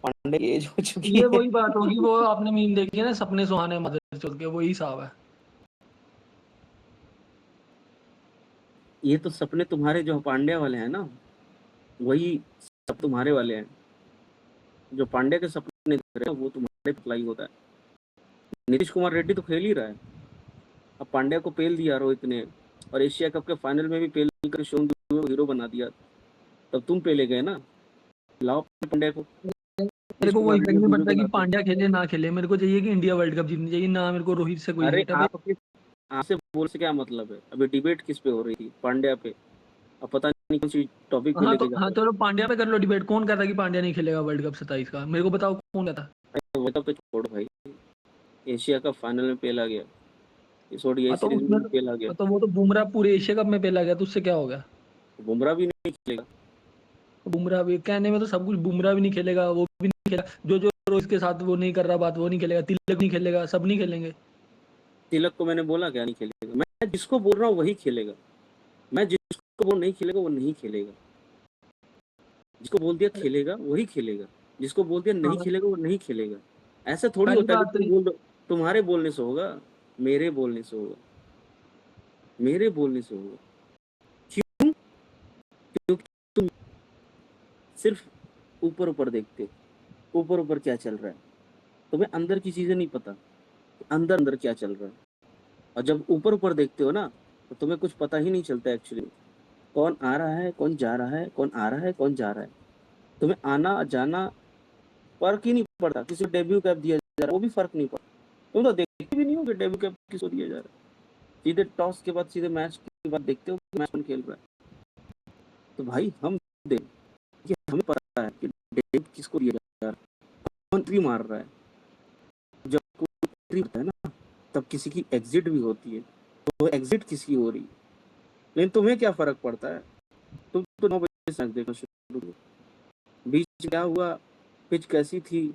पांड्या की एज हो चुकी ये है। वही बात होगी, वो आपने मीम देखी है ना, सपने सुहाने मदर चल के, वही हिसाब है। ये तो सपने तुम्हारे जो पांड्या वाले हैं ना, वही सब तुम्हारे वाले हैं। जो पांड्या के सपने देख रहे हैं वो तुम्हारे अप्लाई होता है। नीतीश कुमार रेड्डी तो खेल ही रहा है। अब पांड्या को पेल दिया रोहित ने, और एशिया कप के फाइनल में भी पेल कर शिवम दुबे को हीरो बना दिया। तब तुम पेले गए ना, लाओ पांड्या को। मेरे नीतीश को कुमार वही रेड्डी फर्क को नहीं हीरो पड़ता कि बनाते। पांड्या खेले ना खेले, मेरे को चाहिए कि इंडिया वर्ल्ड कप जीतनी चाहिए ना। मेरे को रोहित से कोई अरे हेट है भाई। आपसे बोल से क्या मतलब है? अभी डिबेट किस पे हो रही थी? पांड्या पे। अब पता नहीं कौन सी टॉपिक पे लेके जा हाँ रहे तो पांड्या पे कर लो डिबेट। कौन कहता कि पांड्या नहीं खेलेगा वर्ल्ड कप 27 का? मेरे को बताओ कौन कहता। हो। वो तो छोड़ो भाई, एशिया कप फाइनल में पेला गया, इस ओडीआई हाँ तो सीरीज में उसमें भी पेला गया। तो वो तो बुमराह पूरे एशिया कप में पेला गया, तो उससे क्या हो गया? बुमराह भी नहीं खेलेगा। तो बुमराह भी कहने में तो सब कुछ, बुमराह भी नहीं खेलेगा, वो भी नहीं खेलेगा, जो जो रोहित के साथ वो नहीं कर रहा बात, वो नहीं खेलेगा, तिलक नहीं खेलेगा, सब नहीं खेलेंगे। तिलक को मैंने बोला क्या नहीं खेलेगा? मैं जिसको बोल रहा हूँ वही खेलेगा। मैं जिसको वो नहीं खेलेगा वो नहीं खेलेगा। जिसको बोल दिया खेलेगा वही खेलेगा, जिसको बोल दिया नहीं हाँ, खेलेगा वो नहीं खेलेगा। ऐसा थोड़ी पहली होता है कि बात तुम तो बोल दो तुम्हारे बोलने से होगा, मेरे बोलने से होगा, मेरे बोलने से होगा। क्यों? क्योंकि तुम सिर्फ ऊपर ऊपर देखते हो, ऊपर ऊपर क्या चल रहा है, तुम्हें अंदर की चीजें नहीं पता, अंदर अंदर क्या चल रहा है। और जब ऊपर ऊपर देखते हो ना तो तुम्हें कुछ पता ही नहीं चलता एक्चुअली, कौन आ रहा है कौन जा रहा है, कौन आ रहा है कौन जा रहा है। तुम्हें आना जाना फर्क ही नहीं पड़ता। किसी को डेब्यू कैप दिया जा रहा है वो भी फर्क नहीं पड़ता। तुम तो देखते भी नहीं हो कि डेब्यू कैप किसको दिया जा रहा है। सीधे टॉस के बाद सीधे मैच के बाद देखते हो कि मैच कौन खेल रहा है। तो भाई हम देख कि हमें पता है कि डेब्यू किसको दिया जा रहा है, कौन एंट्री मार रहा है। जब कोई एंट्री होता है ना तब किसी की एग्जिट भी होती है, तो एग्जिट किसकी हो रही है। लेकिन तुम्हें क्या फर्क पड़ता है? तुम तो 9 बजे से देखना शुरू करो। बीच में क्या हुआ, पिच कैसी थी,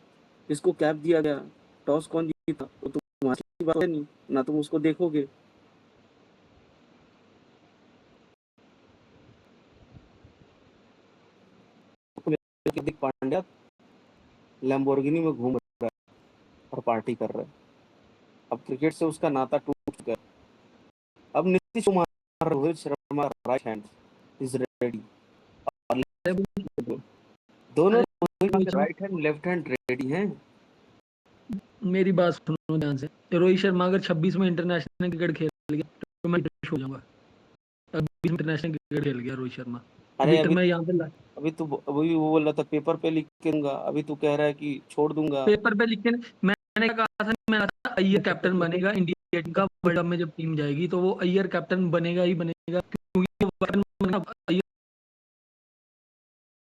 किसको कैप दिया गया, टॉस कौन जीता, वो तुम्हारी बात है नहीं ना, तुम उसको देखोगे। हार्दिक पांड्या लैम्बोर्गिनी में घूम रहा है और पार्टी कर रहा है। अब क्रिकेट से उसका नाता टूट गया। अब Nitish Kumar Rohit Sharma right hand is ready, दोनों अरे right hand left hand ready हैं। मेरी बात सुनो ध्यान से। रोहित शर्मा अगर 26 में इंटरनेशनल क्रिकेट खेल गया तो मैं डिप्रेस हो जाऊंगा। 26 में इंटरनेशनल क्रिकेट खेल गया रोहित शर्मा, अरे विकेट अभी में यहाँ पे अभी वो बोल रहा था पेपर पे लिख के दूंगा, अभी तू कह रहा है कि छोड़ दूंगा। पेपर पे लिख के मैंने कहा था, मैंने कहा अय्यर कैप्टन बनेगा इंडिया टीम का, वर्ल्ड कप में जब टीम जाएगी तो वो अय्यर कैप्टन बनेगा ही बनेगा, क्योंकि वो कैप्टन बनेगा, अय्यर